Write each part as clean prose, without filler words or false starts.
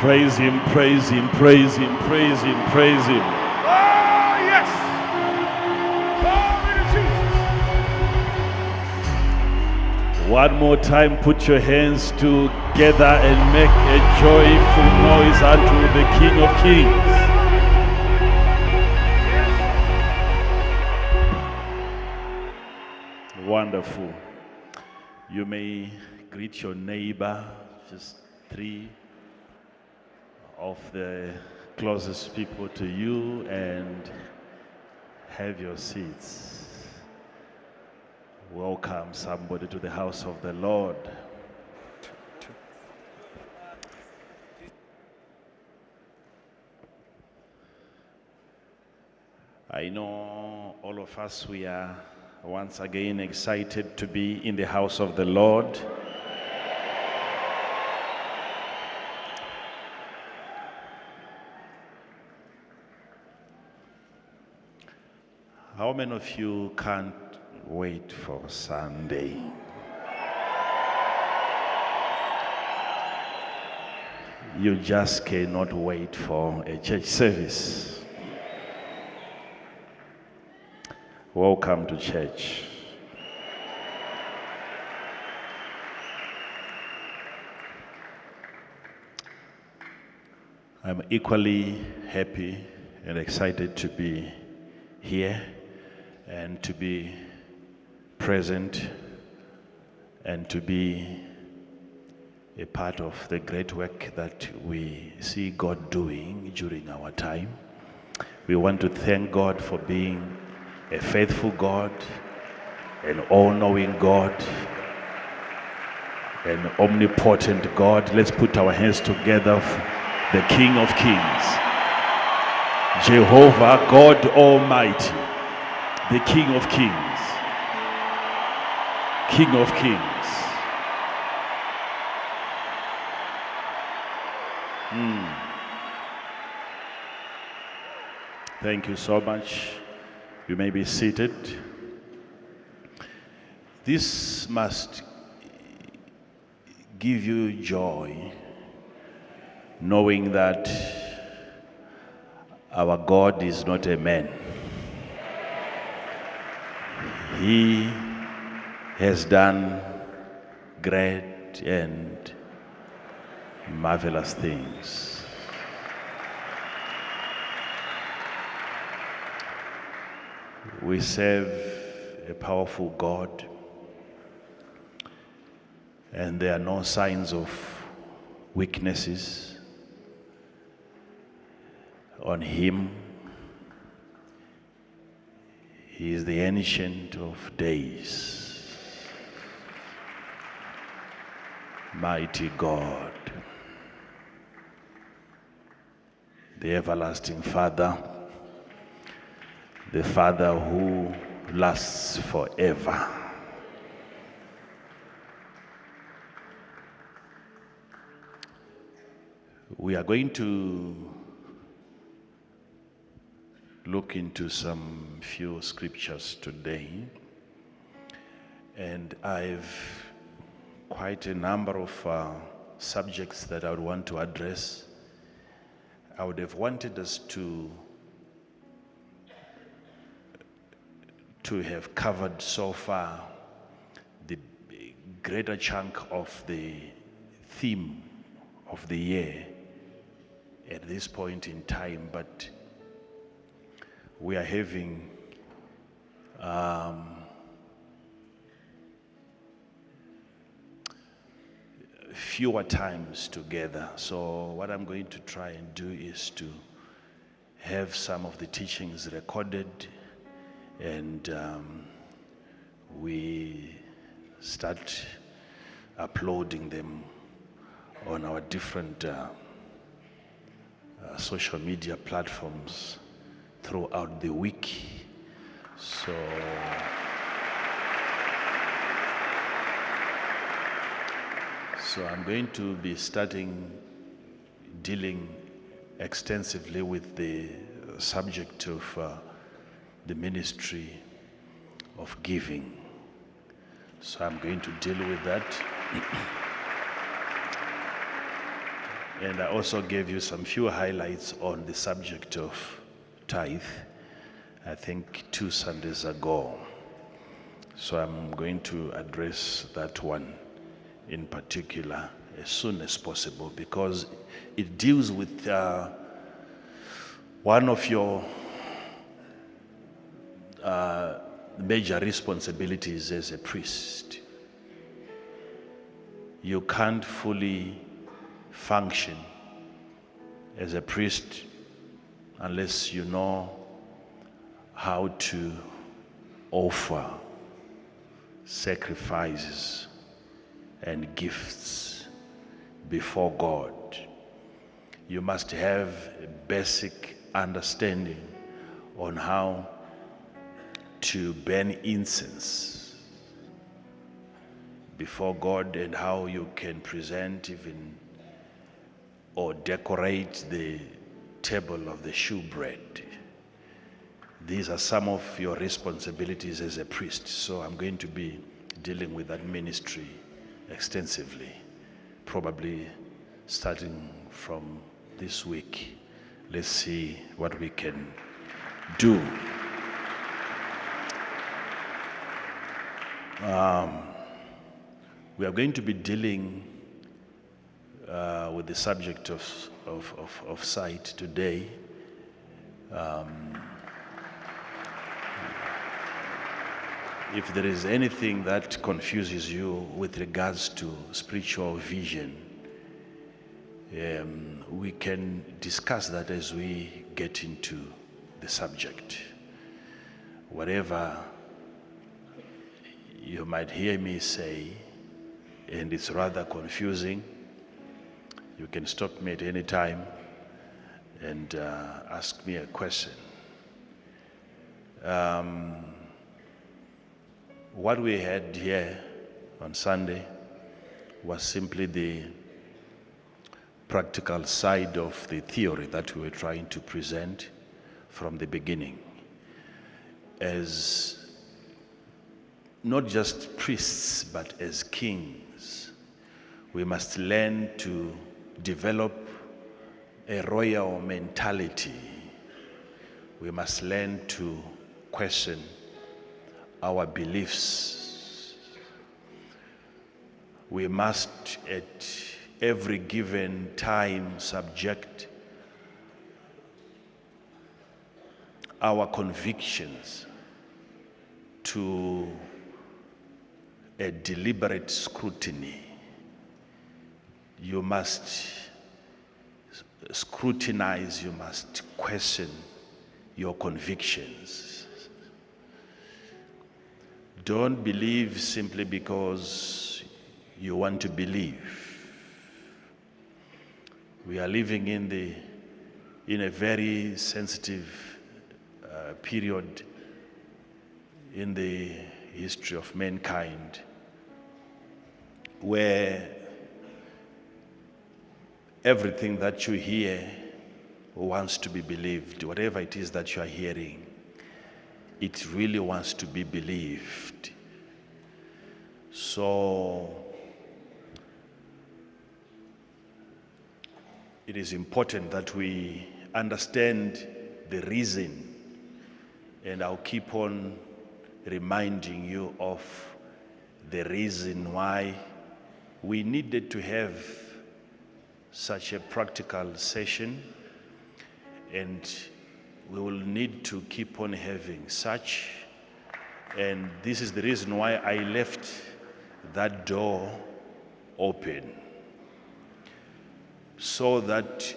Praise him, praise him, praise him, praise him, praise him. Oh, yes. Glory to Jesus. One more time, put your hands together and make a joyful noise unto the King of Kings. Wonderful. You may greet your neighbor, just 3 of the closest people to you, and have your seats. Welcome somebody to the house of the Lord. I know all of us, we are once again excited to be in the house of the Lord. How many of you can't wait for Sunday? You just cannot wait for a church service. Welcome to church. I'm equally happy and excited to be here and to be present and to be a part of the great work that we see God doing during our time. We want to thank God for being a faithful God, an all-knowing God, an omnipotent God. Let's put our hands together for the King of Kings, Jehovah God Almighty, the King of Kings, King of Kings. Thank you so much. You may be seated. This must give you joy, knowing that our God is not a man. He has done great and marvelous things. We serve a powerful God, and there are no signs of weaknesses on him. He is the Ancient of Days, mighty God, the everlasting Father, the Father who lasts forever. We are going to look into some few scriptures today, and I've quite a number of subjects that I would want to address. I would have wanted us to have covered so far the greater chunk of the theme of the year at this point in time, but we are having fewer times together. So what I'm going to try and do is to have some of the teachings recorded, and we start uploading them on our different social media platforms throughout the week. So I'm going to be starting dealing extensively with the subject of the ministry of giving. So I'm going to deal with that. And I also gave you some few highlights on the subject of tithe, I think 2 Sundays ago. So I'm going to address that one in particular as soon as possible, because it deals with one of your major responsibilities as a priest. You can't fully function as a priest unless you know how to offer sacrifices and gifts before God. You must have a basic understanding on how to burn incense before God, and how you can present even or decorate the table of the shewbread. These are some of your responsibilities as a priest. So I'm going to be dealing with that ministry extensively, probably starting from this week. Let's see what we can do. We are going to be dealing with the subject of sight today. If there is anything that confuses you with regards to spiritual vision, we can discuss that as we get into the subject. Whatever you might hear me say, and it's rather confusing, you can stop me at any time and ask me a question. What we had here on Sunday was simply the practical side of the theory that we were trying to present from the beginning. As not just priests, but as kings, we must learn to develop a royal mentality. We must learn to question our beliefs. We must at every given time subject our convictions to a deliberate scrutiny. You must scrutinize, you must question your convictions. Don't believe simply because you want to believe. We are living in a very sensitive period in the history of mankind, where everything that you hear wants to be believed. Whatever it is that you are hearing, it really wants to be believed. So it is important that we understand the reason, and I'll keep on reminding you of the reason why we needed to have such a practical session, and we will need to keep on having such. And this is the reason why I left that door open, so that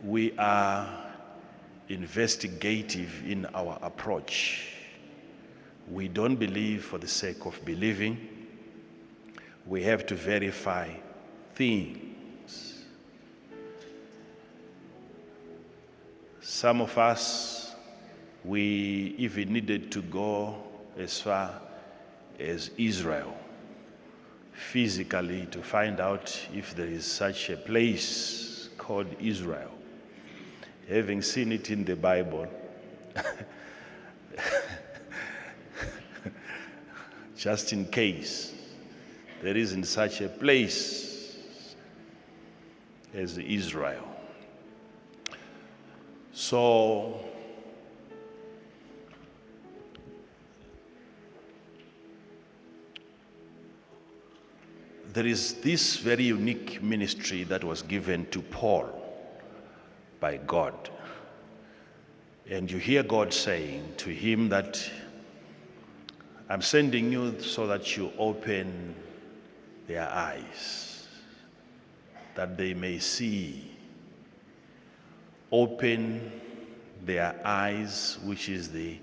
we are investigative in our approach. We don't believe for the sake of believing. We have to verify things. Some of us, we even needed to go as far as Israel physically to find out if there is such a place called Israel. Having seen it in the Bible, just in case there isn't such a place. as Israel. So there is this very unique ministry that was given to Paul by God. And you hear God saying to him that I'm sending you so that you open their eyes, that they may see. Open their eyes, which is the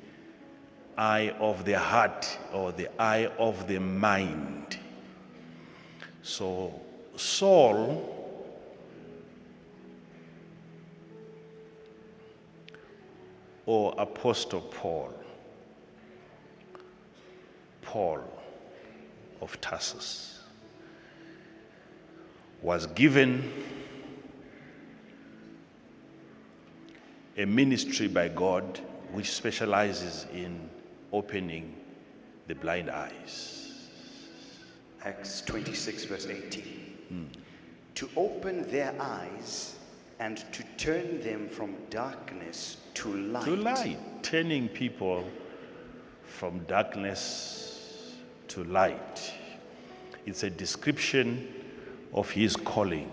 eye of the heart or the eye of the mind. So Saul or Apostle Paul of Tarsus was given a ministry by God which specializes in opening the blind eyes. Acts 26 verse 18. To open their eyes and to turn them from darkness to light. To light, turning people from darkness to light. It's a description of his calling.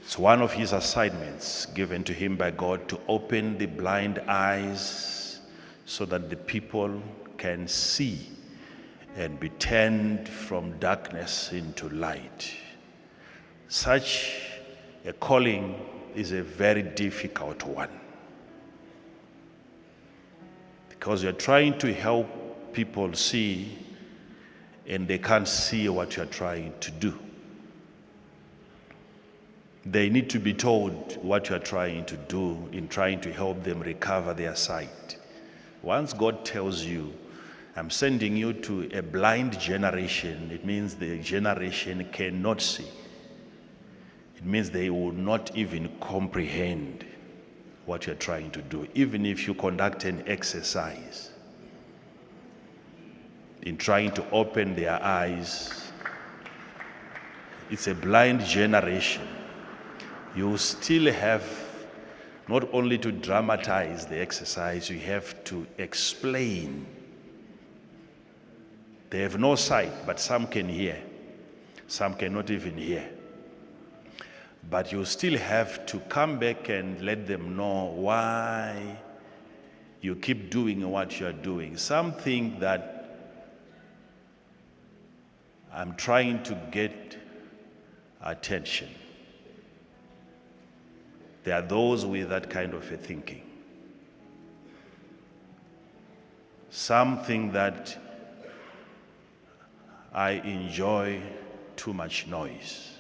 It's one of his assignments given to him by God to open the blind eyes so that the people can see and be turned from darkness into light. Such a calling is a very difficult one, because you're trying to help people see and they can't see what you're trying to do. They need to be told what you're trying to do in trying to help them recover their sight. Once God tells you, I'm sending you to a blind generation, it means the generation cannot see. It means they will not even comprehend what you're trying to do, even if you conduct an exercise in trying to open their eyes. It's a blind generation. You still have not only to dramatize the exercise, you have to explain. They have no sight, but some can hear. Some cannot even hear. But you still have to come back and let them know why you keep doing what you're doing. Something that I'm trying to get attention. There are those with that kind of a thinking. Something that I enjoy too much noise.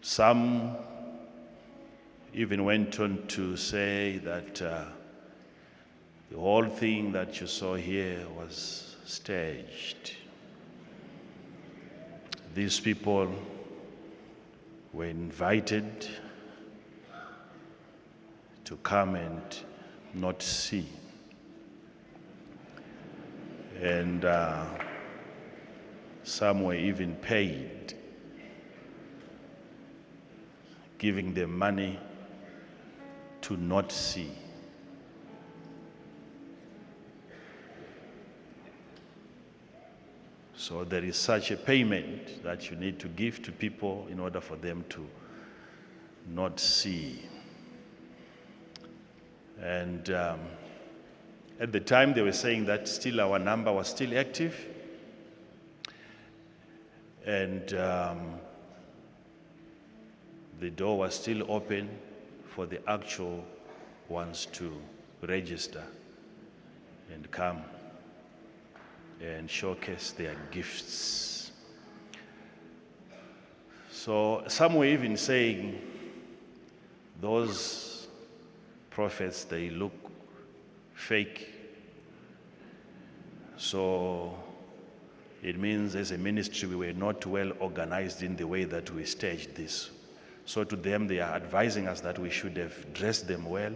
Some even went on to say that the whole thing that you saw here was staged. These people were invited to come and not see. And some were even paid, giving them money to not see. So there is such a payment that you need to give to people in order for them to not see. And at the time they were saying that still our number was still active, and the door was still open for the actual ones to register and come and showcase their gifts. So some were even saying those prophets, they look fake. So it means as a ministry we were not well organized in the way that we staged this. So to them they are advising us that we should have dressed them well,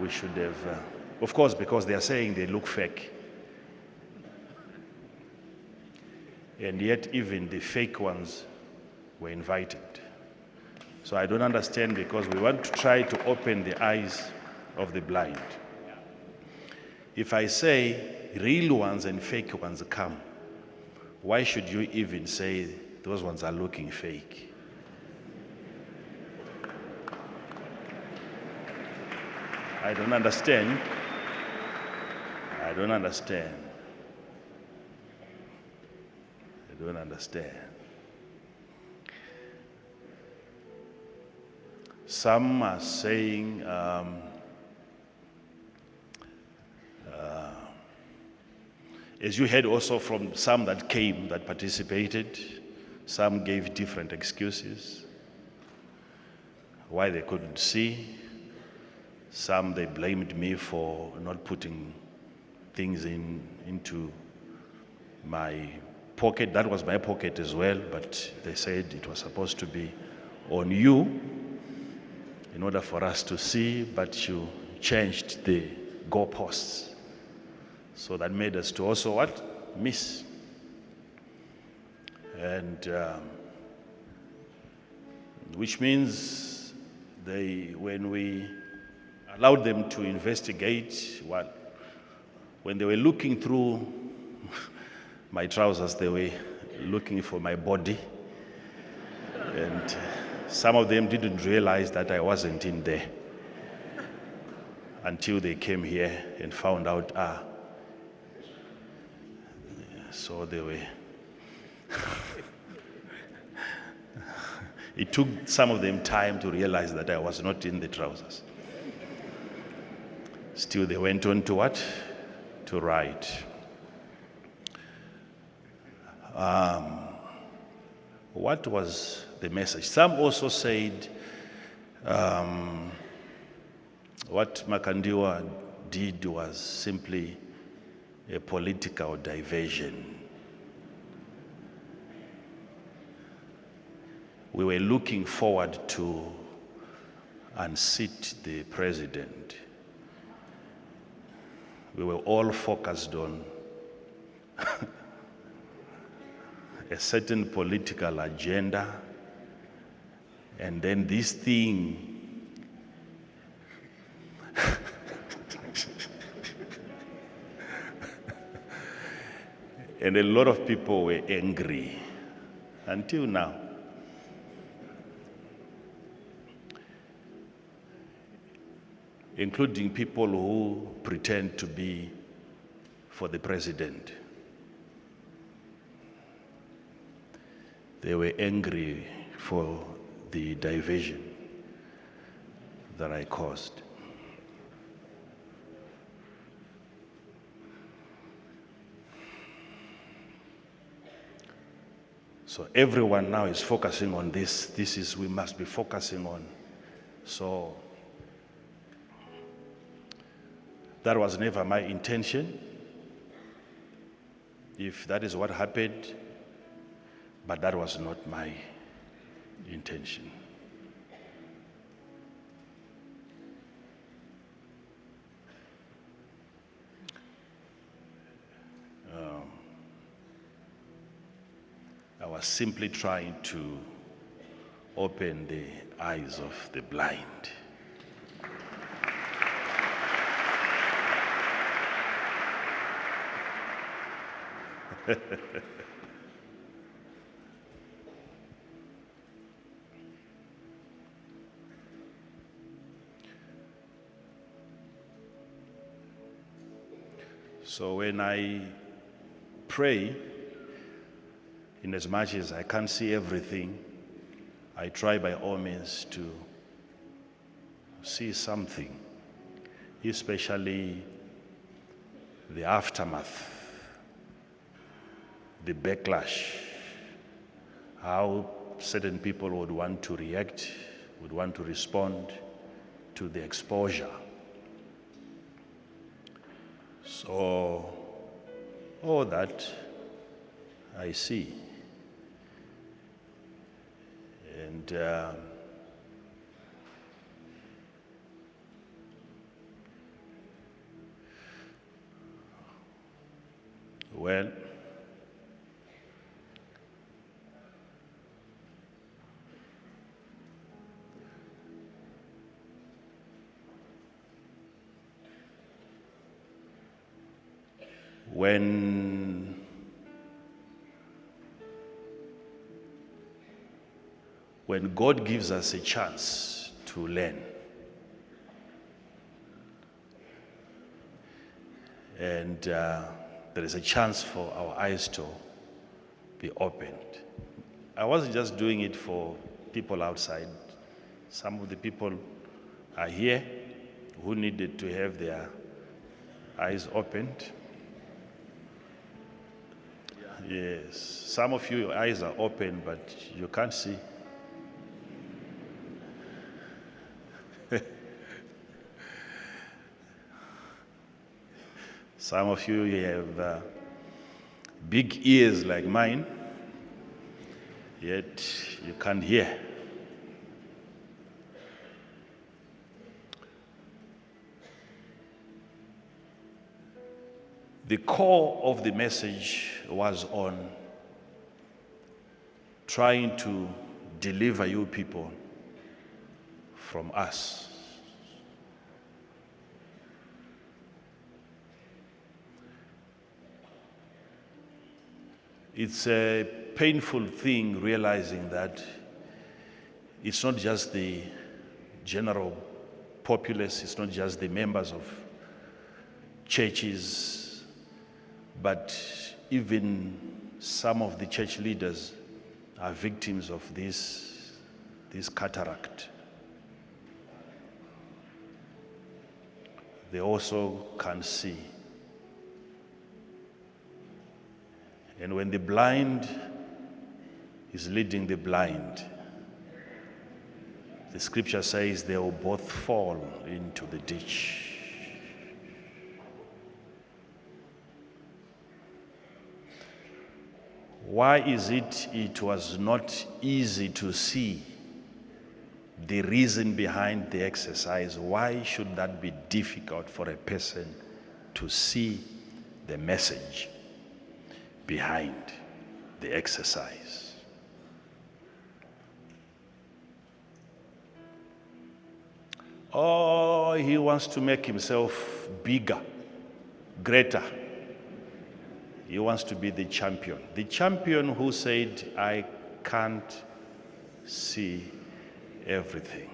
we should have, of course, because they are saying they look fake. And yet even the fake ones were invited. So I don't understand, because we want to try to open the eyes of the blind. If I say real ones and fake ones come, why should you even say those ones are looking fake? I don't understand. I don't understand. I don't understand. Some are saying as you heard also from some that came, that participated, some gave different excuses why they couldn't see. Some, they blamed me for not putting things into my pocket. That was my pocket as well, but they said it was supposed to be on you in order for us to see, but you changed the goalposts. So that made us to also what? Miss. And which means when we allowed them to investigate, when they were looking through my trousers, they were looking for my body. And some of them didn't realize that I wasn't in there until they came here and found out, so they were. It took some of them time to realize that I was not in the trousers. Still, they went on to what? To write. What was the message? Some also said what Makandiwa did was simply a political diversion. We were looking forward to unseat the president. We were all focused on a certain political agenda, and then this thing and a lot of people were angry until now. Including people who pretend to be for the president. They were angry for the diversion that I caused. So everyone now is focusing on this. We must be focusing on. So that was never my intention, if that is what happened, but that was not my intention. I was simply trying to open the eyes of the blind. So when I pray, in as much as I can't see everything, I try by all means to see something, especially the aftermath, the backlash, how certain people would want to react, would want to respond to the exposure. So all that I see. And Well, when God gives us a chance to learn, and there is a chance for our eyes to be opened. I wasn't just doing it for people outside. Some of the people are here who needed to have their eyes opened. Yes, some of you, your eyes are open, but you can't see. Some of you have big ears like mine, yet you can't hear. The core of the message was on trying to deliver you people from us. It's a painful thing realizing that it's not just the general populace, it's not just the members of churches, but even some of the church leaders are victims of this cataract. They also can't see. And when the blind is leading the blind, the scripture says they will both fall into the ditch. Why is it was not easy to see the reason behind the exercise? Why should that be difficult for a person to see the message behind the exercise? Oh, he wants to make himself bigger, greater. He wants to be the champion. The champion who said, I can't see everything.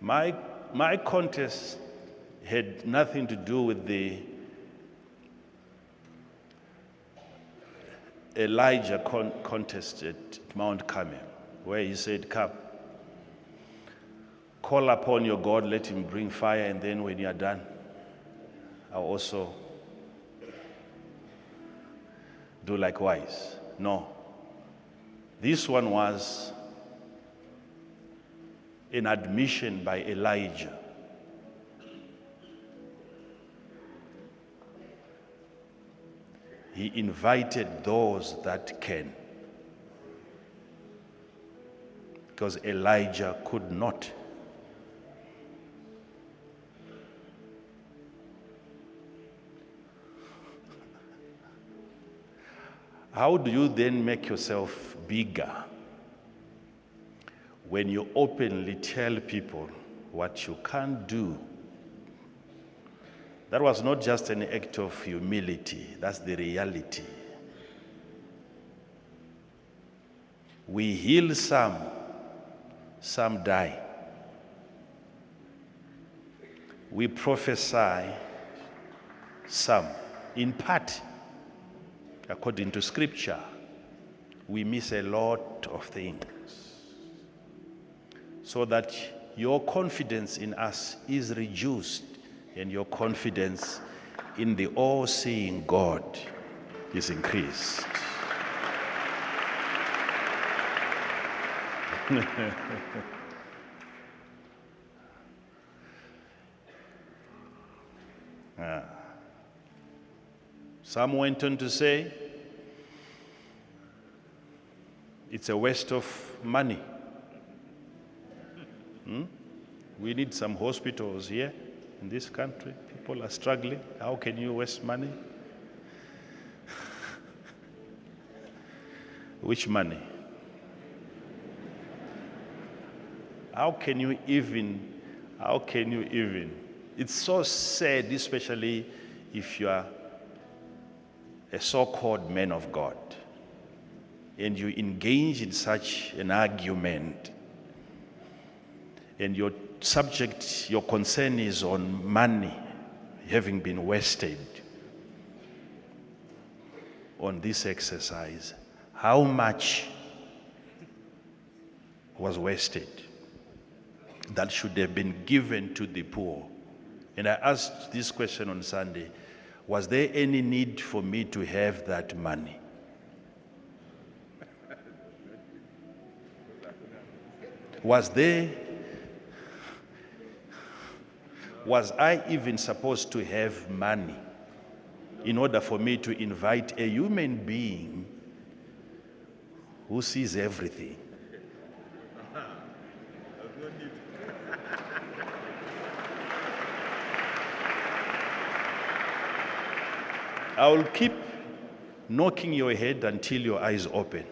My contest had nothing to do with the Elijah contest at Mount Carmel, where he said, come, call upon your God, let him bring fire, and then when you are done, I'll also do likewise. No. This one was an admission by Elijah. He invited those that can, because Elijah could not. How do you then make yourself bigger? When you openly tell people what you can't do. That was not just an act of humility, that's the reality. We heal some die. We prophesy some, in part, according to scripture. We miss a lot of things. So that your confidence in us is reduced and your confidence in the all-seeing God is increased. Some went on to say, it's a waste of money. We need some hospitals here in this country. People are struggling. How can you waste money? Which money? How can you even? It's so sad, especially if you are a so-called man of God and you engage in such an argument and your subject, your concern is on money having been wasted on this exercise. How much was wasted that should have been given to the poor? And I asked this question on Sunday: was there any need for me to have that money? Was I even supposed to have money in order for me to invite a human being who sees everything? I will keep knocking your head until your eyes open.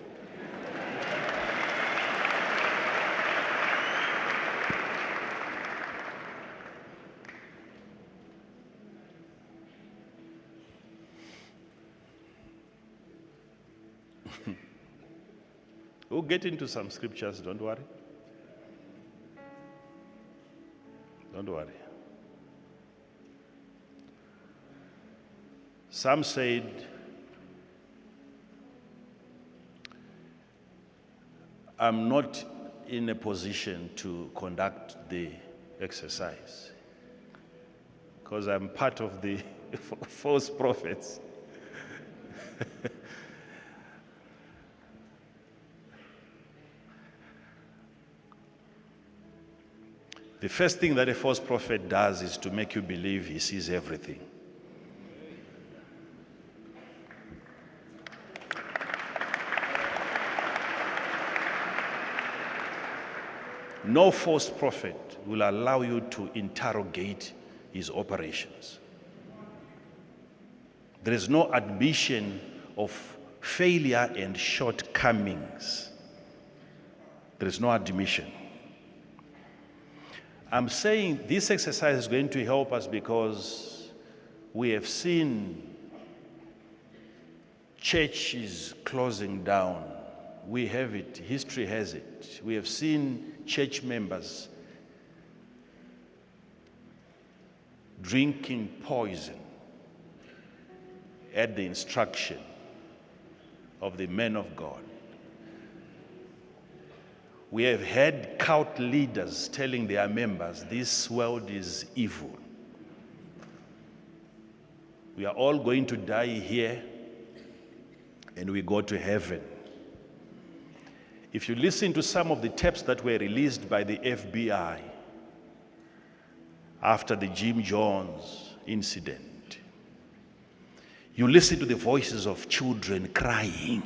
We'll get into some scriptures, don't worry. Don't worry. Some said, I'm not in a position to conduct the exercise because I'm part of the false prophets. The first thing that a false prophet does is to make you believe he sees everything. No false prophet will allow you to interrogate his operations. There is no admission of failure and shortcomings. There is no admission. I'm saying this exercise is going to help us because we have seen churches closing down. We have it, history has it. We have seen church members drinking poison at the instruction of the men of God. We have had cult leaders telling their members, this world is evil. We are all going to die here and we go to heaven. If you listen to some of the tapes that were released by the FBI after the Jim Jones incident, you listen to the voices of children crying.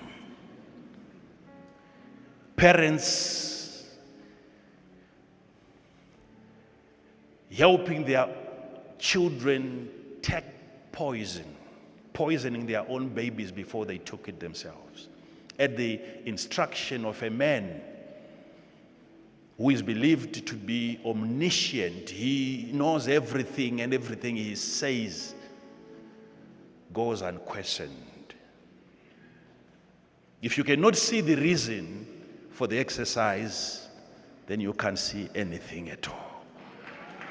Parents helping their children take poisoning their own babies before they took it themselves, at the instruction of a man who is believed to be omniscient. He knows everything, and everything he says goes unquestioned. If you cannot see the reason for the exercise, then you can't see anything at all.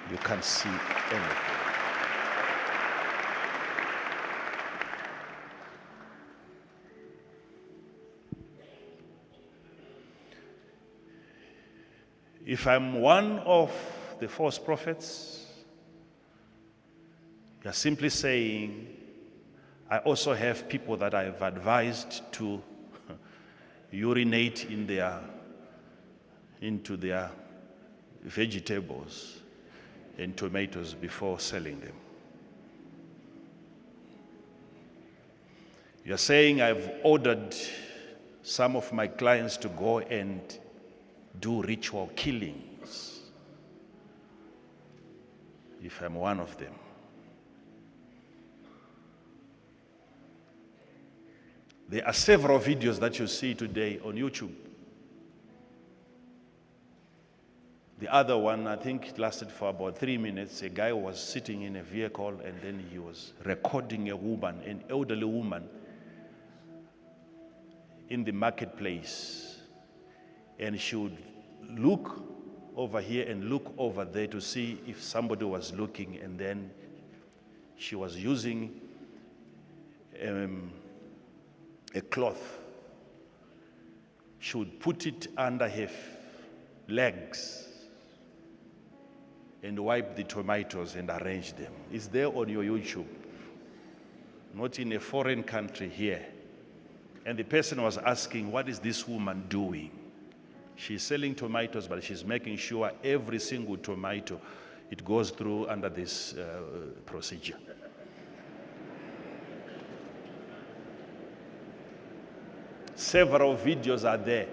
You can't see anything. If I'm one of the false prophets, you're simply saying, I also have people that I've advised to urinate into their vegetables and tomatoes before selling them. You're saying I've ordered some of my clients to go and do ritual killings if I'm one of them. There are several videos that you see today on YouTube. The other one, I think it lasted for about 3 minutes. A guy was sitting in a vehicle and then he was recording a woman, an elderly woman, in the marketplace. And she would look over here and look over there to see if somebody was looking, and then she was using a cloth. She would put it under her legs and wipe the tomatoes and arrange them. It's there on your YouTube, not in a foreign country here. And the person was asking, what is this woman doing? She's selling tomatoes, but she's making sure every single tomato, it goes through under this procedure. Several videos are there.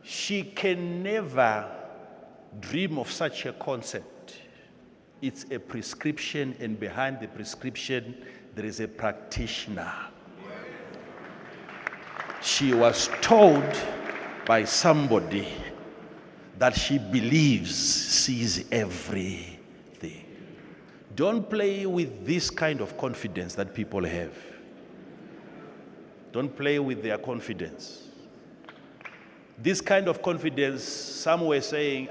She can never dream of such a concept. It's a prescription, and behind the prescription, there is a practitioner. She was told by somebody that she believes sees everything. Don't play with this kind of confidence that people have. Don't play with their confidence. This kind of confidence, some were saying,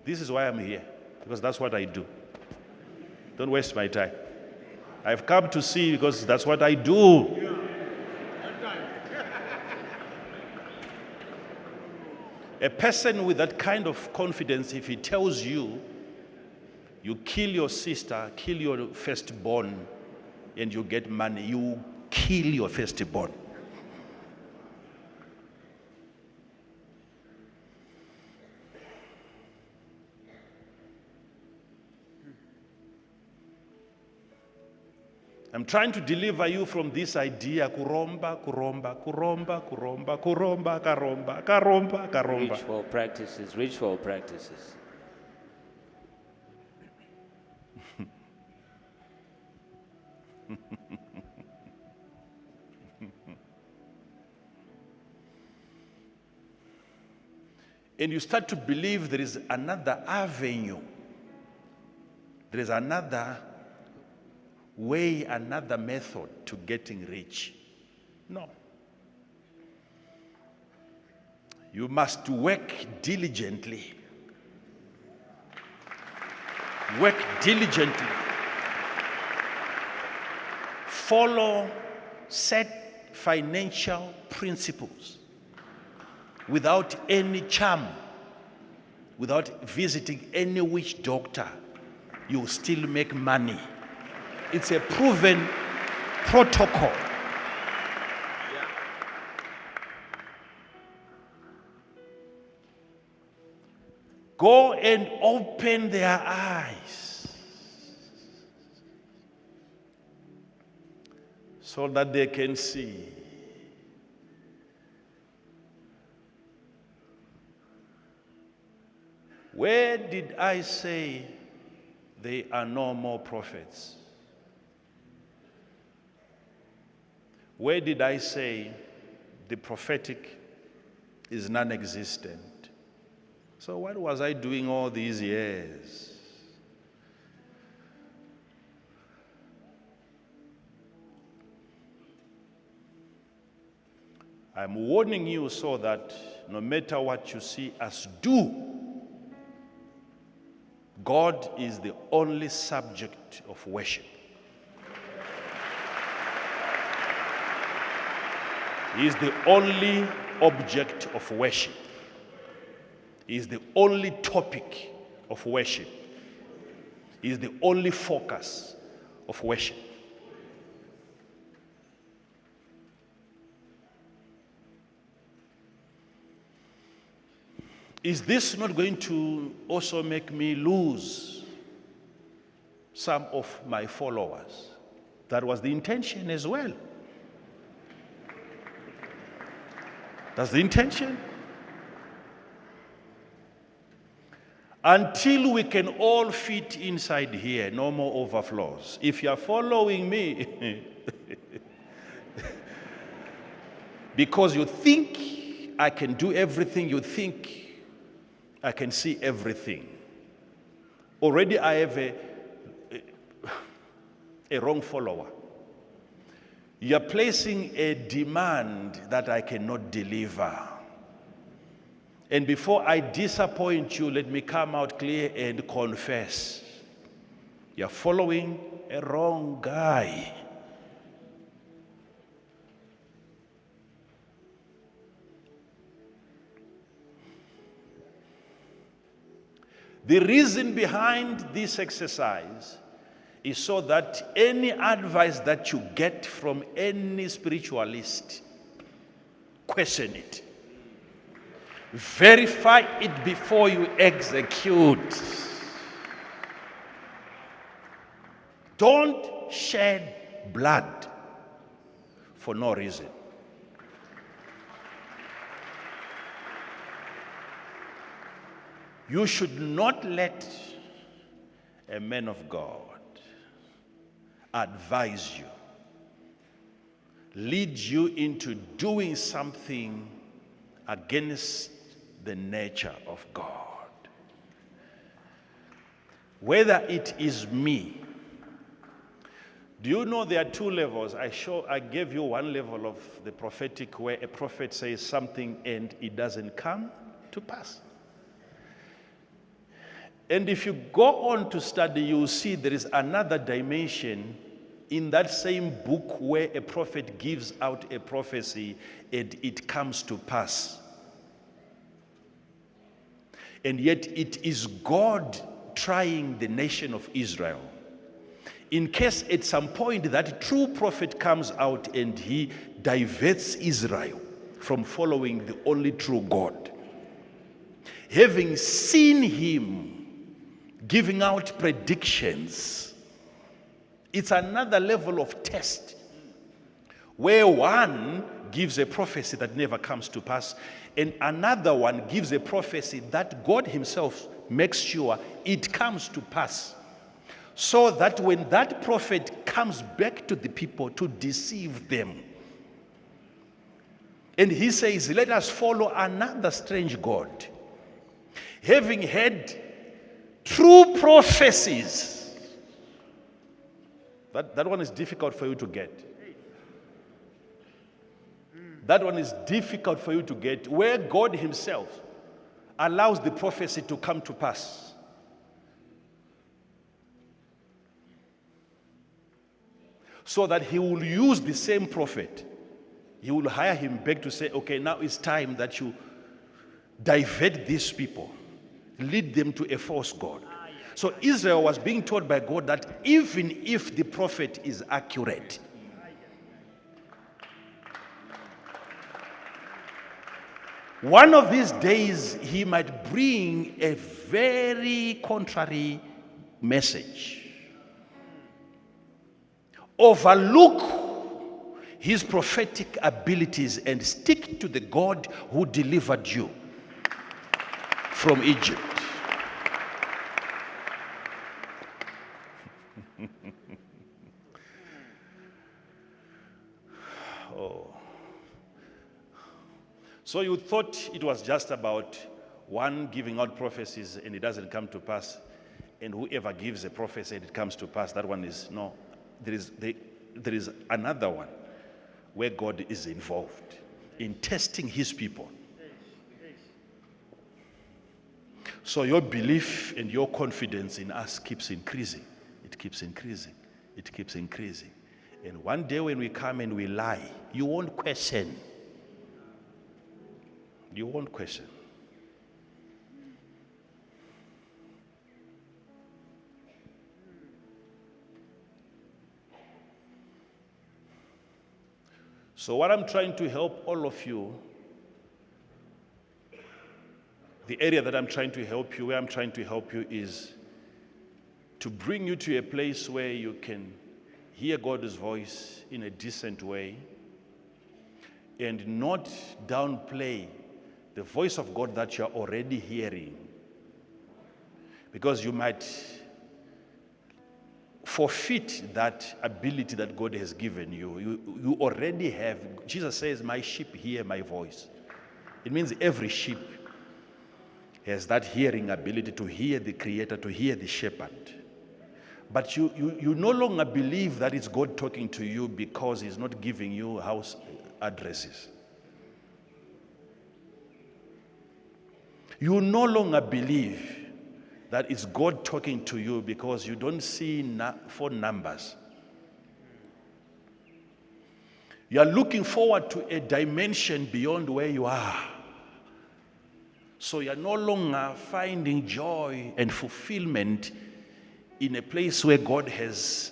this is why I'm here, because that's what I do. Don't waste my time. I've come to see because that's what I do. A person with that kind of confidence, if he tells you, you kill your sister, kill your firstborn, and you get money, you kill your firstborn. I'm trying to deliver you from this idea, kuromba, kuromba, kuromba, kuromba, kuromba, karomba, karomba, karomba. Ritual practices, ritual practices. And you start to believe there is another avenue. There is another way, another method to getting rich. No. You must work diligently. Work diligently. Follow set financial principles without any charm, without visiting any witch doctor. You will still make money. It's a proven protocol. Go and open their eyes so that they can see. Where did I say there are no more prophets? Where did I say the prophetic is non-existent? So what was I doing all these years? I'm warning you so that no matter what you see us do, God is the only subject of worship. He is the only object of worship. He is the only topic of worship. He is the only focus of worship. Is this not going to also make me lose some of my followers? That was the intention as well. That's the intention. Until we can all fit inside here, no more overflows. If you are following me, because you think I can do everything, you think I can see everything. Already I have a wrong follower. You are placing a demand that I cannot deliver. And before I disappoint you, let me come out clear and confess. You are following a wrong guy. The reason behind this exercise is so that any advice that you get from any spiritualist, question it. Verify it before you execute. Don't shed blood for no reason. You should not let a man of God advise you, lead you into doing something against the nature of God. Whether it is me. Do you know there are two levels? I gave you one level of the prophetic where a prophet says something and it doesn't come to pass. And if you go on to study, you'll see there is another dimension in that same book where a prophet gives out a prophecy and it comes to pass. And yet it is God trying the nation of Israel. In case at some point that true prophet comes out and he diverts Israel from following the only true God. Having seen him giving out predictions, it's another level of test where one gives a prophecy that never comes to pass and another one gives a prophecy that God himself makes sure it comes to pass, so that when that prophet comes back to the people to deceive them and he says, let us follow another strange God, having had true prophecies. That one is difficult for you to get. That one is difficult for you to get, where God himself allows the prophecy to come to pass. So that he will use the same prophet. He will hire him back to say, okay, now it's time that you divert these people. Lead them to a false God. So Israel was being told by God that even if the prophet is accurate, one of these days he might bring a very contrary message. Overlook his prophetic abilities and stick to the God who delivered you from Egypt. Oh. So you thought it was just about one giving out prophecies and it doesn't come to pass, and whoever gives a prophecy and it comes to pass, that one is no. There is another one where God is involved in testing his people. So your belief and your confidence in us keeps increasing. It keeps increasing. It keeps increasing. And one day when we come and we lie, you won't question. You won't question. So what I'm trying to help all of you, the area that I'm trying to help you, where I'm trying to help you is to bring you to a place where you can hear God's voice in a decent way and not downplay the voice of God that you're already hearing. Because you might forfeit that ability that God has given you. You already have. Jesus says, my sheep hear my voice. It means every sheep has that hearing ability to hear the Creator, to hear the shepherd. But you no longer believe that it's God talking to you because he's not giving you house addresses. You no longer believe that it's God talking to you because you don't see phone numbers. You are looking forward to a dimension beyond where you are. So you are no longer finding joy and fulfillment in a place where God has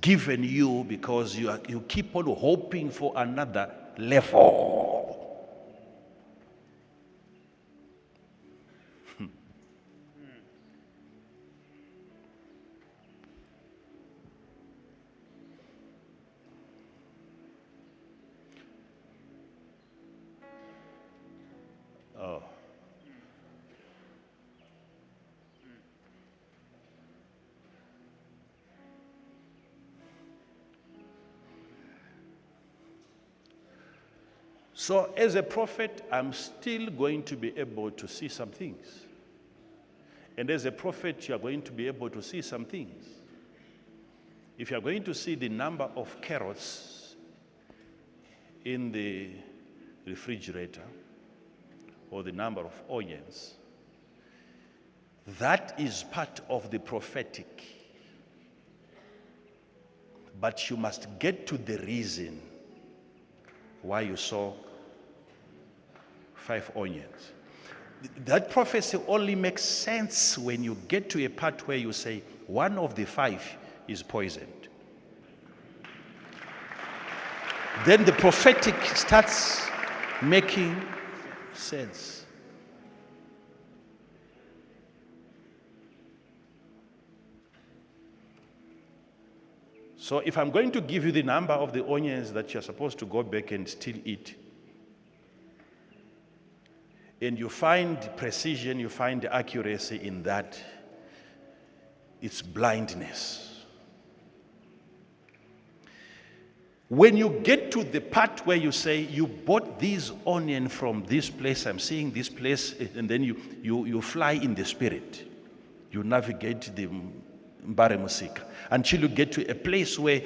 given you because you keep on hoping for another level. Oh. So as a prophet, I'm still going to be able to see some things. And as a prophet, you are going to be able to see some things. If you are going to see the number of carrots in the refrigerator or the number of onions, that is part of the prophetic. But you must get to the reason why you saw 5 onions. That prophecy only makes sense when you get to a part where you say, one of the 5 is poisoned. Then the prophetic starts making sense. So if I'm going to give you the number of the onions that you're supposed to go back and still eat, and you find precision, you find accuracy in that, it's blindness. When you get to the part where you say, you bought these onion from this place, I'm seeing this place, and then you fly in the spirit. You navigate the Mbare Musika until you get to a place where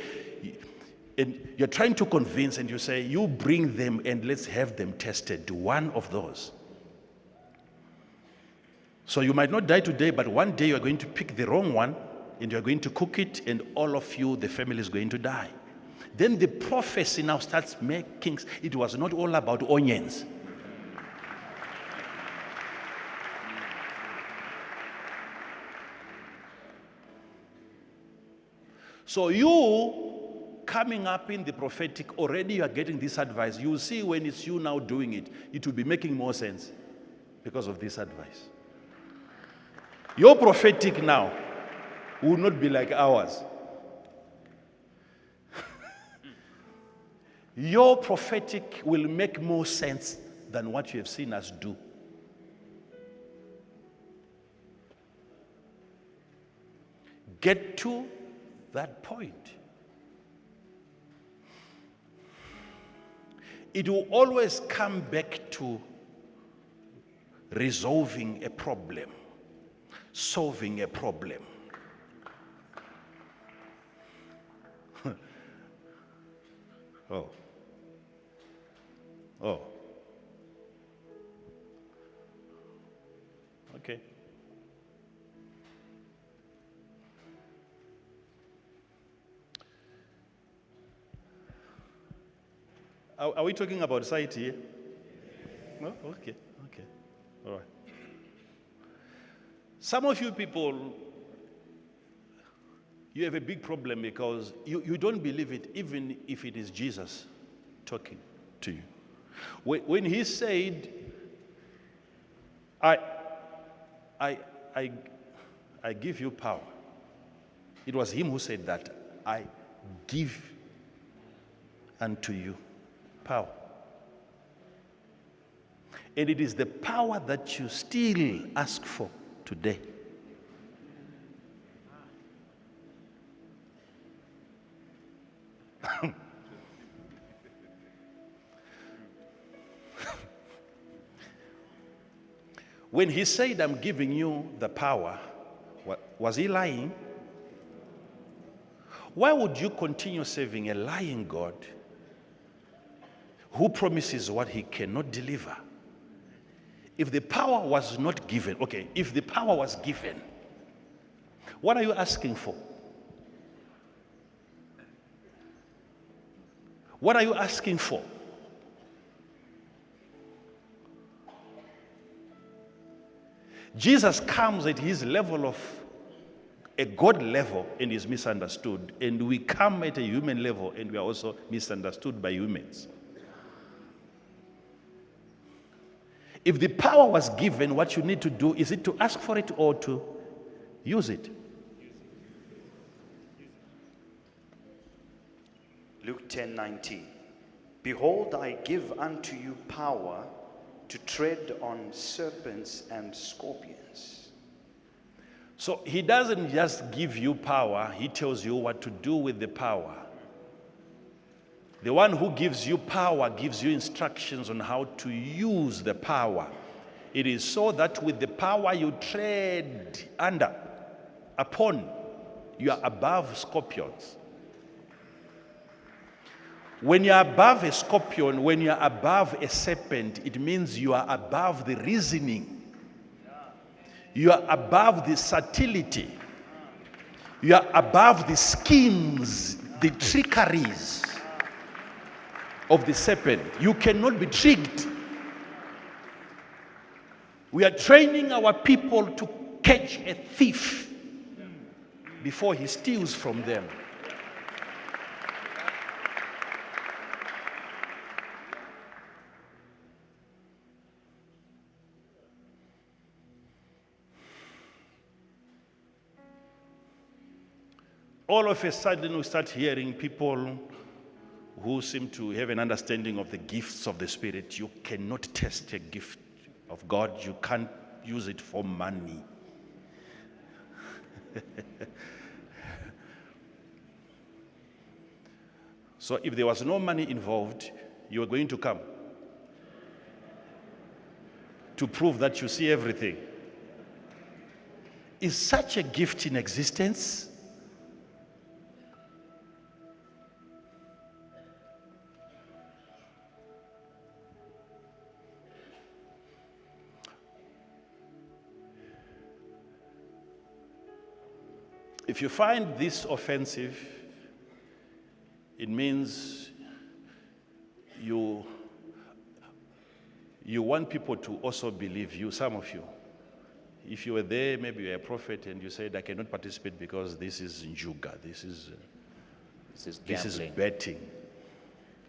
and you're trying to convince, and you say, you bring them and let's have them tested, one of those. So you might not die today, but one day you're going to pick the wrong one and you're going to cook it, and all of you, the family, is going to die. Then the prophecy now starts making, it was not all about onions. So you coming up in the prophetic, already you are getting this advice. You will see when it's you now doing it, it will be making more sense because of this advice. Your prophetic now will not be like ours. Your prophetic will make more sense than what you have seen us do. Get to that point. It will always come back to resolving a problem, solving a problem. Oh. Oh. Okay. Are we talking about sight here? No? Okay. Okay. All right. Some of you people, you have a big problem because you don't believe it, even if it is Jesus talking to you. When he said, I give you power, it was him who said that. I give unto you power. And it is the power that you still ask for today. When he said, I'm giving you the power, was he lying? Why would you continue serving a lying God who promises what he cannot deliver? If the power was not given, okay, if the power was given, what are you asking for? What are you asking for? Jesus comes at his level of a God level and is misunderstood. And we come at a human level and we are also misunderstood by humans. If the power was given, what you need to do, is it to ask for it or to use it? Luke 10:19. Behold, I give unto you power to tread on serpents and scorpions. So he doesn't just give you power, he tells you what to do with the power. The one who gives you power gives you instructions on how to use the power. It is so that with the power you tread upon, you are above scorpions. When you are above a scorpion, when you are above a serpent, it means you are above the reasoning. You are above the subtlety. You are above the schemes, the trickeries of the serpent. You cannot be tricked. We are training our people to catch a thief before he steals from them. All of a sudden we start hearing people who seem to have an understanding of the gifts of the Spirit. You cannot test a gift of God. You can't use it for money. So if there was no money involved, you were going to come to prove that you see everything. Is such a gift in existence? If you find this offensive, it means you want people to also believe you, some of you. If you were there, maybe you were a prophet and you said, I cannot participate because this is njuga, this is betting.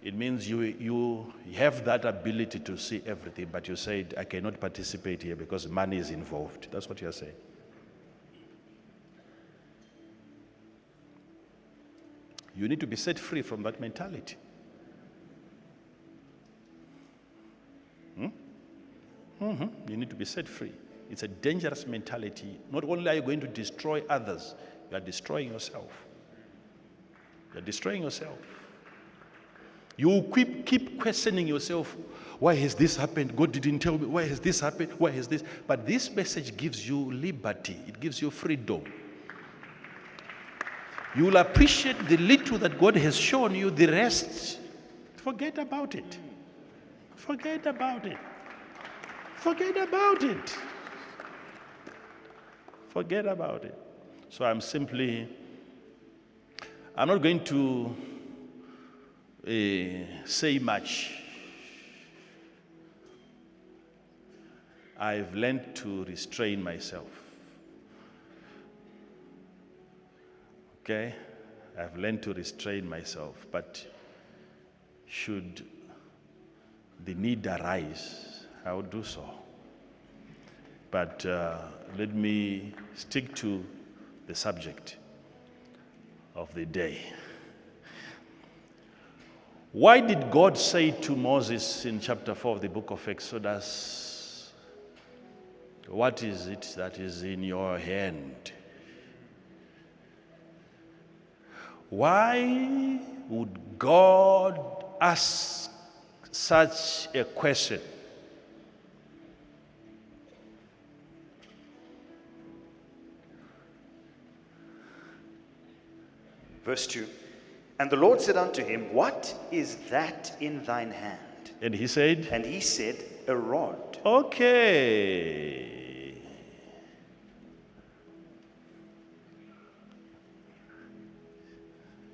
It means you have that ability to see everything, but you said, I cannot participate here because money is involved. That's what you're saying. You need to be set free from that mentality. You need to be set free. It's a dangerous mentality. Not only are you going to destroy others, you are destroying yourself. You are destroying yourself. You will keep questioning yourself. Why has this happened? God didn't tell me. Why has this happened? Why has this? But this message gives you liberty. It gives you freedom. You will appreciate the little that God has shown you. The rest, forget about it. Forget about it. Forget about it. Forget about it. So I'm not going to say much. I've learned to restrain myself. Okay? I've learned to restrain myself, but should the need arise, I will do so. But let me stick to the subject of the day. Why did God say to Moses in chapter 4 of the book of Exodus, what is it that is in your hand? Why would God ask such a question? Verse 2. And the Lord said unto him, What is that in thine hand? And he said, And he said, A rod. okay.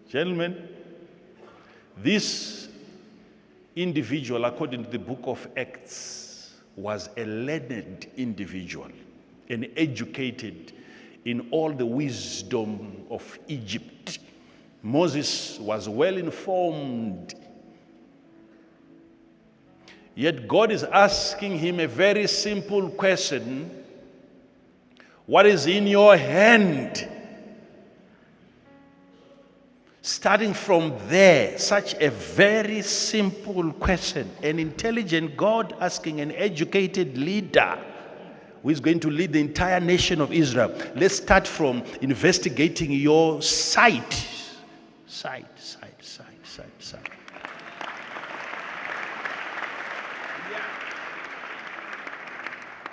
Gentlemen, this individual, according to the book of Acts, was a learned individual and educated in all the wisdom of Egypt. Moses was well informed. Yet God is asking him a very simple question. What is in your hand? Starting from there, such a very simple question. An intelligent God asking an educated leader who is going to lead the entire nation of Israel. Let's start from investigating your sight. Sight.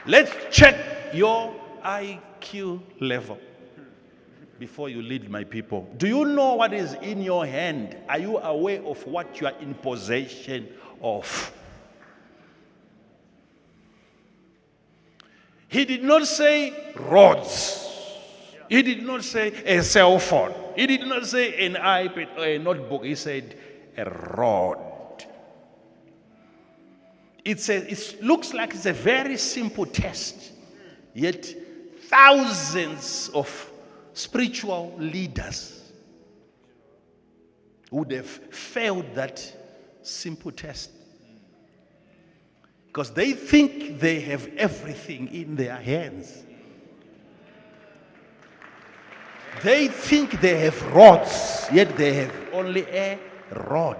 Let's check your IQ level before you lead my people. Do you know what is in your hand? Are you aware of what you are in possession of? He did not say rods. He did not say a cell phone. He did not say an iPad or a notebook. He said a rod. It looks like it's a very simple test. Yet thousands of spiritual leaders would have failed that simple test. Because they think they have everything in their hands. They think they have rods, yet they have only a rod.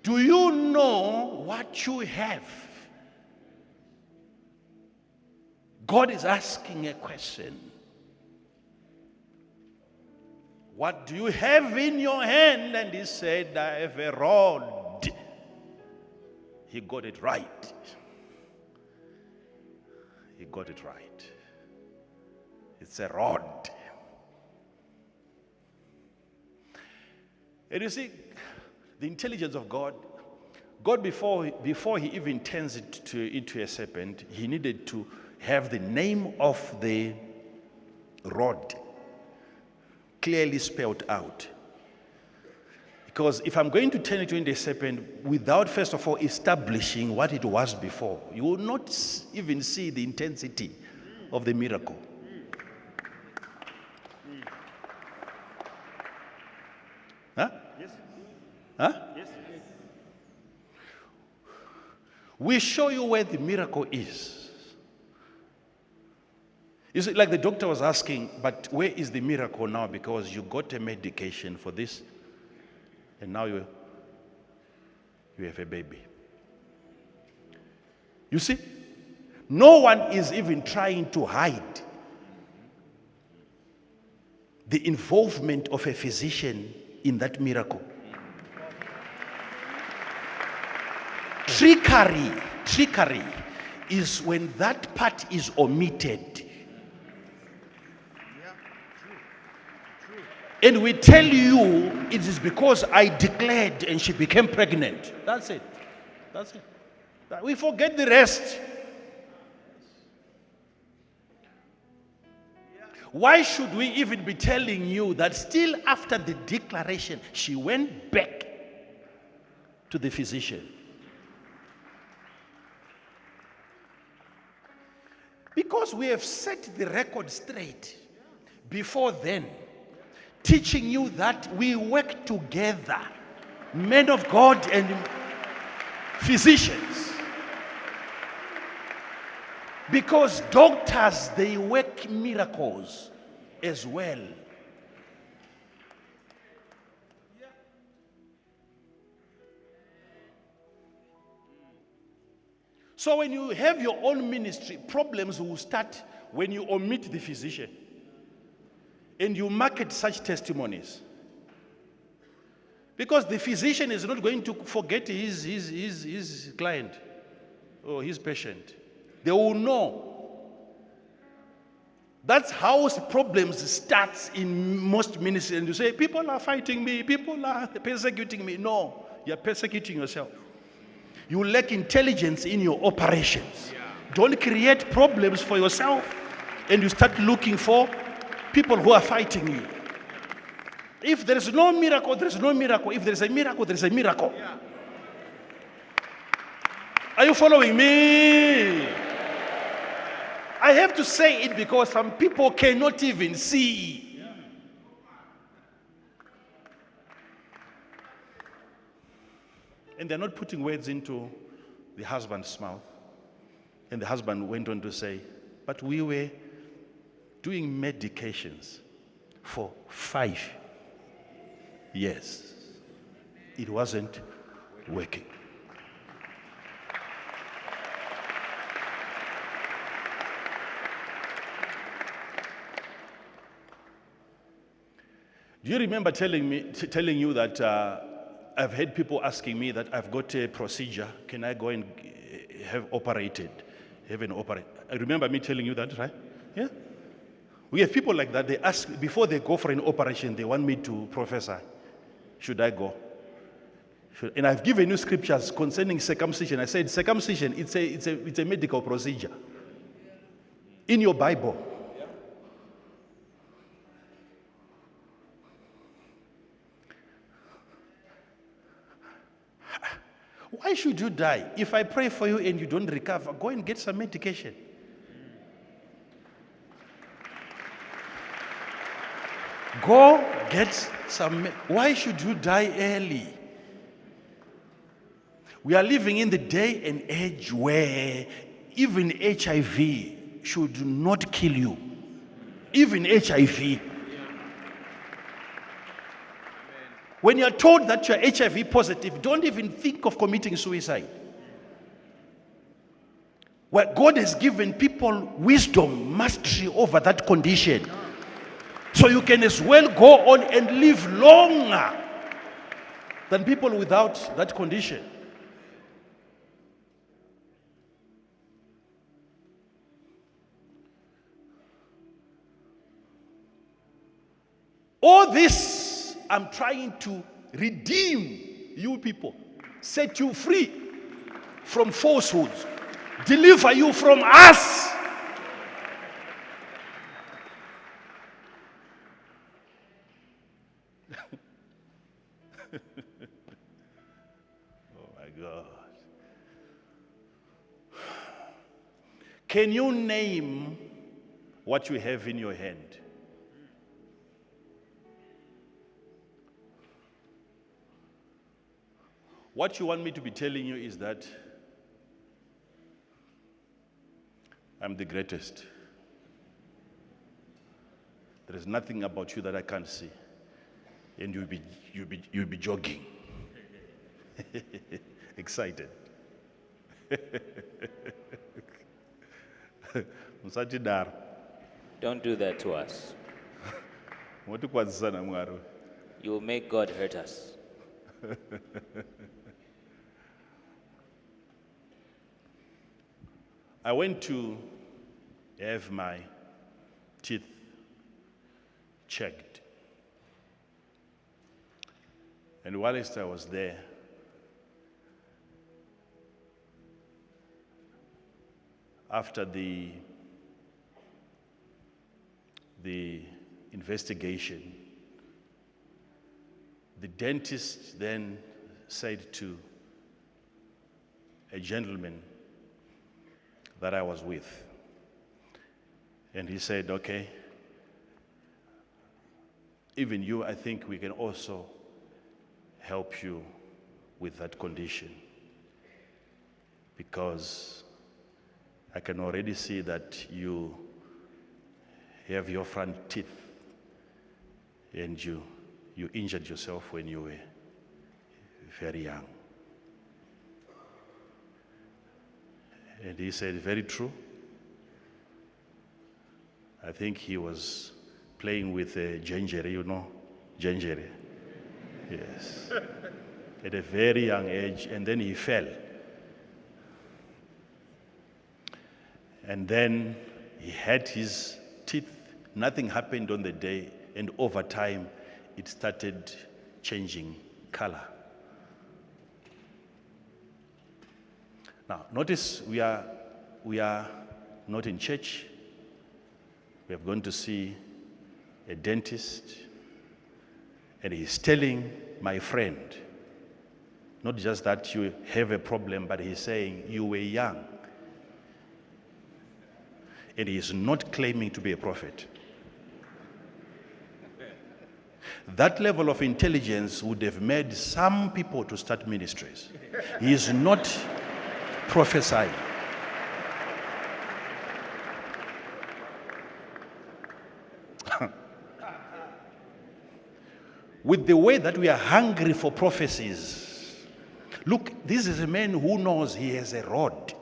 Do you know what you have? God is asking a question. What do you have in your hand? And he said, I have a rod. He got it right. He got it right. It's a rod. And you see, the intelligence of God, before he even turns it into a serpent, he needed to have the name of the rod clearly spelled out. Because if I'm going to turn it into a serpent without first of all establishing what it was before, you will not even see the intensity of the miracle. Huh? Yes. Huh? Yes. We show you where the miracle is. You see, like the doctor was asking, but where is the miracle now? Because you got a medication for this, and now you have a baby. You see, no one is even trying to hide the involvement of a physician in that miracle. Trickery is when that part is omitted. And we tell you it is because I declared and she became pregnant. That's it. We forget the rest. Why should we even be telling you that still after the declaration, she went back to the physician? Because we have set the record straight before then, teaching you that we work together, men of God and physicians. Because doctors, they work miracles as well. So when you have your own ministry, problems will start when you omit the physician and you market such testimonies. Because the physician is not going to forget his client or his patient. They will know. That's how problems start in most ministries. And you say, people are fighting me, people are persecuting me. No, you're persecuting yourself. You lack intelligence in your operations. Don't create problems for yourself and you start looking for people who are fighting you. If there is no miracle, there is no miracle. If there is a miracle, there is a miracle. Are you following me? I have to say it because some people cannot even see. And they're not putting words into the husband's mouth. And the husband went on to say, but we were doing medications for 5 years. It wasn't working. Do you remember telling you that I've had people asking me that I've got a procedure, can I go and have an operate? I remember me telling you that, right? Yeah. We have people like that. They ask before they go for an operation, they want me to prophesy. Should I go? And I've given you scriptures concerning circumcision. I said circumcision, it's a medical procedure. In your Bible. Why should you die? If I pray for you and you don't recover, go and get some medication. Go get some. Why should you die early? We are living in the day and age where even HIV should not kill you. Even HIV. When you are told that you are HIV positive, don't even think of committing suicide. Well, God has given people wisdom, mastery over that condition. So you can as well go on and live longer than people without that condition. All this, I'm trying to redeem you people, set you free from falsehoods, deliver you from us. Oh my God. Can you name what you have in your hand? What you want me to be telling you is that I'm the greatest. There is nothing about you that I can't see. And you'll be jogging. Excited. Don't do that to us. You will make God hurt us. I went to have my teeth checked. And whilst I was there, after the investigation, the dentist then said to a gentleman that I was with, and he said, okay, even you, I think we can also help you with that condition, because I can already see that you have your front teeth and you injured yourself when you were very young. And he said, very true. I think he was playing with ginger, you know, ginger. Yes. At a very young age, and then he fell. And then he had his teeth. Nothing happened on the day, and over time, it started changing color. Now, notice we are not in church. We have gone to see a dentist, and he's telling my friend, not just that you have a problem, but he's saying you were young. And he is not claiming to be a prophet. That level of intelligence would have made some people to start ministries. He is not prophesying. With the way that we are hungry for prophecies, look, this is a man who knows he has a rod.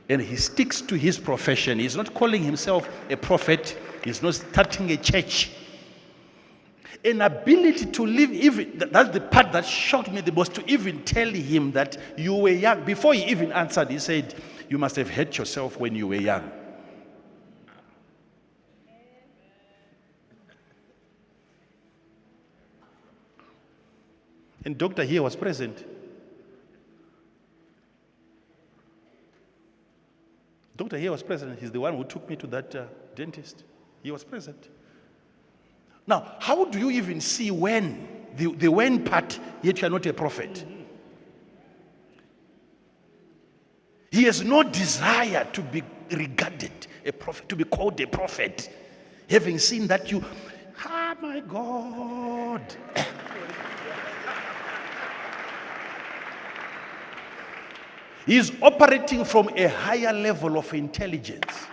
And he sticks to his profession. He's not calling himself a prophet. He's not starting a church. An ability to live, even that's the part that shocked me the most, to even tell him that you were young. Before he even answered, he said, you must have hurt yourself when you were young. And doctor here was present. Doctor here was present. He's the one who took me to that dentist. He was present. Now, how do you even see when? The when part, yet you are not a prophet. He has no desire to be regarded a prophet, to be called a prophet. Having seen that you, oh my God. He is operating from a higher level of intelligence.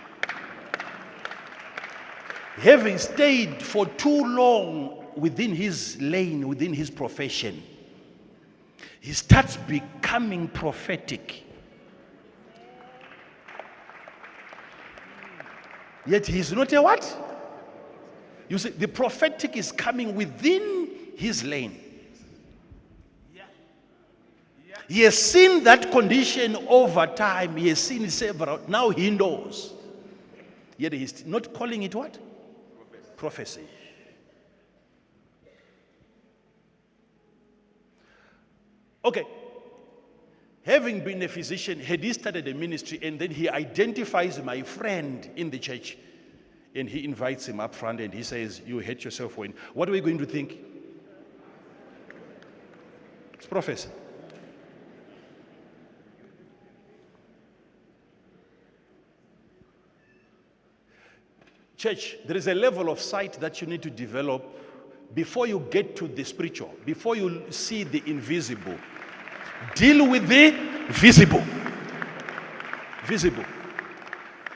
Having stayed for too long within his lane, within his profession, he starts becoming prophetic. Yet he is not a what? You see, the prophetic is coming within his lane. He has seen that condition over time. He has seen it several. Now he knows. Yet he's not calling it what? Prophecy. Okay. Having been a physician, had he started a ministry and then he identifies my friend in the church and he invites him up front and he says, you hurt yourself when. What are we going to think? It's prophecy. Church, there is a level of sight that you need to develop before you get to the spiritual, before you see the invisible. Deal with the visible. Visible.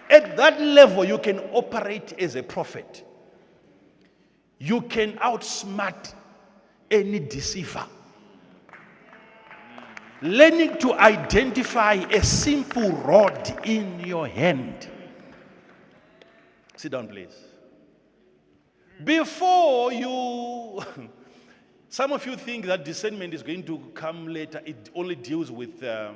At that level, you can operate as a prophet. You can outsmart any deceiver. Learning to identify a simple rod in your hand. Sit down, please. Before you, some of you think that discernment is going to come later. It only deals with the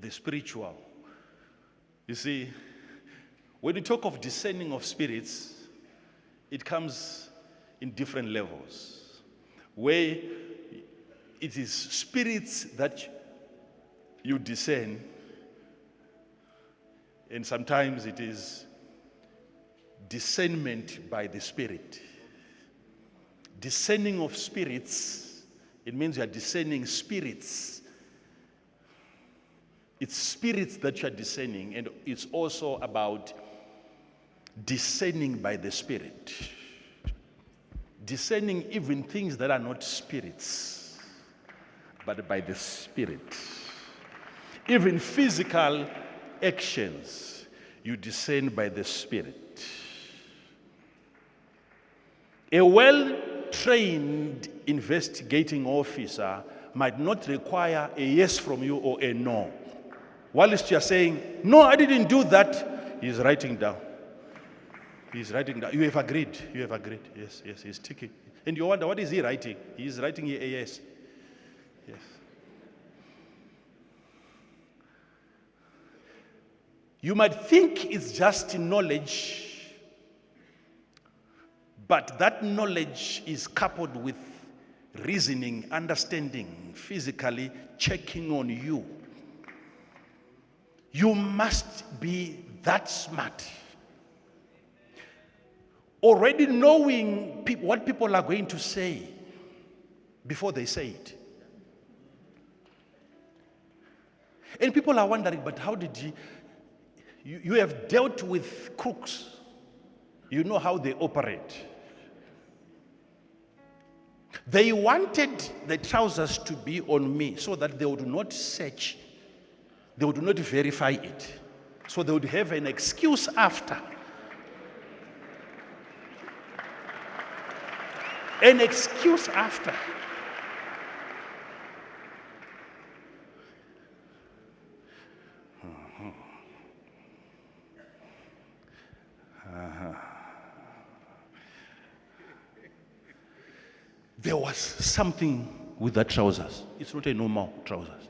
spiritual. You see, when you talk of discerning of spirits, it comes in different levels, where it is spirits that you discern, and sometimes it is discernment by the Spirit. Discerning of spirits, it means you are discerning spirits. It's spirits that you are discerning, and it's also about discerning by the Spirit. Discerning even things that are not spirits, but by the Spirit. Even physical actions, you discern by the Spirit. A well trained investigating officer might not require a yes from you or a no. Whilst you are saying, no, I didn't do that, he's writing down. He's writing down. You have agreed. You have agreed. Yes, yes, he's ticking. And you wonder, what is he writing? He's writing a yes. Yes. You might think it's just knowledge, but that knowledge is coupled with reasoning, understanding, physically checking on you. You must be that smart. Already knowing what people are going to say before they say it. And people are wondering, but how did you have dealt with crooks. You know how they operate. They wanted the trousers to be on me so that they would not search, they would not verify it. So they would have an excuse after. An excuse after. There was something with that trousers. It's not a normal trousers.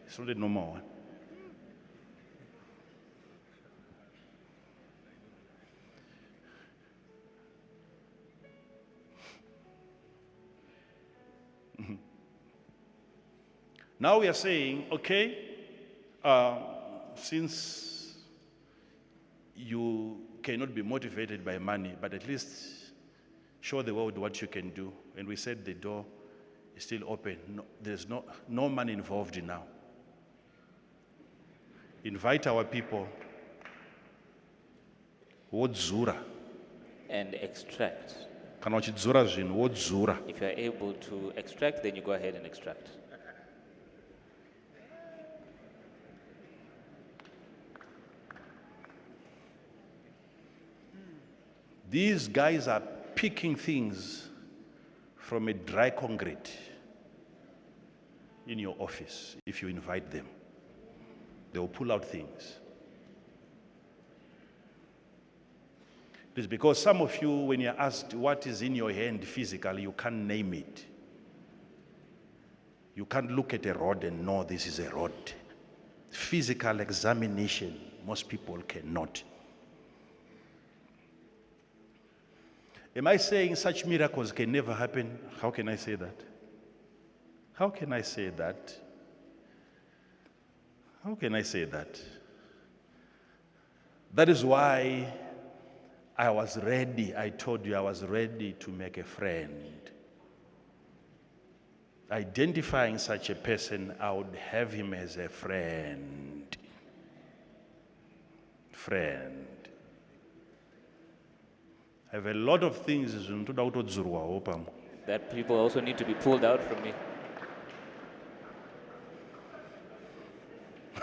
It's not a normal one. Now we are saying, okay, since you cannot be motivated by money, but at least show the world what you can do. And we said the door is still open. No, there's no money involved now. Invite our people. Wodzura. And extract. Kana uchidzura zvinhu wodzura. If you are able to extract, then you go ahead and extract. These guys are picking things from a dry concrete in your office. If you invite them, they will pull out things. It is because some of you, when you're asked what is in your hand physically, you can't name it. You can't look at a rod and know this is a rod. Physical examination, most people cannot. Am I saying such miracles can never happen? How can I say that? How can I say that? How can I say that? That is why I was ready. I told you I was ready to make a friend. Identifying such a person, I would have him as a friend. Friend. I have a lot of things that people also need to be pulled out from me.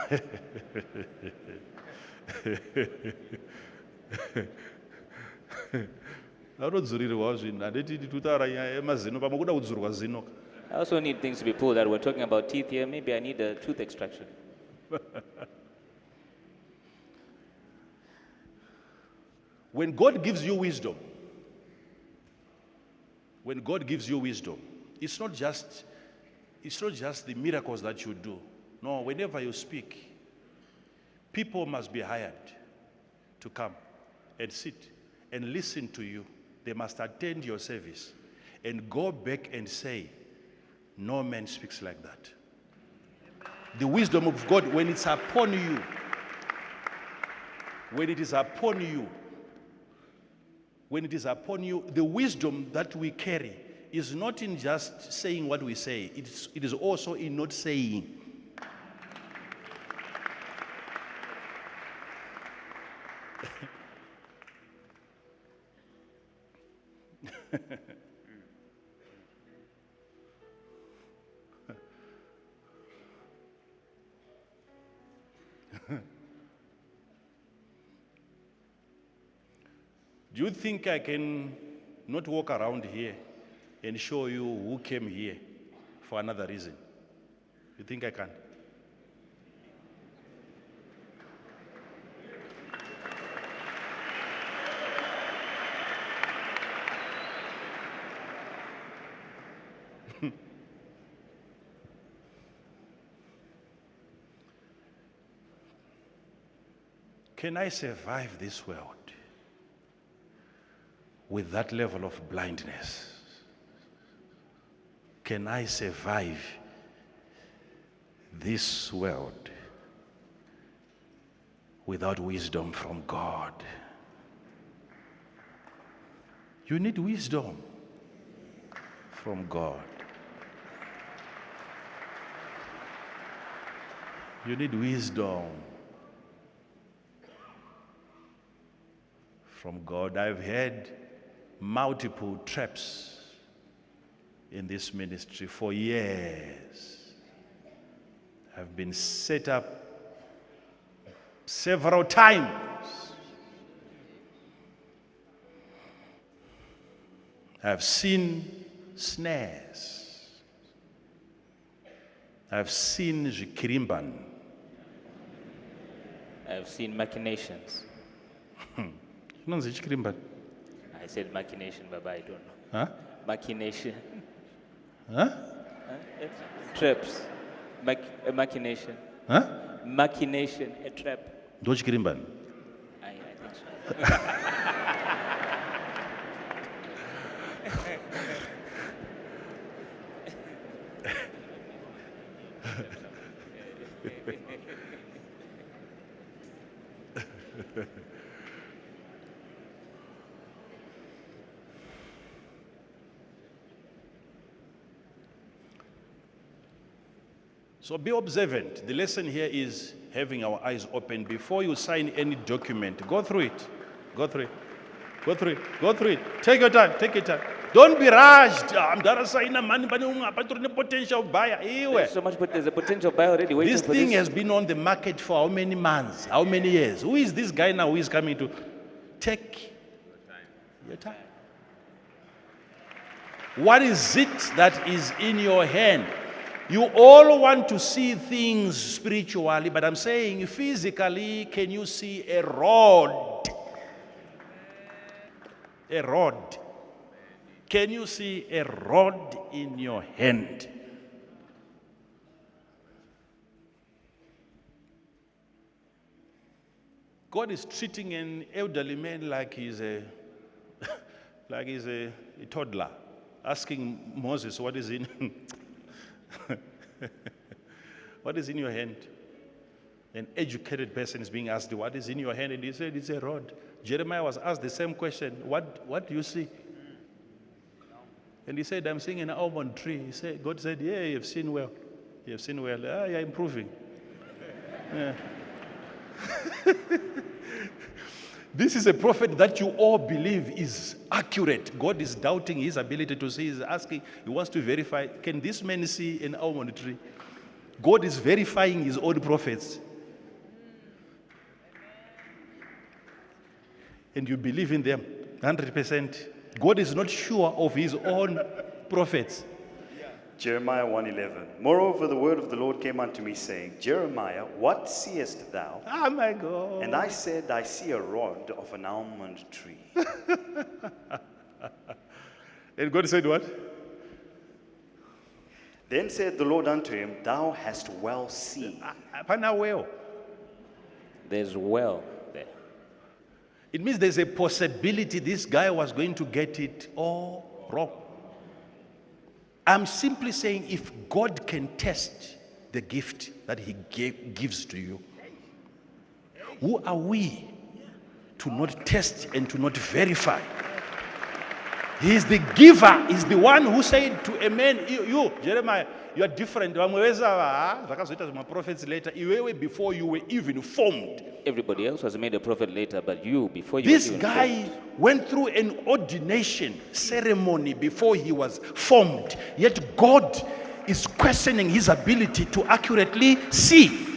I also need things to be pulled out. We're talking about teeth here. Maybe I need a tooth extraction. When God gives you wisdom, it's not just the miracles that you do. No, whenever you speak, people must be hired to come and sit and listen to you. They must attend your service and go back and say, no man speaks like that. The wisdom of God, when it's upon you, when it is upon you, the wisdom that we carry is not in just saying what we say. It is also in not saying. Do you think I can not walk around here and show you who came here for another reason. You think I can? Can I survive this world with that level of blindness? Can I survive this world without wisdom from God? You need wisdom from God. You need wisdom from God. I've had multiple traps in this ministry for years. I've been set up several times. I've seen snares. I've seen zvikirimban. I've seen machinations. Unonzi zvikirimban? I said machination, Baba, I don't know. Huh? Machination. Huh? Traps. A machination. Huh? Machination, a trap. Do zvikirimban? I think so. So be observant. The lesson here is having our eyes open. Before you sign any document, go through it. Go through it. Go through it. Go through it. Take your time. Take your time. Don't be rushed. I'm gonna sign a money, but potential buyer. There's so much, but there's a potential buyer already waiting This for thing this. has been on the market for how many months? How many years? Who is this guy now who is coming to take your time? What is it that is in your hand? You all want to see things spiritually, but I'm saying physically, can you see a rod? A rod. Can you see a rod in your hand? God is treating an elderly man like he's a toddler, asking Moses, what is in what is in your hand? An educated person is being asked, what is in your hand? And he said, it's a rod. Jeremiah was asked the same question, what do you see? And he said, I'm seeing an almond tree. God said, yeah, you have seen well. You have seen well. Ah, you're improving. Yeah. This is a prophet that you all believe is accurate. God is doubting his ability to see. He's asking, he wants to verify, can this man see an almond tree? God is verifying his own prophets. And you believe in them 100%. God is not sure of his own prophets. Jeremiah 1:11. Moreover, the word of the Lord came unto me, saying, Jeremiah, what seest thou? Oh my God. And I said, I see a rod of an almond tree. And God said what? Then said the Lord unto him, Thou hast well seen. There's well there. It means there's a possibility this guy was going to get it all wrong. I'm simply saying if God can test the gift that he gives to you, who are we to not test and to not verify? He is the giver. He's the one who said to a man, you Jeremiah, you are different. Prophets later, before you were even formed. Everybody else was made a prophet later, but you, before you This were even guy formed. went through an ordination ceremony before he was formed. Yet God is questioning his ability to accurately see.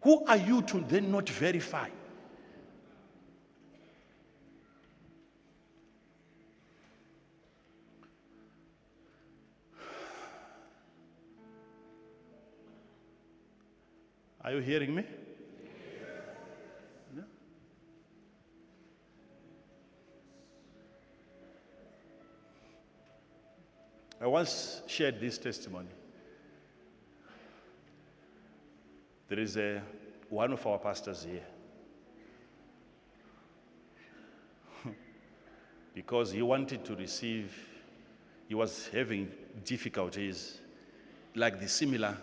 Who are you to then not verify? Are you hearing me? No? I once shared this testimony. There is one of our pastors here. Because he wanted to receive, he was having difficulties like the similar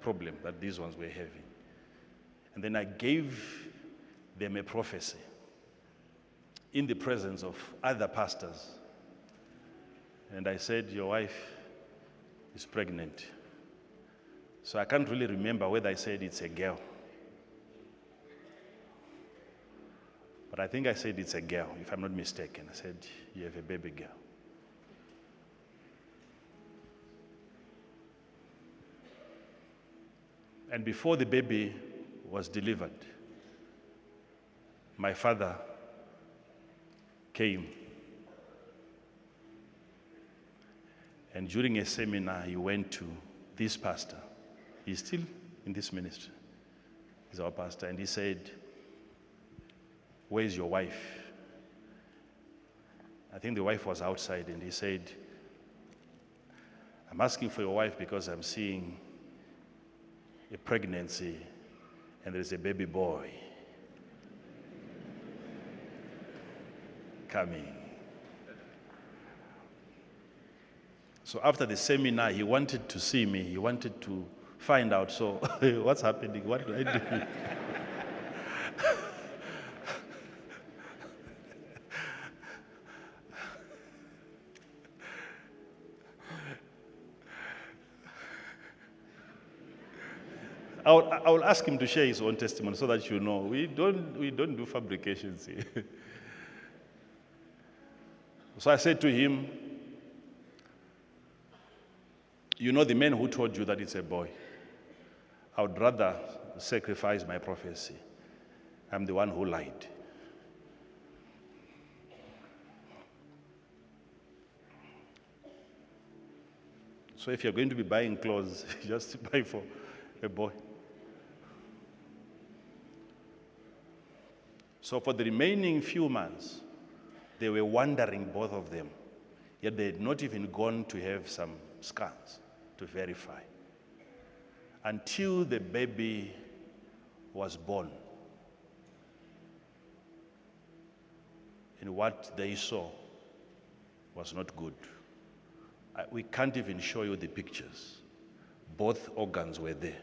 problem that these ones were having. And then I gave them a prophecy in the presence of other pastors. And I said, your wife is pregnant. So I can't really remember whether I said it's a girl. But I think I said it's a girl, if I'm not mistaken. I said, you have a baby girl. And before the baby was delivered, my father came. And during a seminar, he went to this pastor. He's still in this ministry. He's our pastor. And he said, where's your wife? I think the wife was outside. And he said, I'm asking for your wife because I'm seeing a pregnancy and there's a baby boy coming. So after the seminar, he wanted to see me. He wanted to find out, so what's happening? What do I do? I will ask him to share his own testimony so that you know. We don't do fabrications here. So I said to him, you know the man who told you that it's a boy. I would rather sacrifice my prophecy. I'm the one who lied. So if you're going to be buying clothes, just buy for a boy. So for the remaining few months, they were wondering, both of them, yet they had not even gone to have some scans to verify. Until the baby was born. And what they saw was not good. We can't even show you the pictures. Both organs were there.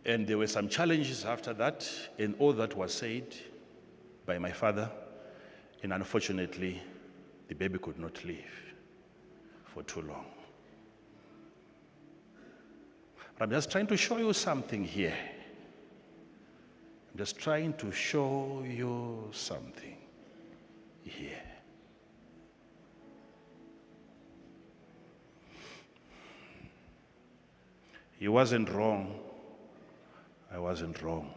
And there were some challenges after that, and all that was said by my father. And unfortunately, the baby could not live for too long. But I'm just trying to show you something here. I'm just trying to show you something here. He wasn't wrong. I wasn't wrong.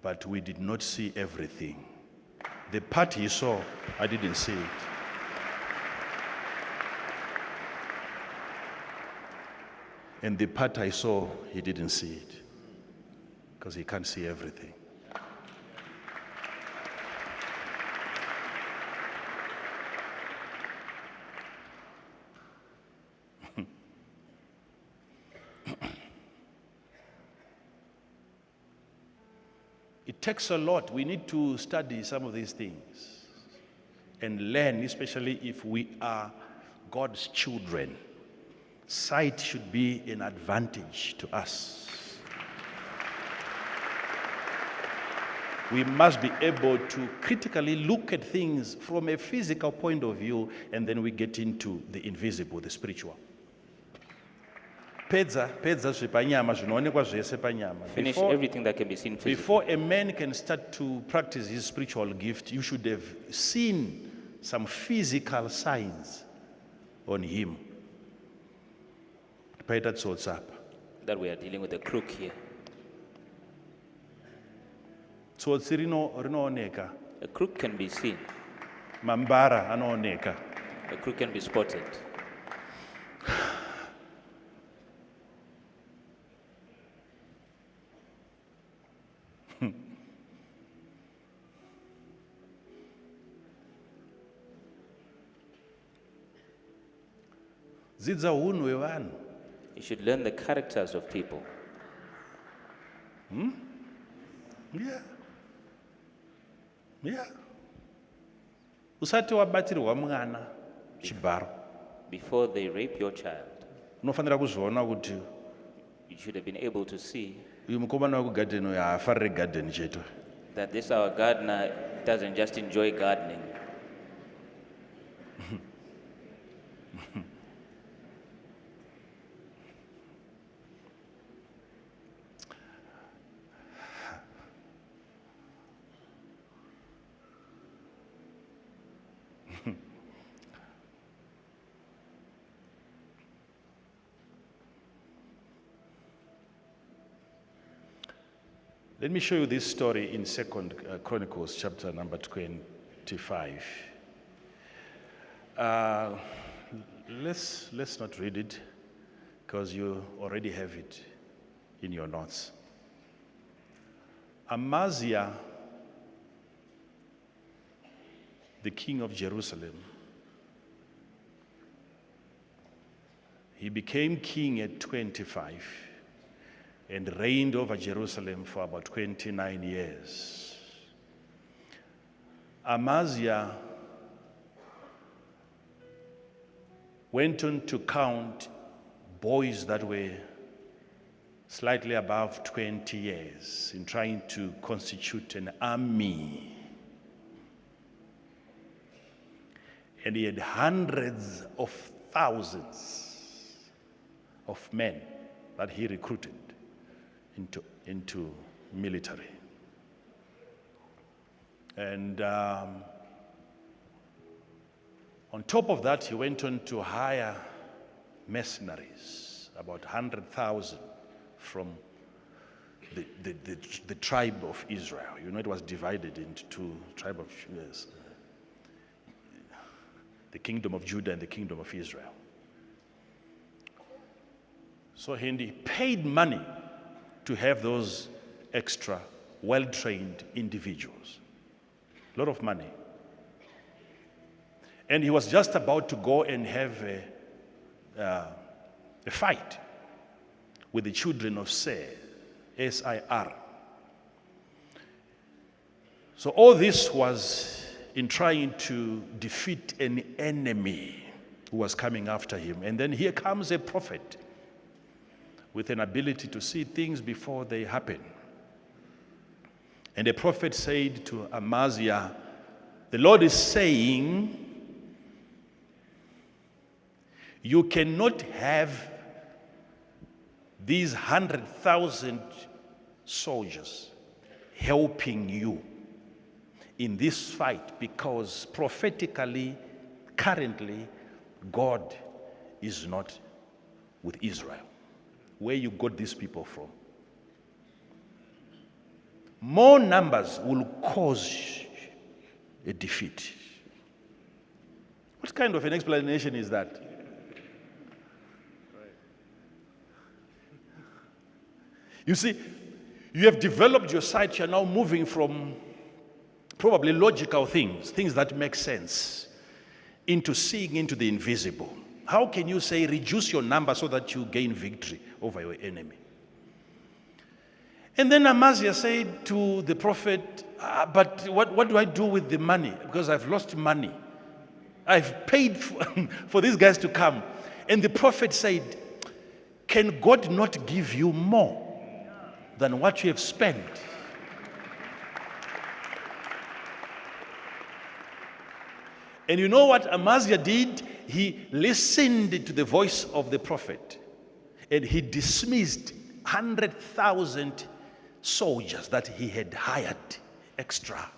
But we did not see everything. The part he saw, I didn't see it. And the part I saw, he didn't see it. Because he can't see everything. It takes a lot. We need to study some of these things and learn, especially if we are God's children. Sight should be an advantage to us. We must be able to critically look at things from a physical point of view, and then we get into the invisible, the spiritual. Pedza zvepanyama zvinoonekwa zvese panyama. Finish everything that can be seen physically. Before a man can start to practice his spiritual gift, you should have seen some physical signs on him. That we are dealing with a crook here. Tsotsi rinooneka. A crook can be seen. Mambara anooneka. A crook can be spotted. Zidza hunhu hwevanhu. You should learn the characters of people. Yeah. Usati wabatirwa mwana chibharo. Before they rape your child, Unofanira kuzviona kuti you should have been able to see uyu mukomana wekugadheni uyu haafariri gadheni chete. that this our gardener doesn't just enjoy gardening. Let me show you this story in 2 Chronicles chapter number 25. Let's not read it because you already have it in your notes. Amaziah, the king of Jerusalem, he became king at 25 and reigned over Jerusalem for about 29 years. Amaziah went on to count boys that were slightly above 20 years in trying to constitute an army. And he had hundreds of thousands of men that he recruited into military. And on top of that, he went on to hire mercenaries, about 100,000 from the tribe of Israel. You know, it was divided into two tribes of the kingdom of Judah and the kingdom of Israel. So he paid money to have those extra well-trained individuals. A lot of money. And he was just about to go and have a fight with the children of Seir, S-I-R. So all this was in trying to defeat an enemy who was coming after him. And then here comes a prophet with an ability to see things before they happen. And the prophet said to Amaziah, the Lord is saying, you cannot have these 100,000 soldiers helping you in this fight because prophetically, currently, God is not with Israel. Where you got these people from? More numbers will cause a defeat. What kind of an explanation is that? You see, you have developed your sight, you're now moving from probably logical things that make sense, into seeing into the invisible. How can you say reduce your number so that you gain victory over your enemy? And then Amaziah said to the prophet, but what do I do with the money? Because I've lost money. I've paid for these guys to come. And the prophet said, can God not give you more than what you have spent? And you know what Amaziah did? He listened to the voice of the prophet. And he dismissed 100,000 soldiers that he had hired extra.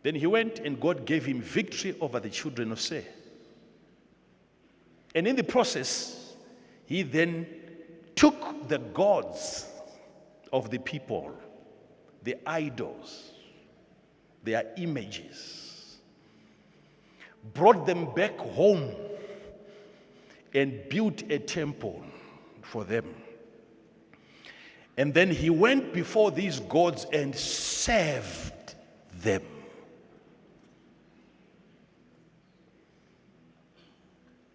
Then he went and God gave him victory over the children of Seir. And in the process, he then took the gods of the people, the idols, their images, brought them back home and built a temple for them. And then he went before these gods and served them.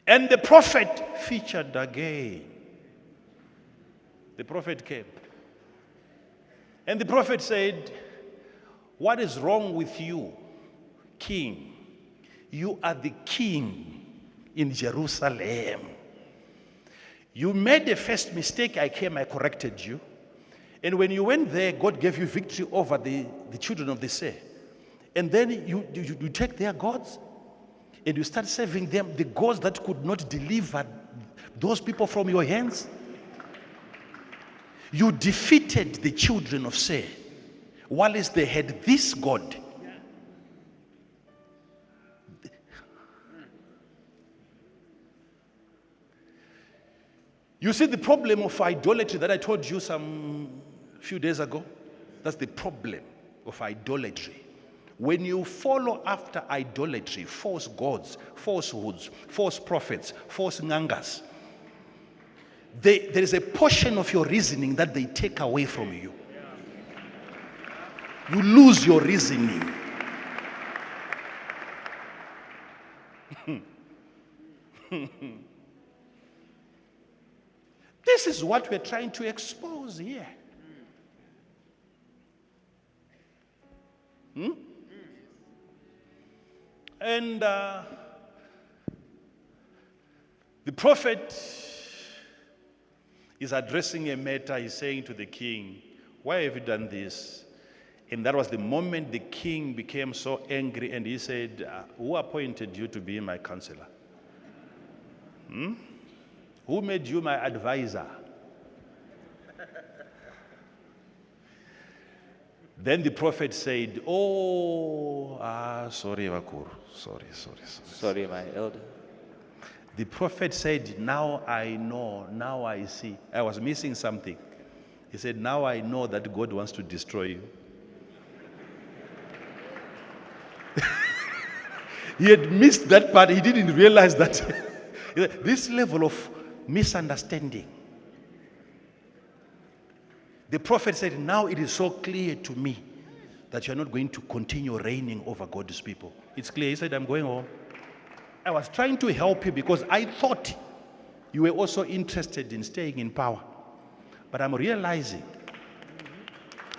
And the prophet featured again. The prophet came. And the prophet said, "What is wrong with you, king? You are the king in Jerusalem. You made the first mistake. I came, I corrected you. And when you went there, God gave you victory over the children of the Seir. And then you take their gods and you start serving them, the gods that could not deliver those people from your hands. You defeated the children of Seir, while they had this God." You see the problem of idolatry that I told you some few days ago? That's the problem of idolatry. When you follow after idolatry, false gods, falsehoods, false prophets, false ngangas, there is a portion of your reasoning that they take away from you. You lose your reasoning. This is what we're trying to expose here. And the prophet is addressing a matter. He's saying to the king, "Why have you done this?" And that was the moment the king became so angry and he said, "Who appointed you to be my counselor? Who made you my advisor?" Then the prophet said, sorry, Wakuru. Sorry. Sorry, my elder. The prophet said, "Now I know, now I see. I was missing something." He said, "Now I know that God wants to destroy you." He had missed that part. He didn't realize that. This level of misunderstanding. The prophet said, "Now it is so clear to me that you're not going to continue reigning over God's people. It's clear." He said, "I'm going home." I was trying to help you because I thought you were also interested in staying in power. But I'm realizing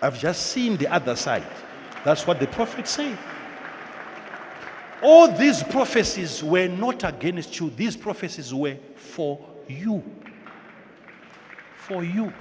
I've just seen the other side. That's what the prophet said. All these prophecies were not against you. These prophecies were for you. For you.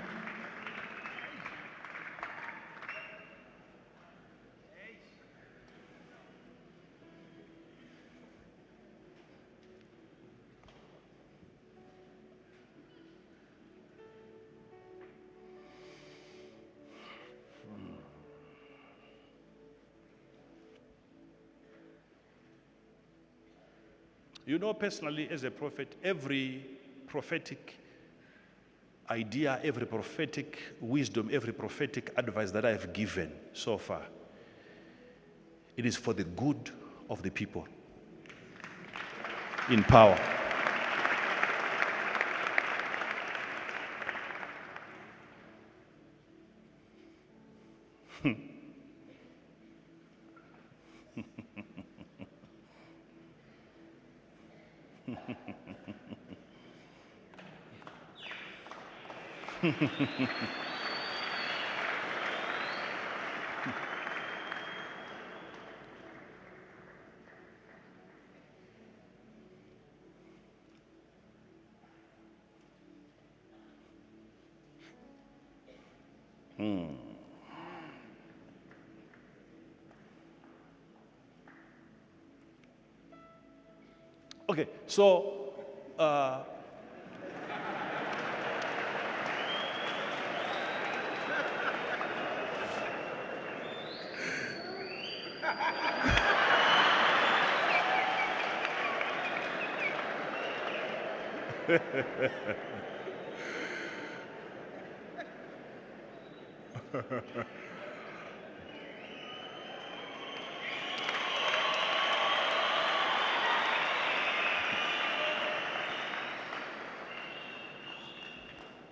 You know, personally, as a prophet, every prophetic idea, every prophetic wisdom, every prophetic advice that I've given so far, it is for the good of the people in power. Okay, so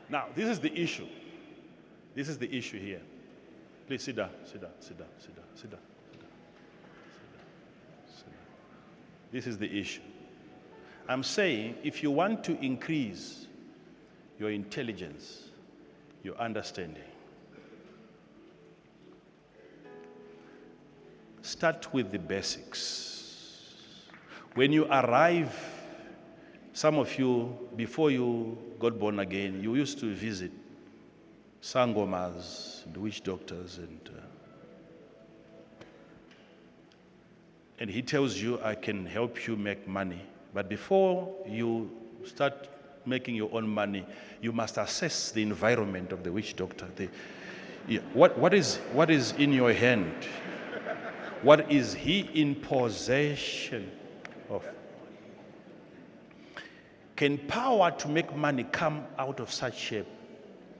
now this is the issue. This is the issue here. Please sit down, sit down, sit down, sit down, sit down, sit down, sit down. This is the issue. I'm saying if you want to increase your intelligence, your understanding, start with the basics. When you arrive, some of you, before you got born again, you used to visit sangomas, the witch doctors, and he tells you, I can help you make money. But before you start making your own money, you must assess the environment of the witch doctor. What is in your hand? What is he in possession of? Can power to make money come out of such a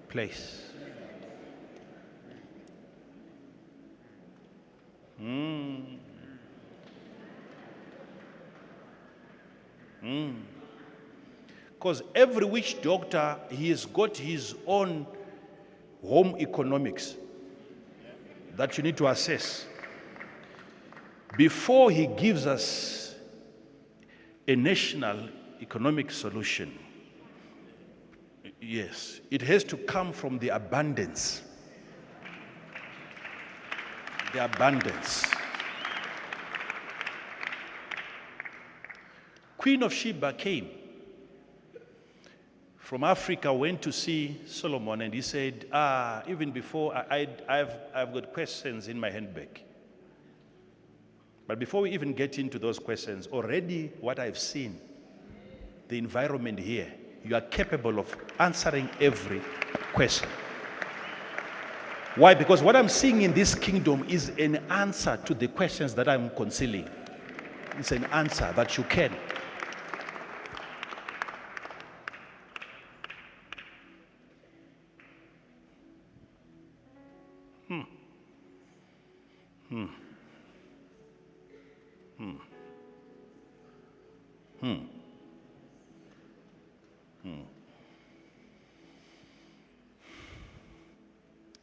place? Because every witch doctor, he has got his own home economics that you need to assess before he gives us a national economic solution. Yes, it has to come from the abundance. The abundance. Queen of Sheba came from Africa, went to see Solomon, and he said, even before, I've got questions in my handbag. But before we even get into those questions, already what I've seen, the environment here, you are capable of answering every question. Why? Because what I'm seeing in this kingdom is an answer to the questions that I'm concealing. It's an answer that you can.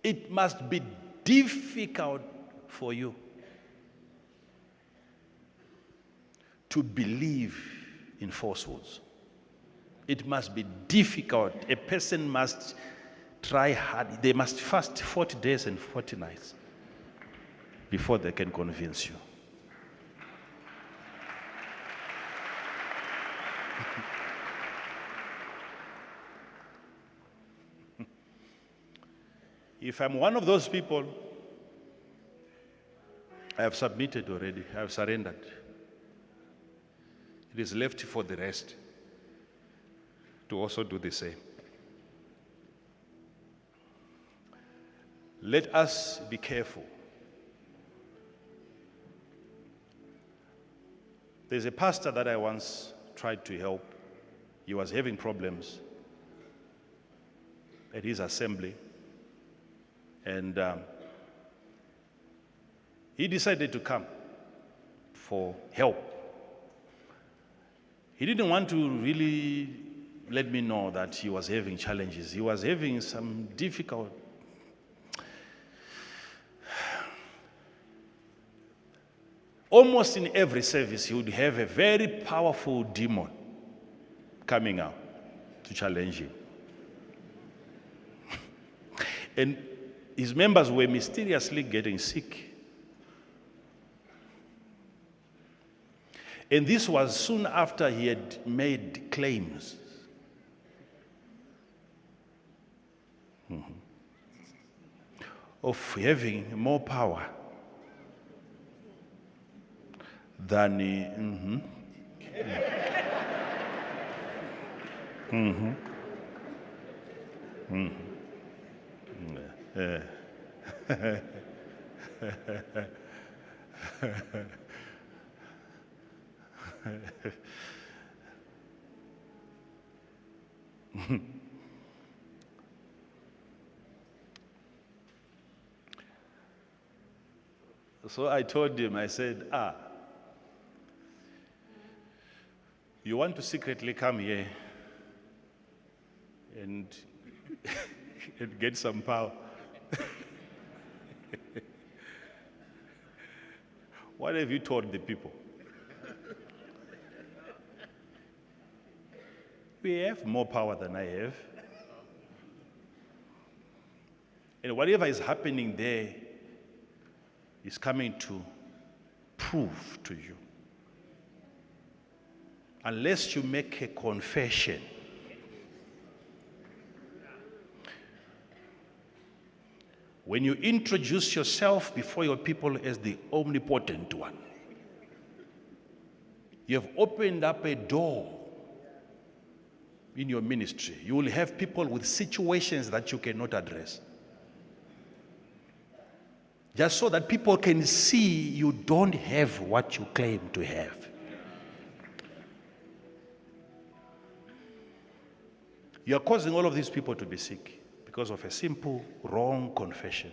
It must be difficult for you to believe in falsehoods. It must be difficult. A person must try hard. They must fast 40 days and 40 nights before they can convince you. If I'm one of those people, I have submitted already. I have surrendered. It is left for the rest to also do the same. Let us be careful. There's a pastor that I once tried to help. He was having problems at his assembly. And he decided to come for help. He didn't want to really let me know that he was having challenges. He was having some difficult. Almost in every service, he would have a very powerful demon coming out to challenge him. And his members were mysteriously getting sick. And this was soon after he had made claims. Of having more power than So I told him, I said, you want to secretly come here and, and get some power. What have you told the people? We have more power than I have. And whatever is happening there is coming to prove to you. Unless you make a confession, when you introduce yourself before your people as the omnipotent one, you have opened up a door in your ministry. You will have people with situations that you cannot address. Just so that people can see you don't have what you claim to have. You are causing all of these people to be sick because of a simple, wrong confession.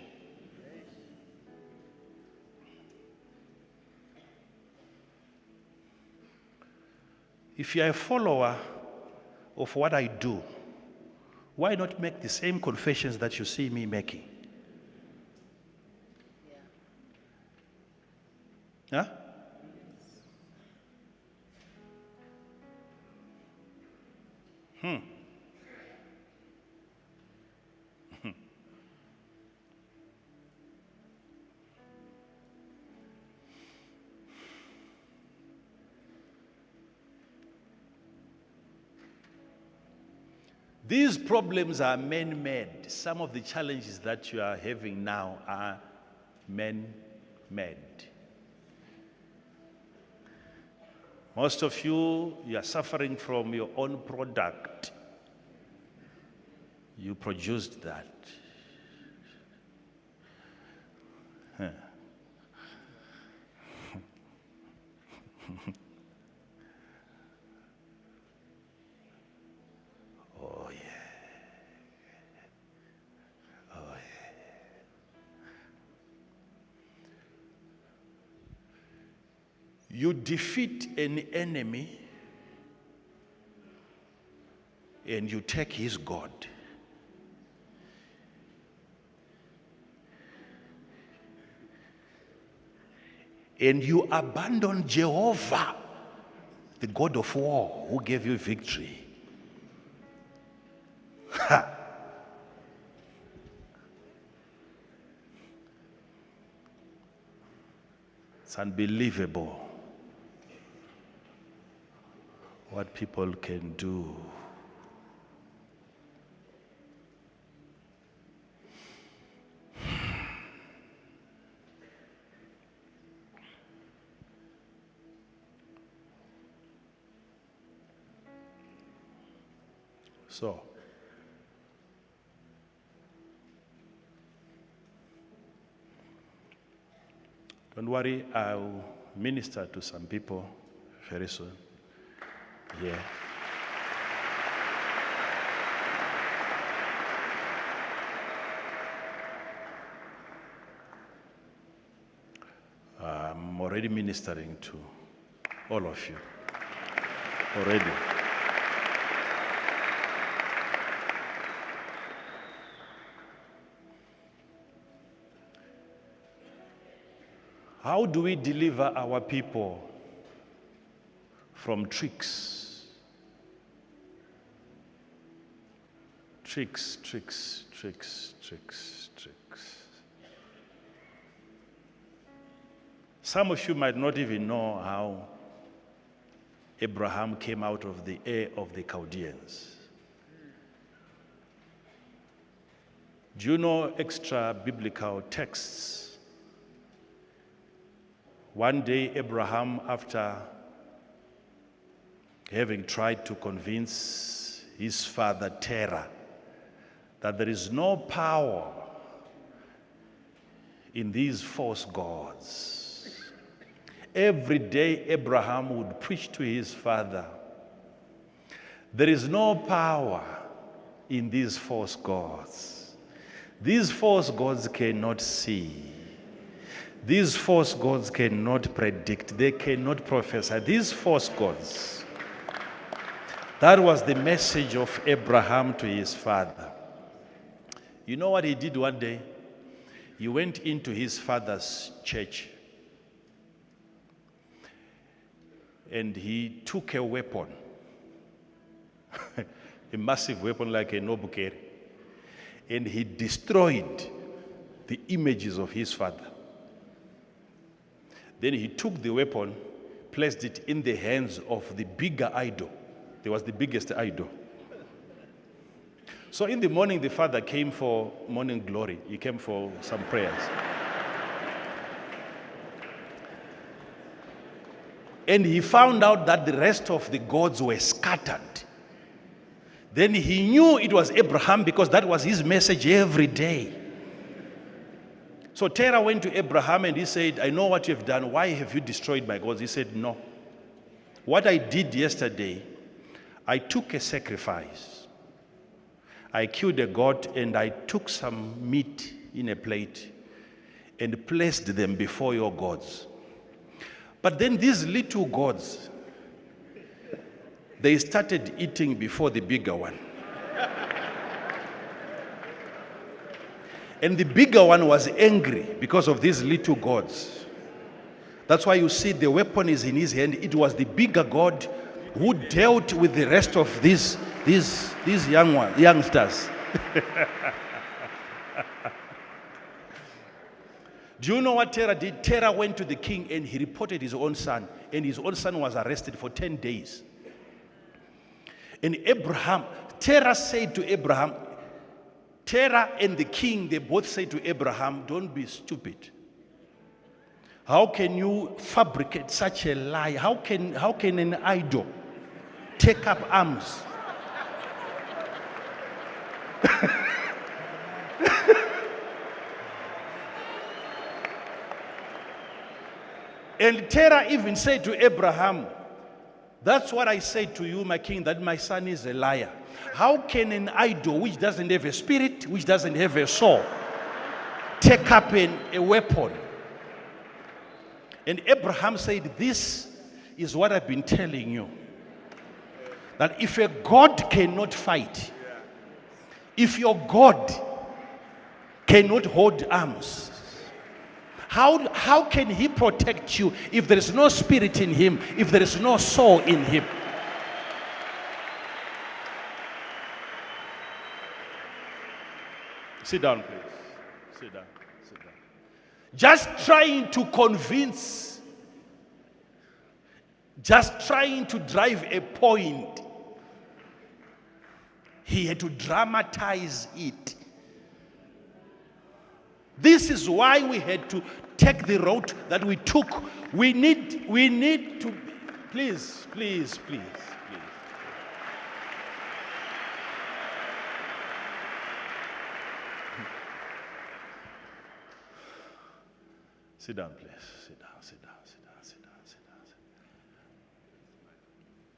If you are a follower of what I do, why not make the same confessions that you see me making? Huh? These problems are man-made. Some of the challenges that you are having now are man-made. Most of you are suffering from your own product. You produced that. Oh, yeah. Oh, yeah. You defeat an enemy and you take his God. And you abandon Jehovah, the God of war, who gave you victory. Ha! It's unbelievable what people can do. So, don't worry, I'll minister to some people very soon. Yeah. I'm already ministering to all of you. Already. How do we deliver our people from tricks? Tricks. Some of you might not even know how Abraham came out of the Ur of the Chaldeans. Do you know extra biblical texts? One day, Abraham, after having tried to convince his father Terah that there is no power in these false gods. Every day Abraham would preach to his father, there is no power in these false gods. These false gods cannot see. These false gods cannot predict. They cannot prophesy. These false gods. That was the message of Abraham to his father. You know what he did one day? He went into his father's church and he took a weapon, a massive weapon like a nobukeri, and he destroyed the images of his father. Then he took the weapon, placed it in the hands of the bigger idol. There was the biggest idol. So in the morning, the father came for morning glory. He came for some prayers. And he found out that the rest of the gods were scattered. Then he knew it was Abraham because that was his message every day. So Terah went to Abraham and he said, I know what you have done. Why have you destroyed my gods? He said, no. What I did yesterday, I took a sacrifice. I killed a goat and I took some meat in a plate and placed them before your gods. But then these little gods, they started eating before the bigger one. And the bigger one was angry because of these little gods. That's why you see the weapon is in his hand. It was the bigger God who dealt with the rest of these youngsters. Do you know what Terah did? Terah went to the king and he reported his own son. And his own son was arrested for 10 days. And Terah said to Abraham, Terah and the king, they both said to Abraham, don't be stupid. How can you fabricate such a lie? How can an idol take up arms? And Terah even said to Abraham, that's what I said to you, my king, that my son is a liar. How can an idol which doesn't have a spirit, which doesn't have a soul, take up a weapon? And Abraham said, this is what I've been telling you. That if a God cannot fight, if your God cannot hold arms, how can he protect you if there is no spirit in him, if there is no soul in him? Sit down, please. Sit down. Sit down. Just trying to convince, just trying to drive a point, he had to dramatize it. This is why we had to take the route that we took. We need to, please. Sit down, please. Sit down.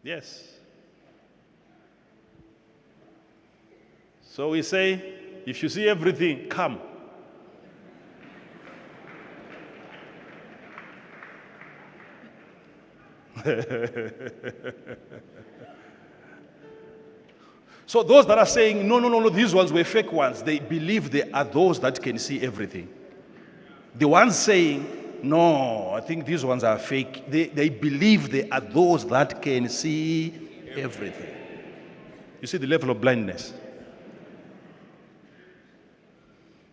Yes. So we say, if you see everything, come. So those that are saying, no, these ones were fake ones, they believe they are those that can see everything. The ones saying, no, I think these ones are fake, they believe they are those that can see everything. You see the level of blindness.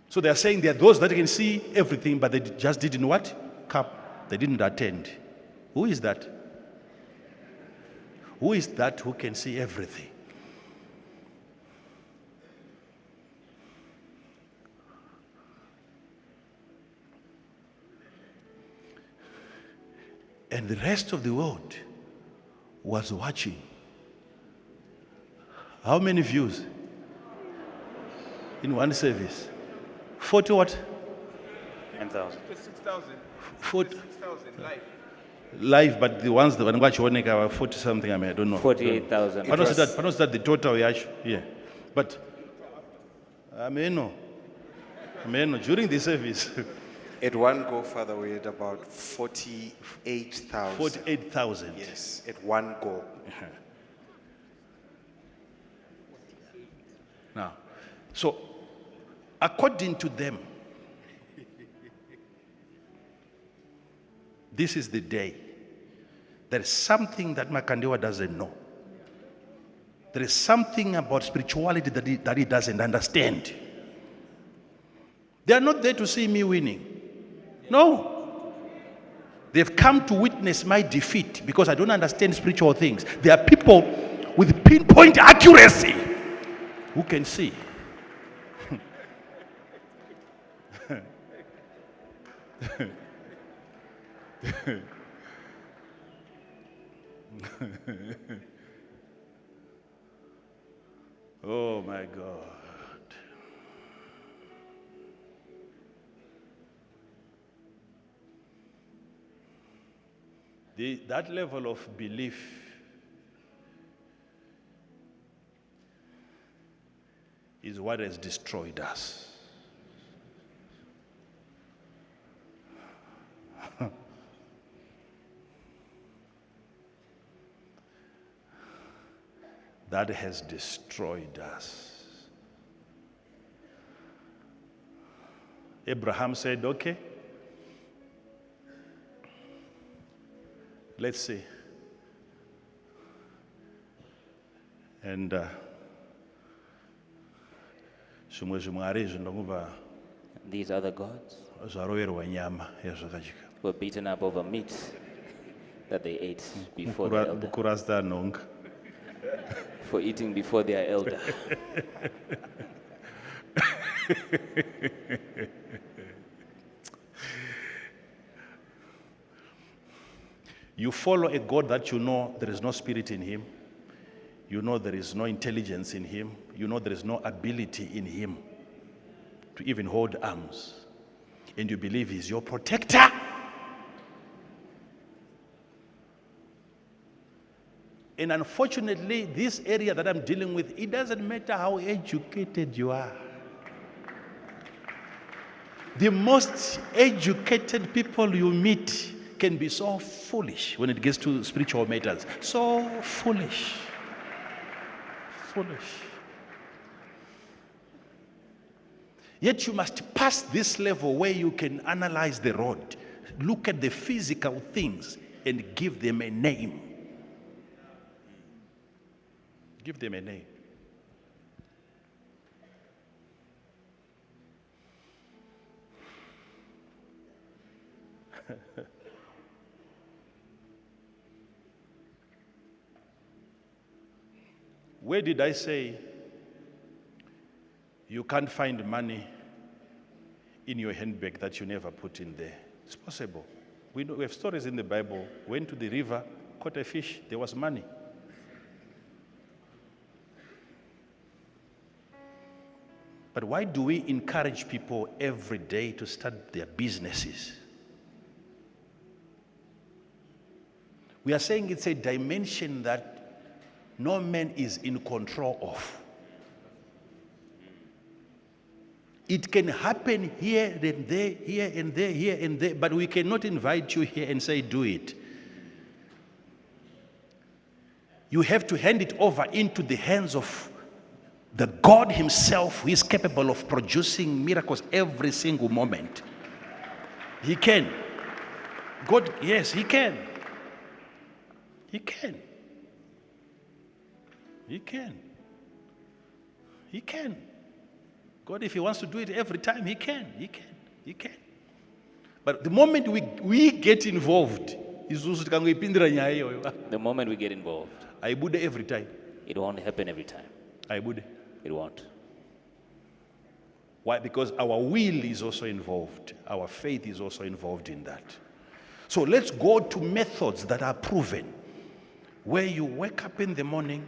So they are saying they are those that can see everything, but they just didn't what? Come. They didn't attend. Who is that? Who is that who can see everything? And the rest of the world was watching How many views? In one service? 40 what? 10,000. 6,000. 40 6,000 live. live, but the ones that when watch one are 40 something, I don't know. 48,000. But not that the total yeah. But during the service At one go, Father, we had about 48,000. 48,000. Yes, at one go. Now, so according to them, this is the day. There is something that Makandiwa doesn't know. There is something about spirituality that he doesn't understand. They are not there to see me winning. No. They've come to witness my defeat because I don't understand spiritual things. There are people with pinpoint accuracy who can see. Oh my God. That level of belief is what has destroyed us. That has destroyed us. Abraham said, okay, let's see. And These other gods were beaten up over meat that they ate before their elder. For eating before their elder. You follow a God that you know there is no spirit in him. You know there is no intelligence in him. You know there is no ability in him to even hold arms. And you believe he's your protector. And unfortunately, this area that I'm dealing with, it doesn't matter how educated you are. The most educated people you meet can be so foolish when it gets to spiritual matters. So foolish. Foolish. Yet you must pass this level where you can analyze the road, look at the physical things, and give them a name. Give them a name. Where did I say you can't find money in your handbag that you never put in there? It's possible. We have stories in the Bible. Went to the river, caught a fish, there was money. But why do we encourage people every day to start their businesses? We are saying it's a dimension that no man is in control of. It can happen here and there, here and there, here and there, but we cannot invite you here and say, do it. You have to hand it over into the hands of the God himself, who is capable of producing miracles every single moment. He can. God, yes, he can. He can. He can. He can. God, if he wants to do it every time, he can. He can. He can. But the moment we get involved, The moment we get involved, I would every time. it won't happen every time. I would. It won't. Why? Because our will is also involved. Our faith is also involved in that. So let's go to methods that are proven. Where you wake up in the morning,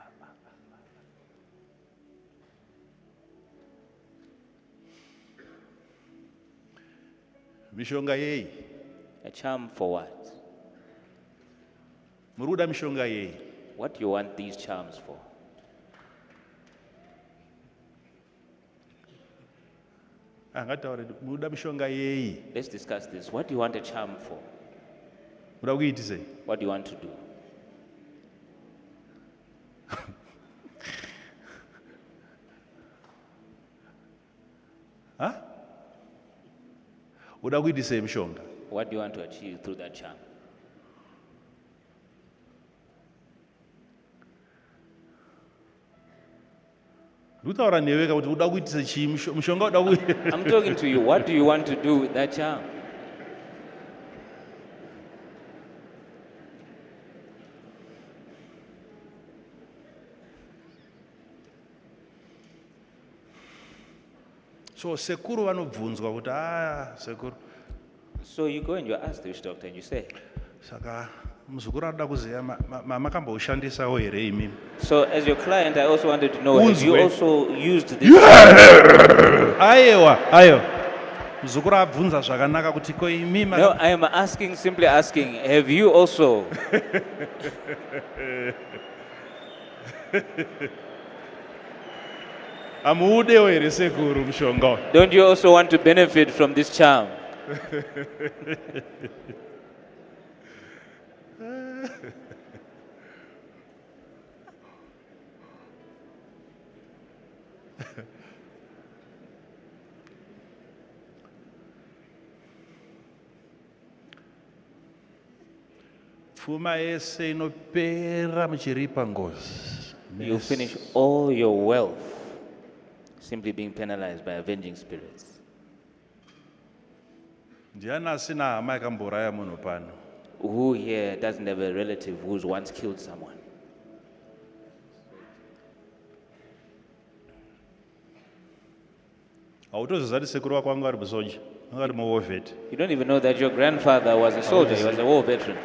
Mishonga yei. A charm for what? Muruda mishonga yei. What do you want these charms for? Angataure muruda mishonga yei. Let's discuss this. What do you want a charm for? Muruda kuitise. What do you want to do? Huh? Uda kuitise mishonga. What do you want to achieve through that charm? I'm talking to you. What do you want to do with that charm? So sekuru vanobvunzwa kuti sekuru. So you go and you ask the witch doctor and you say, Saka muzukuru anoda kuziva makamboushandisawo here imimi. So as your client, I also wanted to know, have you also used this? Aiwa. Muzukuru abvunza zvakanaka kuti ko imimi. No, I am simply asking, have you also? Amudewo here sekuru mshonga. Don't you also want to benefit from this charm? Pfuma yese inopera muchiripa ngozi. You finish all your wealth simply being penalized by avenging spirits. Ndiani asina hama yakamboraya munhu pano? Who here doesn't have a relative who's once killed someone? Autozozati sekuru wako anga ari musoja, anga ari muwar vet. You don't even know that your grandfather was a soldier, he was a war veteran.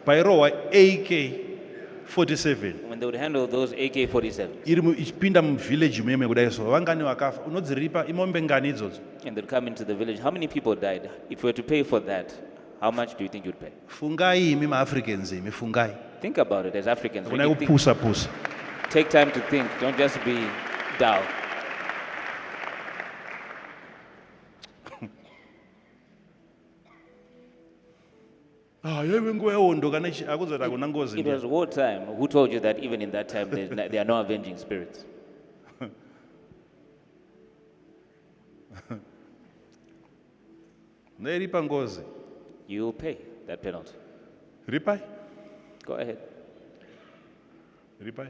Pairohwa AK-47. When they would handle those AK-47, Ichipinda muvillage meme kudai so vangani vakafa unodziripa imombe ngani idzodzo. and they'd come into the village, how many people died? If you were to pay for that, how much do you think you'd pay? Fungai imi ma-Africans imi fungai. Think about it as Africans. When Kuna you think, kupusa. take time to think, don't just be dull. yaive nguva yehondo kana akuzoti hakuna ngozi It was wartime. Who told you that even in that time there are no avenging spirits? neiripa ngozi You will pay that penalty. ripai Go ahead. ripai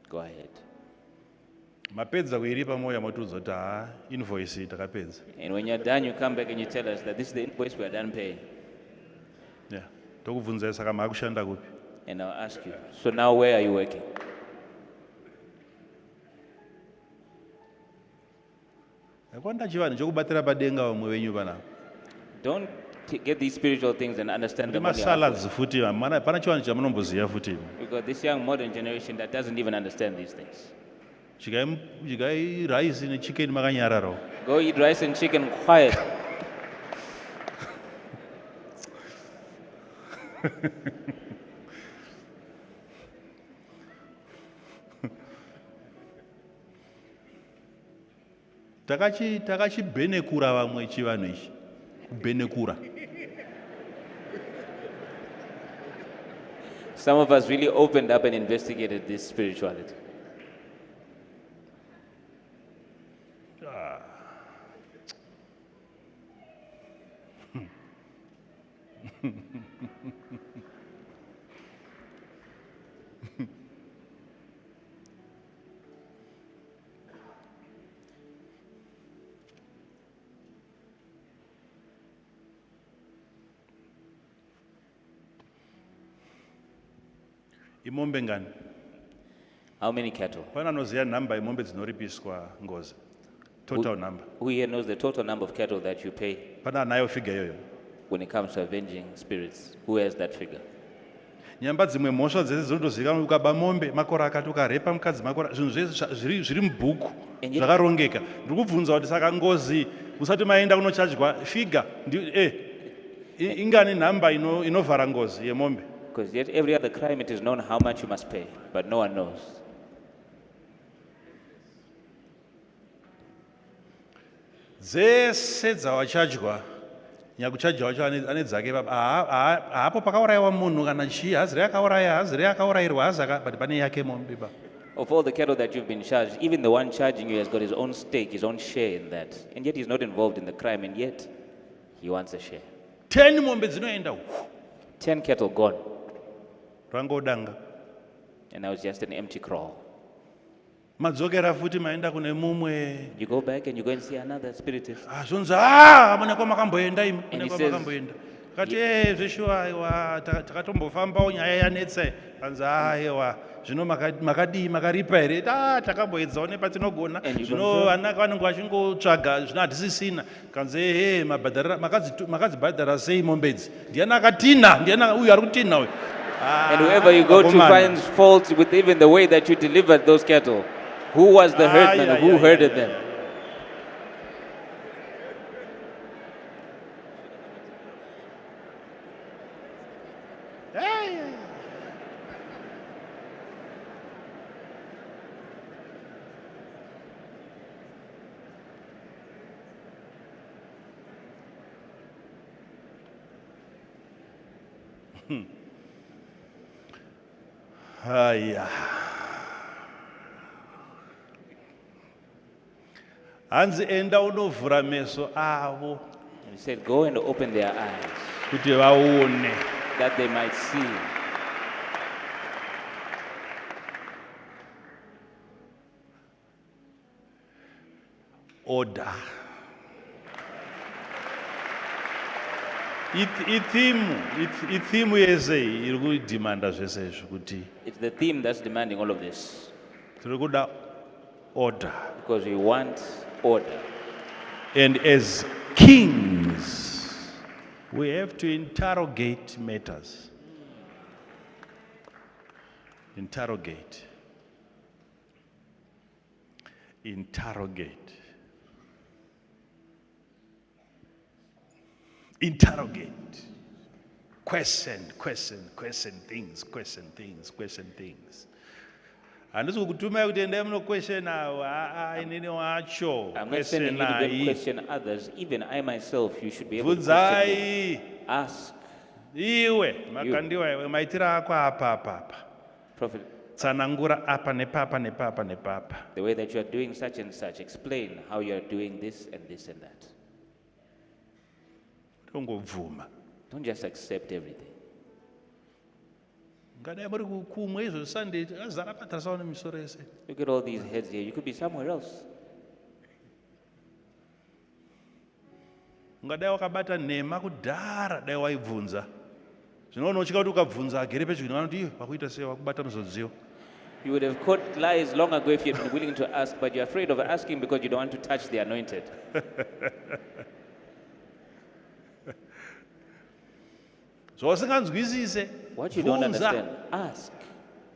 Go ahead. mapedza kuiripa moya motiudza kuti invoice takapedza. And when you're done, you come back and you tell us that this is the invoice we are done paying. Yeah, tokubvunzai saka maakushanda kupi? And I'll ask you, so now where are you working? Kwanda chivanhu chokubatira padenga vamwe venyu panapa. Don't get these spiritual things and understand them on your own. Masalads futi pana chivanhu chamunomboziva futi. Because this young modern generation that doesn't even understand these things. Chigai rice ne chicken makanyararo. Go eat rice and chicken quiet. Takachibhenekura vamwe chivanhu ichi. Kubhenekura. Some of us really opened up and investigated this spirituality. Imombe ngani? How many cattle? Pana anoziva nhamba imombe dzinoripiswa ngozi. Total number. Who here knows the total number of cattle that you pay Pana anayo figure iyoyo. when it comes to avenging spirits? Who has that figure? Nyamba dzimwe mhosva dzese dzinotozivikanwa ukaba mombe makore akati ukarepa mukadzi makore zvinhu zvese zviri mubhuku zvakarongeka. Ndiri kubvunza kuti saka ngozi usati maenda kunochadya figa ingani nhamba inovhara ngozi yemombe. Because yet every other crime it is known how much you must pay, but no one knows. Dzese dzawachadya nyakuchadya wacho ane dzake baba haapo pakaurayiwa munhu kana chii haziri akauraya haziri akaurayirwa hazaka but pane yake mombe baba. Of all the cattle that you've been charged, even the one charging you has got his own stake, his own share in that. And yet he's not involved in the crime, and yet he wants a share. 10 mombe dzinoenda 10 cattle gone, rangodanga and now it's just an empty crawl. madzokera futi maenda kune mumwe You go back and you go and see another spiritist. zvonzi amune kwamakamboenda imi And mune he kwamakamboenda kati zveshuwa aiwa takatombofambawo nyaya yanetsa anzi aiwa zvino makadii makaripa here takamboedzawo nepatinogona And you zvino vana vanenge vachingotsvaga zvino hatisisina kanzi makadzibhadhara sei mombedzi ndiani akatina ndiani uyu ari kutina uyu. And whoever you go to finds fault with even the way that you delivered those cattle. Who was the herdman? Who herded them? Haya. Hanzi enda unovhura meso avo And he said, go and open their eyes kuti vaone. that they might see. Order. Ithimu yese iri kudhimanda zvese izvi kuti It's the theme that's demanding all of this. tiri kuda order. Because we want order. And as kings, we have to interrogate matters. Interrogate. Interrogate. Interrogate. Question things. Handisi kukutumai kuti endai munoquestionawo inini wacho. I'm not sending you to go question others. Even I myself, you should be able to question me. Bvunzai. Ask. Iwe, Makandiwa, iwe maitira ako apa. Prophet, Tsanangura apa nepapa nepapa nepapa. the way that you are doing such and such, explain how you are doing this and this and that. Tongovuma. Don't just accept everything. Ngadai muri kumwe izvo Sunday azara patarasana misoro yese. Look at all these heads here. You could be somewhere else. Ngadai wakabata nhema kudhara dai waibvunza. Zvino unochika kuti ukabvunza agere pedyo vanoti wakuita sei wakubata muzodziwa. You would have caught lies long ago if you had been willing to ask, but you're afraid of asking because you don't want to touch the anointed. Zvausingazwisise, What you don't bvunza. understand, ask.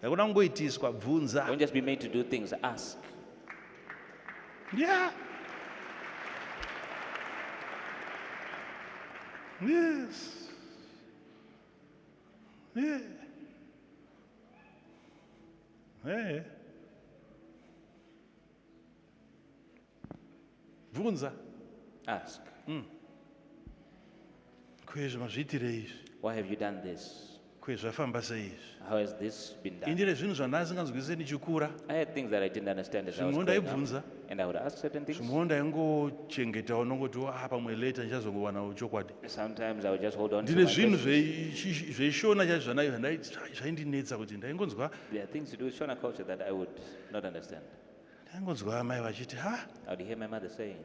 Hakuna kungoitiswa, bvunza. Don't just be made to do things, ask. Yeah. Yes. Yeah. Hey. Bvunza. Ask. Kwezvo mazviitire izvi? Why have you done this? Kwezvo zvafamba sei izvi? How has this been done? Indire zvinhu zvandasingazwisise ndichikura. I had things that I didn't understand as I was Zvimwe growing ndaibvunza. up, and I would ask certain things. Zvimwe ndaingochengeta unongoti pamwe later ndichazongowana chokwadi. Sometimes I would just hold on to Ndine my zvinhu questions. zveishona chaizvo zvaindinetsa kuti ndaingonzwa There are things to do with Shona culture that I would not understand. ndaingonzwa amai vachiti I would hear my mother saying,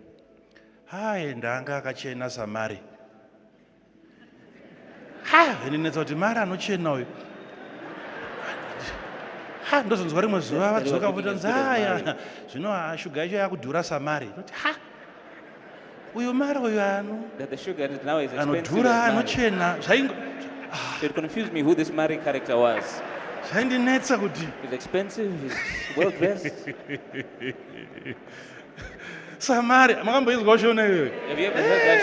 hai ndanga akachena samari. Zvininetsa kuti mari anochena uyu. Ndozonzwa rimwe zuva vadzoka kuti nzaya zvino shuga yacho yakudhura samari. Ndoti uyu mari uyu that the sugar now is expensive. anodhura as Mary. anochena. So it confused me who this Mary character was. Zvaindinetsa kuti He's expensive, he's well dressed. samari makamboizwa ushona iyoyo. Have you ever heard that,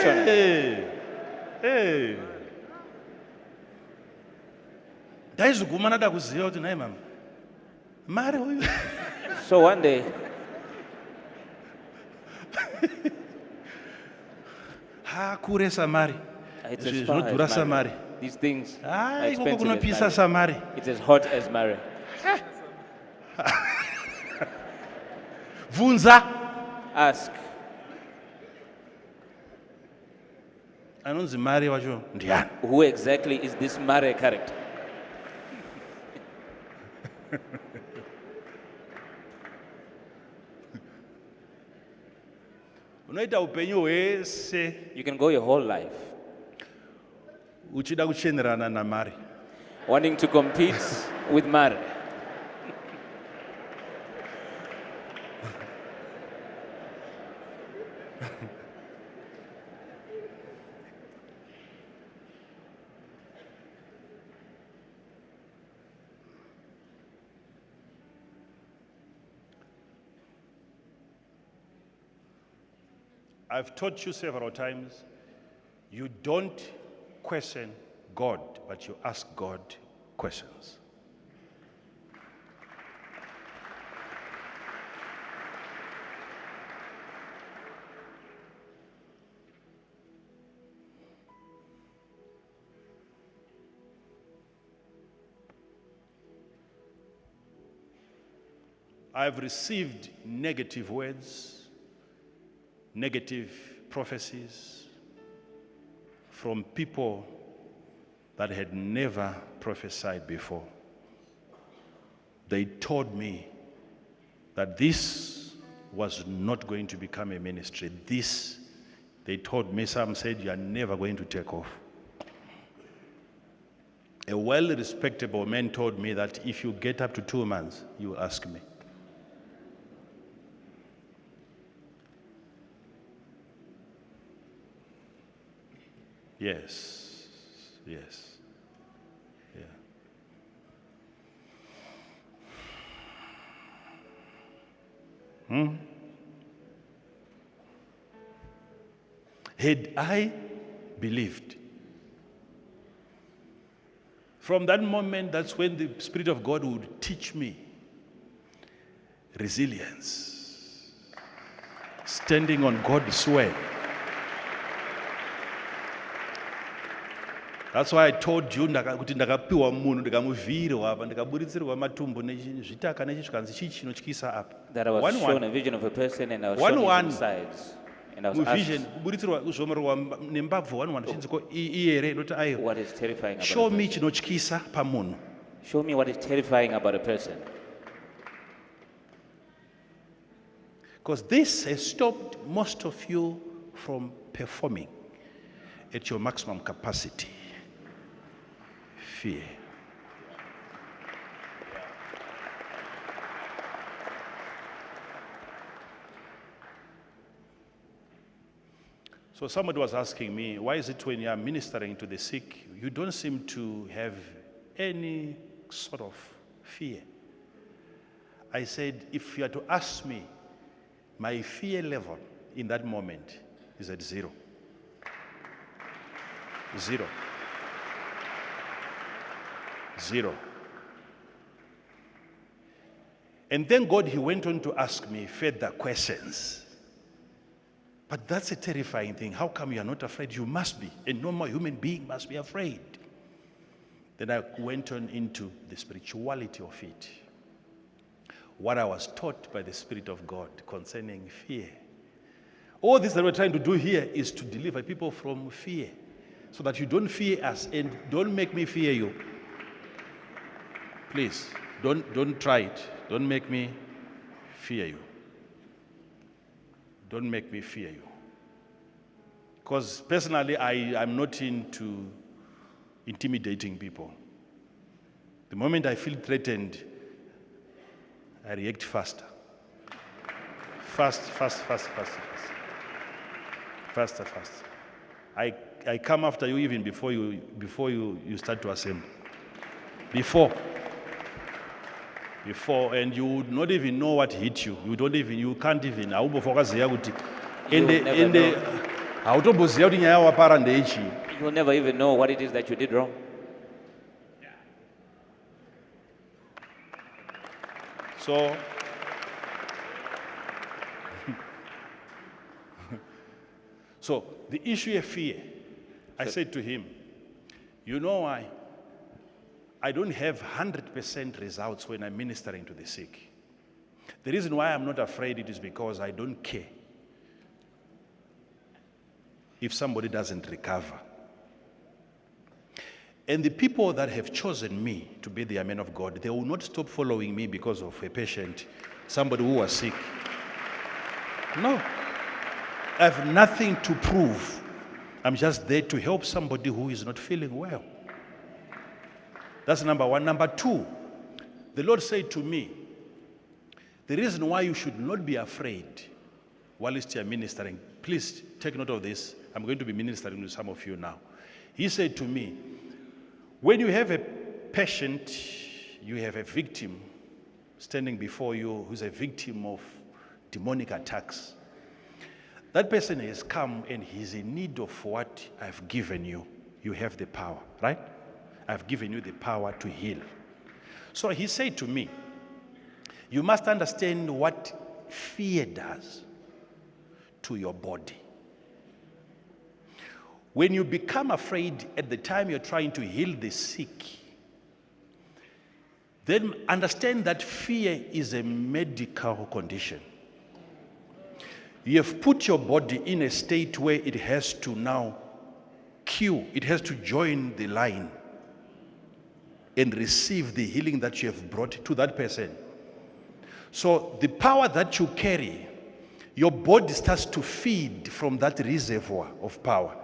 Shona? Ndaizoguma ndada kuziva kuti nai mama mari uyu So one day, kure samari it's as far zvinodhura as samari. Mary. These things are Ikoko expensive kunopisa as Mary. samari. It's as hot as Mary. Bvunza. Ask. Anonzi mari wacho ndiani? Who exactly is this Mary character? Unoita upenyu hwese You can go your whole life uchida kuchenerana namari. wanting to compete with Mary. I've taught you several times, you don't question God, but you ask God questions. I've received negative words, negative prophecies from people that had never prophesied before. They told me that this was not going to become a ministry. They told me, some said, you are never going to take off. A well-respectable man told me that if you get up to 2 months, you ask me. Yes, yes, yeah. Had I believed, from that moment, that's when the Spirit of God would teach me resilience, standing on God's word. That's why I told you kuti ndakapiwa munhu ndikamuvhirirwa apa ndikaburitsirwa matumbu nezvitaka nechitsvanzi chii chinotyisa apa. That I was One, shown one. a vision of a person and I was One, shown one. his insides. And I was Muvision asked, kuburitsirwa kuzvomerwa nembabvu 1 chinziko iyere noti aiwa. what is terrifying about Show a me person? chinotyisa pamunhu. Show me what is terrifying about a person. Because this has stopped most of you from performing at your maximum capacity. Fear. So somebody was asking me, why is it when you are ministering to the sick, you don't seem to have any sort of fear? I said, if you are to ask me, my fear level in that moment is at 0. 0. 0. And then God, he went on to ask me further questions. But that's a terrifying thing. How come you are not afraid? You must be. A normal human being must be afraid. Then I went on into the spirituality of it. What I was taught by the Spirit of God concerning fear. All this that we're trying to do here is to deliver people from fear. So that you don't fear us and don't make me fear you. Please, don't try it. Don't make me fear you. Don't make me fear you. Because personally, I'm not into intimidating people. The moment I feel threatened, I react faster. Faster. I come after you even before you start to assemble. Before, and you would not even know what hit you. You can't even. Hautomboziya kuti nyaya wapara ndeichi. You'll never even know what it is that you did wrong. So the issue of fear, I said to him, you know why? I don't have 100% results when I'm ministering to the sick. The reason why I'm not afraid it is because I don't care if somebody doesn't recover. And the people that have chosen me to be their man of God, they will not stop following me because of a patient, somebody who was sick. No. I have nothing to prove. I'm just there to help somebody who is not feeling well. That's number one. Number two, the Lord said to me, the reason why you should not be afraid whilst you are ministering, please take note of this. I'm going to be ministering to some of you now. He said to me, when you have a patient, you have a victim standing before you who's a victim of demonic attacks. That person has come and he's in need of what I've given you. You have the power, right? I've given you the power to heal. So he said to me, you must understand what fear does to your body. When you become afraid at the time you're trying to heal the sick, then understand that fear is a medical condition. You have put your body in a state where it has to now queue, it has to join the line and receive the healing that you have brought to that person. So the power that you carry, your body starts to feed from that reservoir of power.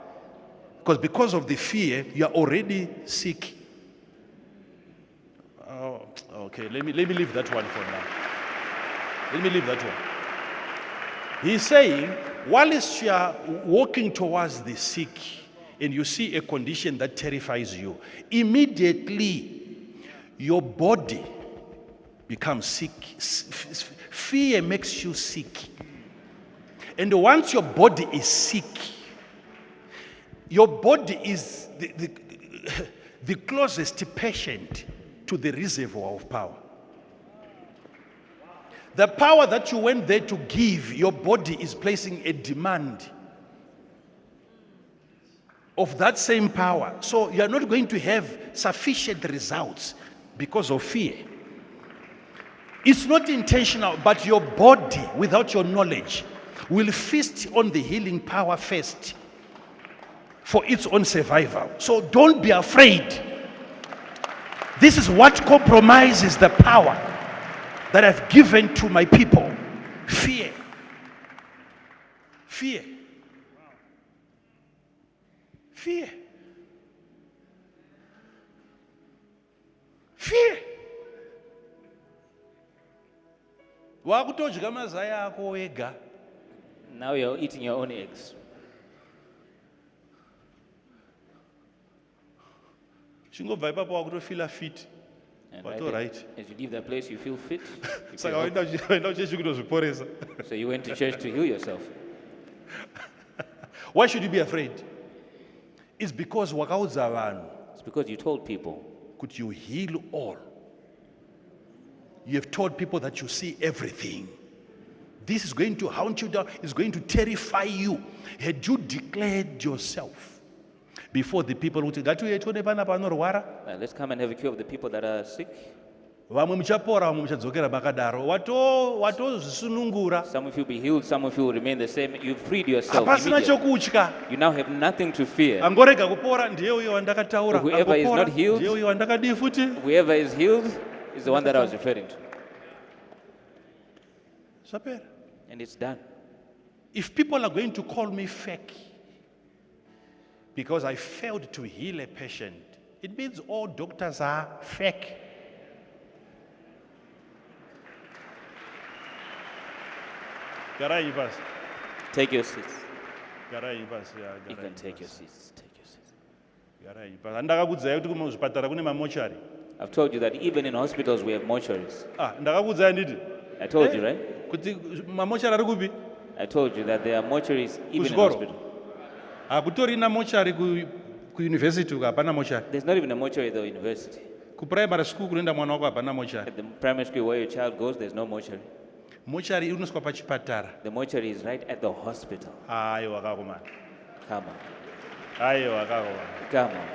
Because of the fear, you are already sick. Oh, okay, let me leave that one for now. Let me leave that one. He's saying, whilst you are walking towards the sick and you see a condition that terrifies you, immediately your body becomes sick. Fear makes you sick. And once your body is sick, your body is the closest patient to the reservoir of power. The power that you went there to give, your body is placing a demand. of that same power. So you are not going to have sufficient results because of fear. It's not intentional, but your body, without your knowledge, will feast on the healing power first for its own survival. So don't be afraid. This is what compromises the power that I've given to my people. Fear. Fear. Fear. Fear. Wakutodya mazaya ako wega. Now you're eating your own eggs. Chingobva ipapo wakutofila fit. And But right all there, right. as you leave that place, you feel fit. You Saka feel healthy. waenda uchechi kutozviporesa. So you went to church to heal yourself. Why should you be afraid? It's because wakaudza vanhu It's because you told people kuti you heal all. You have told people that you see everything. This is going to haunt you down. It's going to terrify you. Had you declared yourself before the people who let's come and have a cure of the people that are sick. vamwe muchapora vamwe muchadzokera makadaro watozvisunungura Some of you will be healed, some of you will remain the same. You've freed yourself. hapasina immediately. chokutya. You now have nothing to fear. Angorega kupora ndiye uyo wandakataura. Whoever is Angopora not healed- ndiye uyo wandakadii futi. Whoever is healed is the one that I was referring to. Zvapera. And it's done. If people are going to call me fake because I failed to heal a patient, it means all doctors are fake. Garai bas. Take your seats. Garai bas. You can take your seats. Take your seats. Garai bas. Andakakudzai kuti kumuzvipatara kune mamochari. I've told you that even in hospitals we have mortuaries. Ndakakudzai nditi. I told you, right? Kuti mamochari ari kupi? I told you that there are mortuaries even in Kuzvikoro? hospitals. Hakutorina mochari kuuniversity uko hapana mochari. There's not even a mortuary at the university. Kuprimary school kunoenda mwana wako hapana mochari. At the primary school where your child goes, there's no mortuary. Mochari inoiswa pachipatara. The mortuary is right at the hospital. Aiwa kakomana. Come on. Aiwa kakomana. Come on.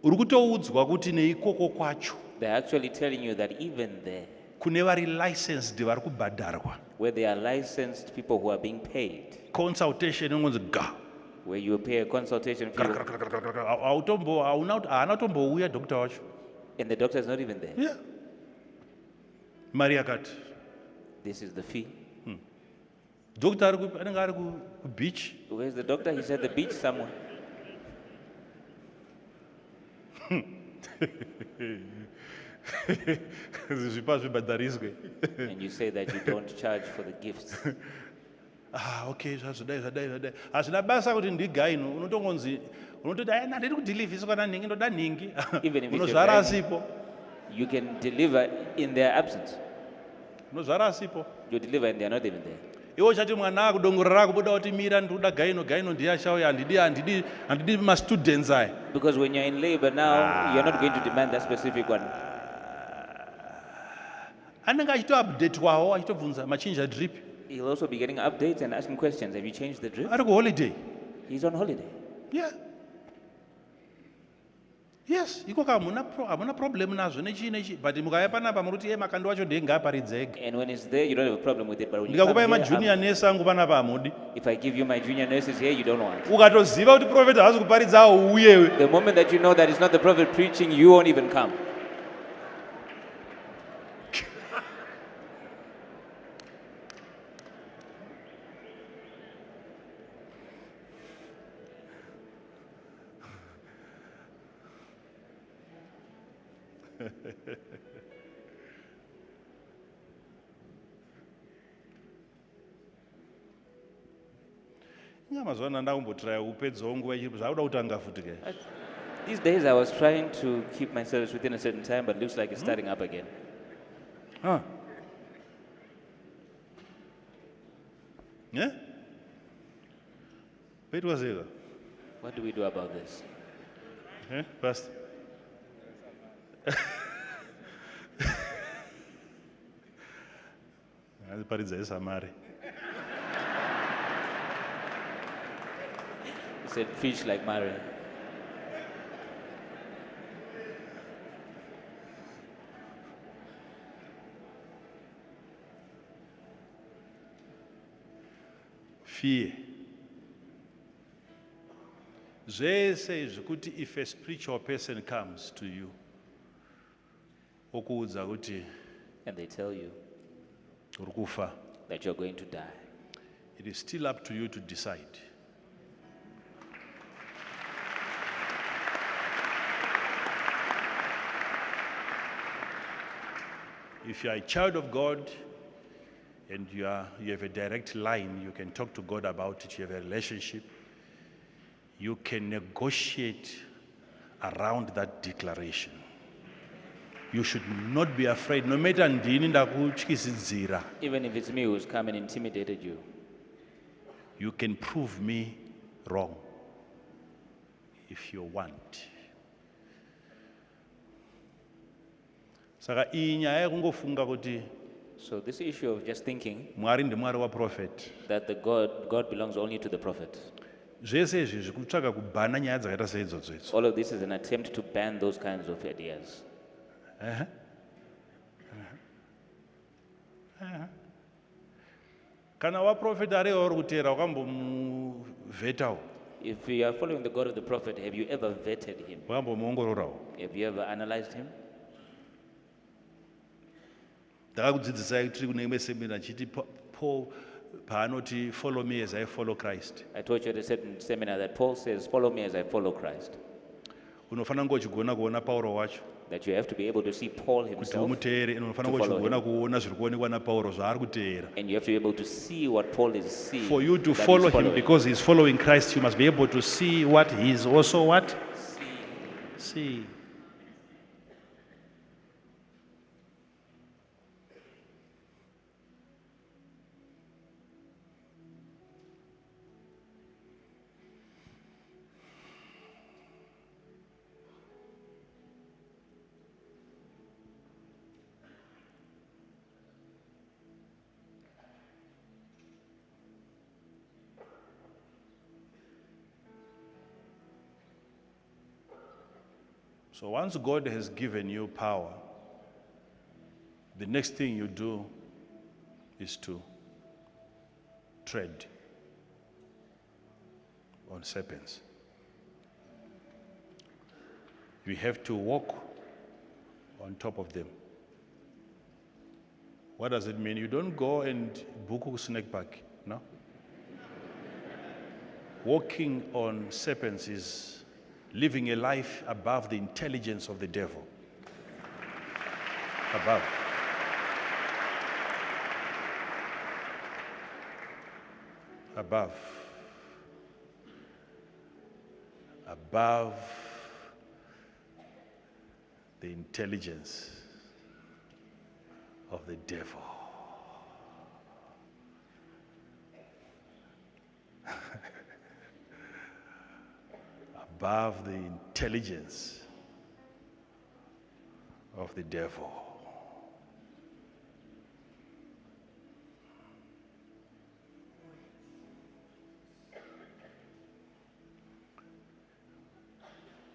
Uri kutoudzwa kuti neikoko kwacho They're actually telling you that even there, kune vari licensed vari kubhadharwa. where they are licensed people who are being paid, Consultation inonzi ga. where you pay a consultation fee, Haana kutombouya doctor wacho. and the doctor is not even there. Yeah. Mari yakati. This is the fee. Doctor anenge ari kubeach. Where's the doctor? He's at the beach somewhere. Zvipa zvibhadhariswe. And you say that you don't charge for the gifts. Okay, zvadai. Hazvina basa kuti ndigai ino unotongonzi unototi handidi kudhilivhiswa nanhingi ndoda nhingi. Even if it's your Unozvara guy. asipo. You can deliver in their absence. Unozvara asipo. You deliver and they're not even there. Iwo chati mwana akudongorera kubuda kuti mira ndoda gaino ndiye achauya handidi ma-students aya. Because when you're in labor now, you're not going to demand that specific one. Anenge achitoupdatewawo achitobvunza machinja drip. He'll also be getting updates and asking questions. Have you changed the drip? Ari kuholiday. He's on holiday. Yeah. Yes, ikoko hamuna problem nazvo nechi but mukauya panapa muruti Makandiwa wacho ndiye ngaaparidze ega. And when it's there, you don't have a problem with it. But when you come Ndikakupai here, majunior nurse angu panapa hamudi. if I give you my junior nurses here, you don't want. Ukatoziva kuti prophet haasi kuparidza uyewe. The moment that you know that it's not the prophet preaching, you won't even come. Mazuva ano ndakumbotiraya kupedzawo nguva ichiripo zvakuda kutanga futi ke. These days, I was trying to keep my service within a certain time, but it looks like it's starting up again. Yeah? Peitwa zeka. What do we do about this? Pastor. Ngaziparidza eSamare. He said, fish like Mary. Fear. Zvese zvekuti if a spiritual person comes to you, okuudza kuti And they tell you uri kufa, that you're going to die. it is still up to you to decide. If you are a child of God and you have a direct line, you can talk to God about it, you have a relationship, you can negotiate around that declaration. You should not be afraid, no matter ndini ndakutyisidzira, Even if it's me who's come and intimidated you, you can prove me wrong if you want. Saka inyaya yekungofunga kuti so this issue of just thinking Mwari ndimwari waprofeti, that the God belongs only to the prophet, zvese izvi zvikutsvaka kubhana nyaya dzakaita seidzodzo idzi. all of this is an attempt to ban those kinds of ideas. Kana waprofeti ariwo uri kuteera wakambomuvhetawo, If you are following the God of the prophet, have you ever vetted him? wakambomuongororawo. Have you ever analyzed him? Ndakakudzidzisai tiri kune imwe semina chiti Paul paanoti follow me as I follow Christ. I taught you at a certain seminar that Paul says, follow me as I follow Christ. Unofanira kunge uchigona kuona Pauro wacho. That you have to be able to see Paul Kuti himself, umuteere, unofanira kunge follow uchigona kuona zviri kuonekwa naPauro zvaari kuteera. and you have to be able to see what Paul is seeing. For you to that follow he's him following. because he's following Christ, you must be able to see what he is also what? See. So once God has given you power, the next thing you do is to tread on serpents. You have to walk on top of them. What does it mean? You don't go and book a snake park, no? Walking on serpents is living a life above the intelligence of the devil. Above. Above. Above the intelligence of the devil. Above the intelligence of the devil.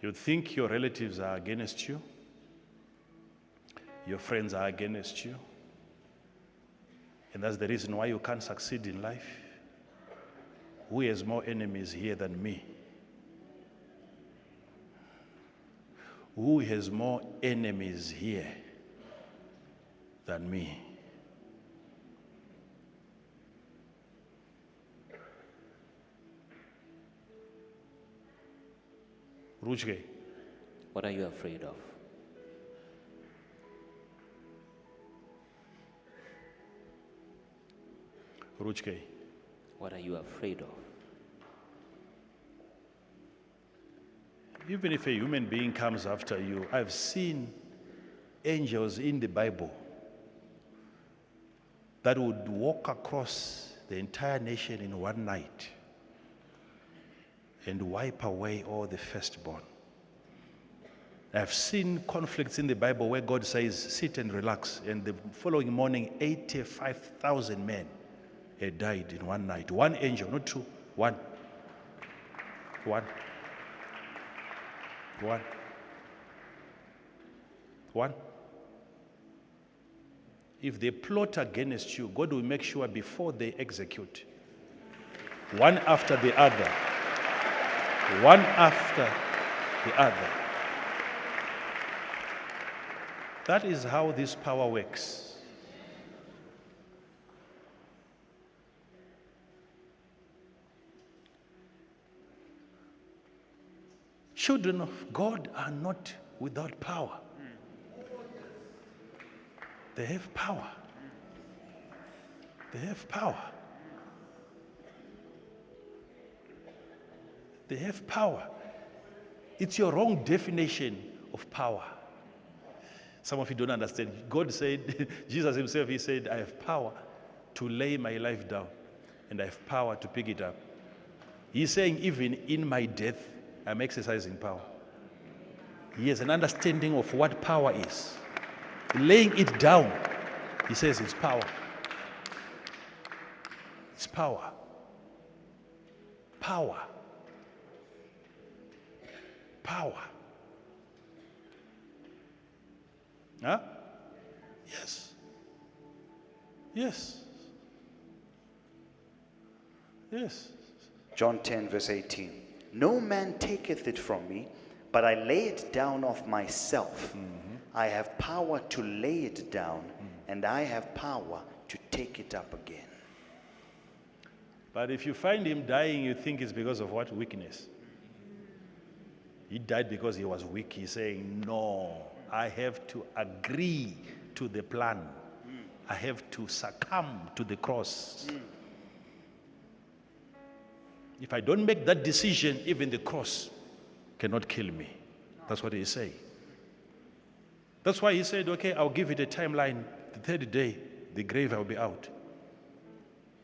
You think your relatives are against you, your friends are against you, and that's the reason why you can't succeed in life. Who has more enemies here than me? Who has more enemies here than me? Ruchke, What are you afraid of? Ruchke, What are you afraid of? even if a human being comes after you, I've seen angels in the Bible that would walk across the entire nation in one night and wipe away all the firstborn. I've seen conflicts in the Bible where God says, sit and relax. And the following morning, 85,000 men had died in one night. One angel, not two, one. One. One. One. If they plot against you, God will make sure before they execute, one after the other, one after the other. That is how this power works. Children of God are not without power. They have power. They have power. They have power. It's your wrong definition of power. Some of you don't understand. God said, Jesus himself, he said, I have power to lay my life down and I have power to pick it up. He's saying, even in my death, I'm exercising power. He has an understanding of what power is. Laying it down, he says it's power. It's power. Power. Power. Huh? Yes. Yes. Yes. John 10, verse 18. No man taketh it from me, but I lay it down of myself. I have power to lay it down, and I have power to take it up again. But if you find him dying, you think it's because of what? Weakness. He died because he was weak. He's saying, no, I have to agree to the plan. I have to succumb to the cross. If I don't make that decision, even the cross cannot kill me. That's what he's saying. That's why he said, okay, I'll give it a timeline. The third day, the grave will be out.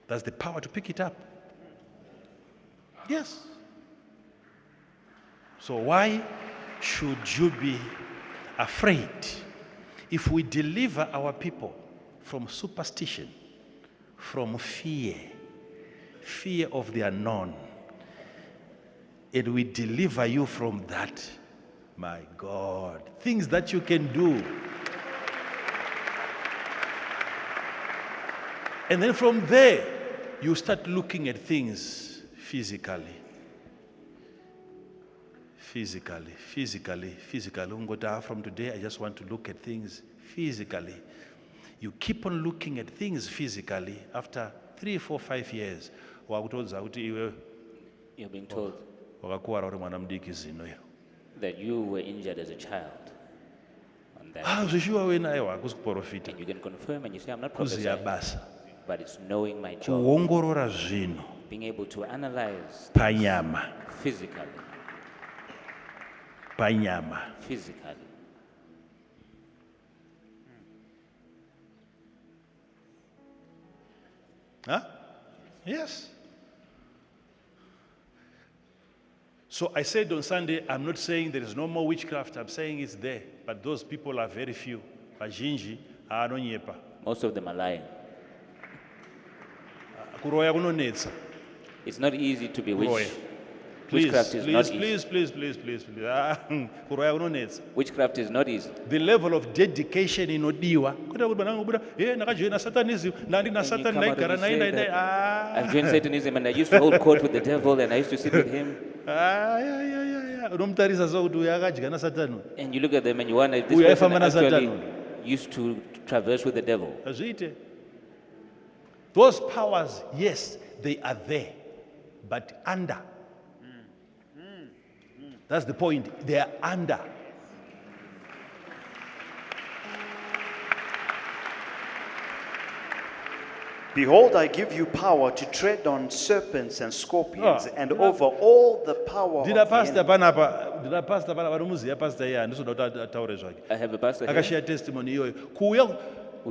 That's the power to pick it up. Yes. So why should you be afraid? If we deliver our people from superstition, from fear of the unknown, and we deliver you from that, my God, things that you can do. And then from there, you start looking at things physically. Physically. From today, I just want to look at things physically. You keep on looking at things physically. After 3, 4, 5 years, You're being told that you were injured as a child. On that. And you can confirm and you say, I'm not prophesying, but it's knowing my job. Being able to analyze physically. Physically. Huh? Yes. So I said on Sunday, I'm not saying there is no more witchcraft. I'm saying it's there. But those people are very few. Most of them are lying. It's not easy to be witch. Witchcraft is not easy. Please. Witchcraft is not easy. The level of dedication in Odiwa. I've joined Satanism and I used to hold court with the devil and I used to sit with him. And you look at them and you wonder if this person actually used to traverse with the devil. Those powers, yes, they are there, but under. That's the point. They are under. Behold, I give you power to tread on serpents and scorpions and over all the power of the enemy. I have a pastor here Akashare testimony. who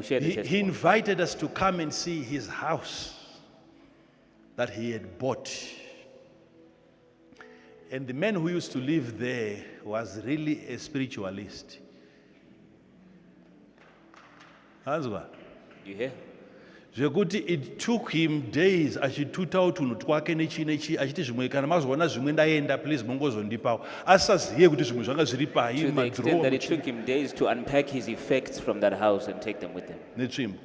shared the He testimony. invited us to come and see his house that he had bought. And the man who used to live there was really a spiritualist. Hazwa. You hear? Zvekuti it took him days achituta utunhu twake nechi achiti zvimwe kana mazoona zvimwe ndaenda please mungozondipawo asaziye kuti zvimwe zvanga zviri pai To the extent that it took him days to unpack his effects from that house and take them with him. netsvimbo.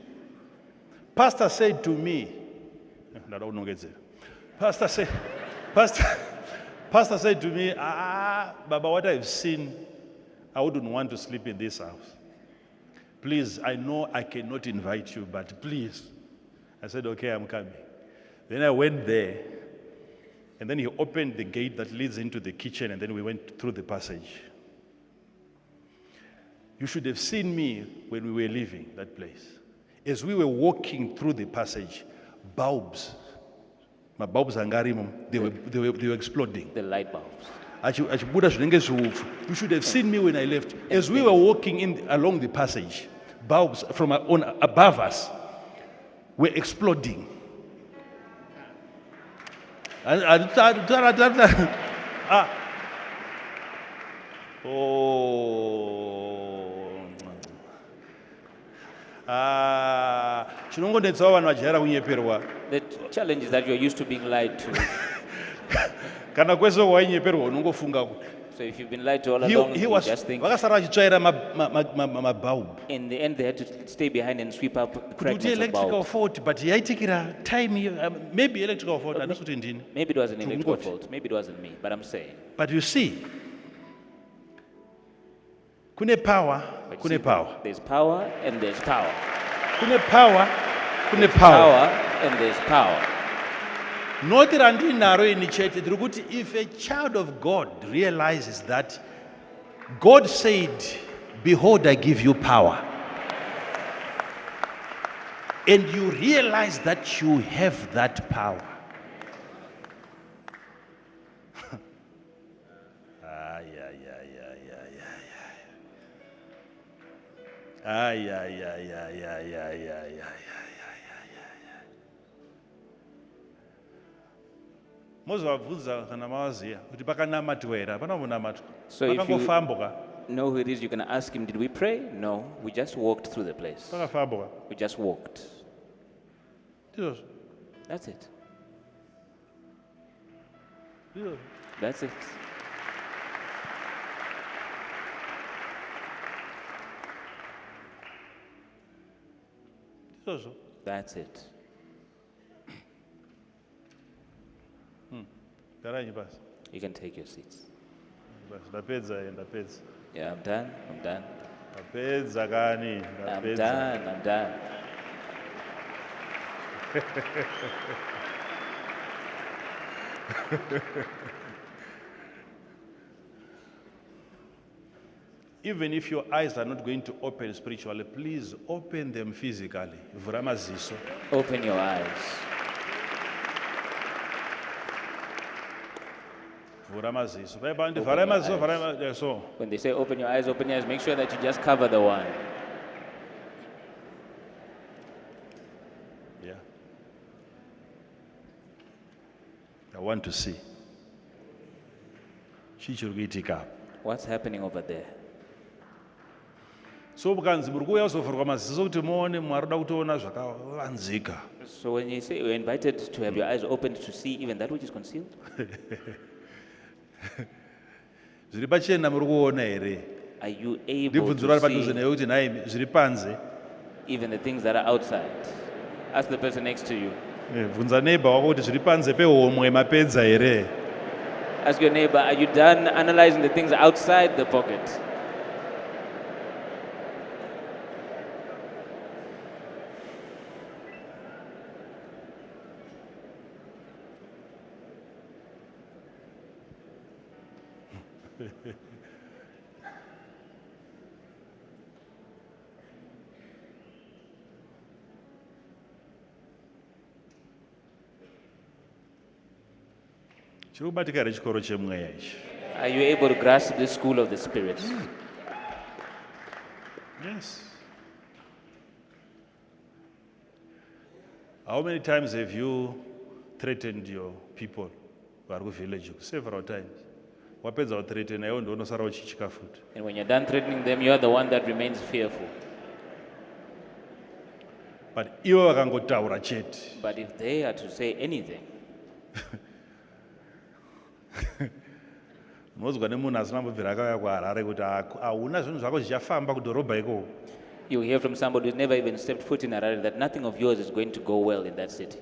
Pastor said to me, ndada kunongedzera. Pastor said to me, Baba, what I've seen, I wouldn't want to sleep in this house. Please, I know I cannot invite you, but please. I said, okay, I'm coming. Then I went there, and then he opened the gate that leads into the kitchen, and then we went through the passage. You should have seen me when we were leaving that place. As we were walking through the passage, bulbs, my bulbs they were exploding. The light bulbs. You should have seen me when I left. As we were walking along the passage, bulbs from above us were exploding. The challenge is that you're used to being lied to. So if you've been lied to all along, you just think. In the end, they had to stay behind and sweep up cracks of electrical bulbs. fault, but time maybe electrical fault. Maybe it was an electrical fault. Maybe it wasn't me. But I'm saying. But you see, kune power, But kune see, power, There's power and there's power. kune power, kune There's power. power and there's power. Not randinaro initiated. If a child of God realizes that God said, "Behold, I give you power," and you realize that you have that power. Mozvabvunza kana mawaziya kuti pakanamatwa here hapana kunamatwa So if you- pakangofamboka Know who it is, you're going to ask him, did we pray? No, we just walked through the place. pakafamboka We just walked. ndizvozvo That's it. ndizvozvo That's it. ndizvozvo That's it. garanyi basi You can take your seats. basi ndapedza ndapedza Yeah, I'm done. I'm done. ndapedza kani I'm ndapedza done. I'm done. Even if your eyes are not going to open spiritually, please open them physically. Vhura maziso. Open your eyes. Vhura maziso. Vhara Open maziso, your vhara eyes. maziso. So. When they say open your eyes, make sure that you just cover the one. Yeah. I want to see. Chichirikuitika. What's happening over there? So bukanzi muri kuuya kuzovhurwa maziso kuti muone Mwari oda kutoona zvakavanzika. So when you say you're invited to have your eyes opened to see even that which is concealed, Zviri pachena muri kuona here? are you able Ndibvunzo rari to padhuze see newe kuti nhai zviri panze. even the things that are outside? Ask the person next to you. Bvunza neighbor wako kuti zviri panze pehomwe mapedza here? Ask your neighbor, are you done analyzing the things outside the pocket? Chiri kubatika here chikoro chemweya ichi. Are you able to grasp the school of the Spirit? Yes. How many times have you threatened your people who are in village? Several times. wapedza kuthreatena iwo ndiwo unosara uchichika futi. And when you're done threatening them, you're the one that remains fearful. But ivo vakangotaura chete, But if they are to say anything, unozwa nemunhu asina mbobvira akauya kuHarare kuti hauna zvinhu zvako zvichafamba kudhorobha ikoko. you hear from somebody who's never even stepped foot in Harare that nothing of yours is going to go well in that city.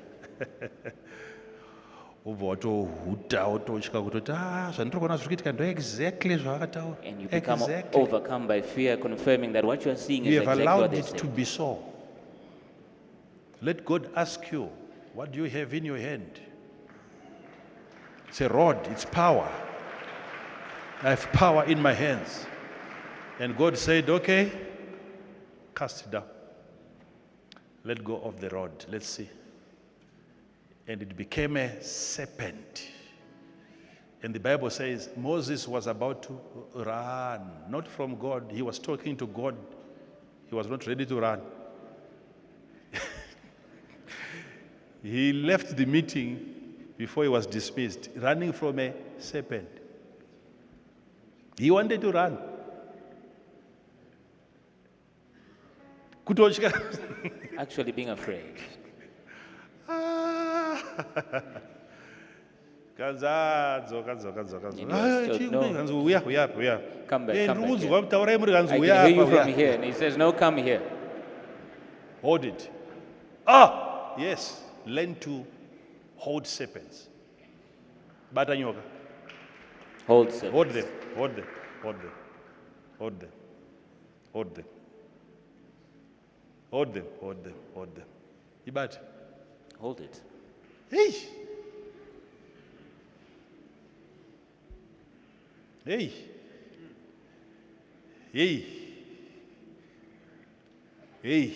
Ubva watohuta wototya kutoti zvandiri kuona zviri kuitika ndo exactly zvavakataura. And you become Exactly. overcome by fear, confirming that what you are seeing You is have exactly what allowed they it say. to be so. Let God ask you, what do you have in your hand? It's a rod, it's power. I have power in my hands. And God said, okay, cast it down. Let go of the rod. Let's see. And it became a serpent. And the Bible says Moses was about to run, not from God. He was talking to God. He was not ready to run. He left the meeting before he was dismissed, running from a serpent. He wanted to run. Kutotya. Actually being afraid. Kanzadzo. You know, still, no. Kanzi uya. Come back, come back Ndiri here. kutaurai muri kanzi I uya can hear you apa, from uya. here. And he says, no, come here. Hold it. Yes. Learn to hold serpents. Bata nyoka. Hold still. Hold them. Ibati. Hold it. Hey.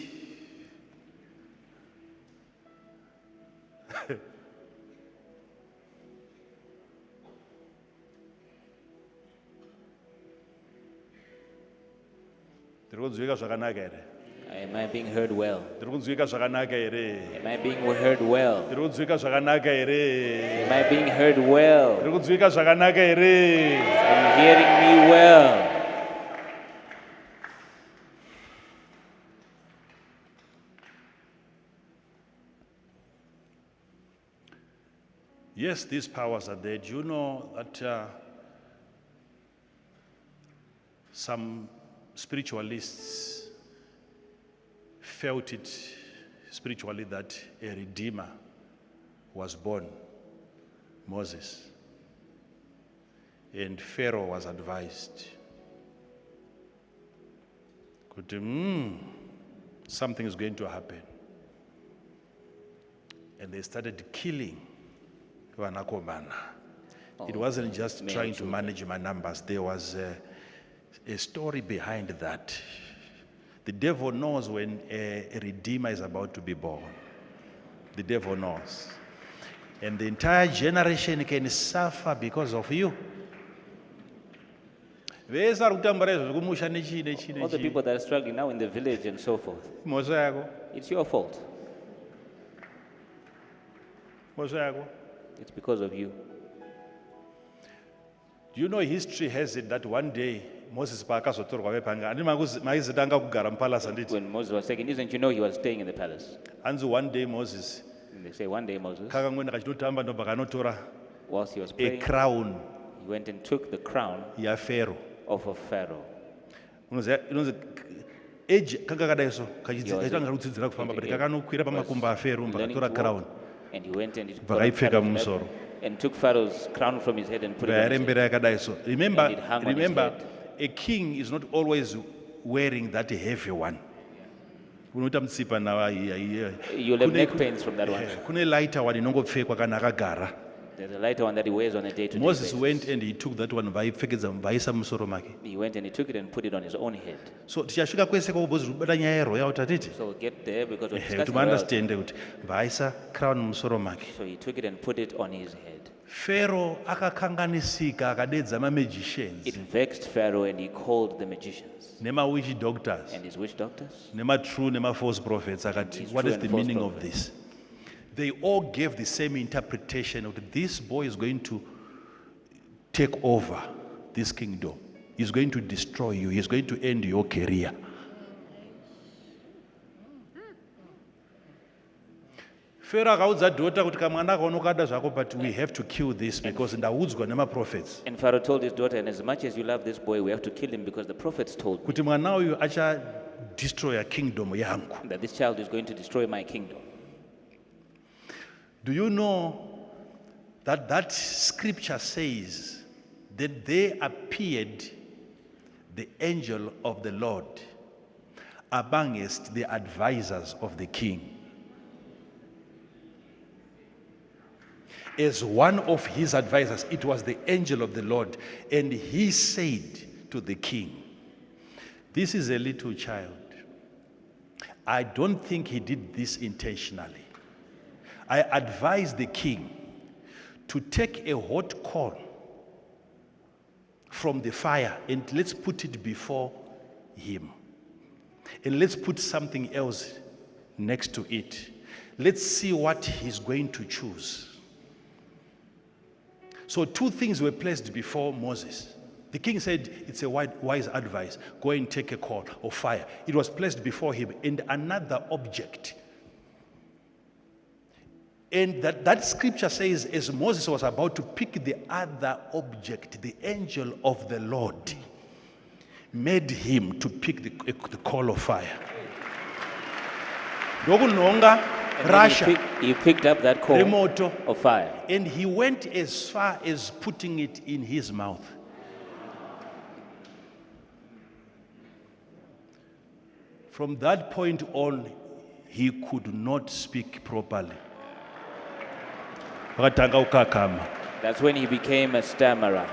Ndiri kunzwika zvakanaka here? Am I being heard well? Ndiri kunzwika zvakanaka here? Am I being heard well? Ndiri kunzwika zvakanaka here? Am I being heard well? Ndiri kunzwika zvakanaka here? Are you hearing me well? Yes, these powers are there. Do you know that some spiritualists felt it spiritually that a redeemer was born, Moses, and Pharaoh was advised, something is going to happen. And they started killing vanakomana. It wasn't just male trying to children. manage my numbers. There was a story behind that. The devil knows when a redeemer is about to be born. The devil knows. And the entire generation can suffer because of you. All the people that are struggling now in the village and so forth. It's your fault. It's because of you. Do you know history has it that one day Moses paakazotorwa vepanga maizitanga kugara mupalace handiti. When Moses was taken, isn't you know he was staying in the palace? Hanzi one day Moses And they say one day Moses, kakangoenda kachitotamba ndobva kanotora whilst he was a praying, crown he went and took the crown yaFpharaoh. off of Pharaoh. Inonzi age kanga kadai so Yes. kachitanga kudzidzira kufamba but Yeah. kakanokwira pamakumba aFpharaoh Learning mbakatora to crown. walk, and he went and he Bva got on kaipfeka Pharaoh's lap mumusoro. and took Pharaoh's crown from his head and put it on his head. Vairembera yakadai so. Remember, And it hung on his head. a king is not always wearing that heavy one. Unoita mutsipa nawa You'll have neck pains from that one. kune lighter one inongopfekwa kana akagara. There's a lighter one that he wears on a day-to-day Moses basis. went and he took that one vaipfekedza vaisa mumusoro make. He went and he took it and put it on his own head. So tichasvika kwese kwakubhozi kubata nyaya yeroyal tatiti. So we'll get there because we're Kuti discussing royalty. muunderstande kuti vaisa crown mumusoro make. So he took it and put it on his head. Pharaoh akakanganisika akadedza magicians It vexed Pharaoh and he called the magicians witch doctors and his witch doctors. true false prophets akati His what true is and the false meaning of prophets. this? They all gave the same interpretation of this boy is going to take over this kingdom. He's going to destroy you. He's going to end your career. But we have to kill this because in the woods got never prophets. And Pharaoh told his daughter, and as much as you love this boy, we have to kill him because the prophets told me Kuti mwana uyu acha destroy a kingdom yangu. that this child is going to destroy my kingdom. Do you know that scripture says that there appeared the angel of the Lord amongst the advisors of the king as one of his advisors? It was the angel of the Lord, and he said to the king, this is a little child. I don't think he did this intentionally. I advise the king to take a hot coal from the fire and let's put it before him. And let's put something else next to it. Let's see what he's going to choose. So 2 things were placed before Moses. The king said, it's a wise advice. Go and take a coal of fire. It was placed before him, and another object. And that scripture says, as Moses was about to pick the other object, the angel of the Lord made him to pick the coal of fire. And Russia, he picked up that coal of fire. and he went as far as putting it in his mouth. From that point on, he could not speak properly. That's when he became a stammerer.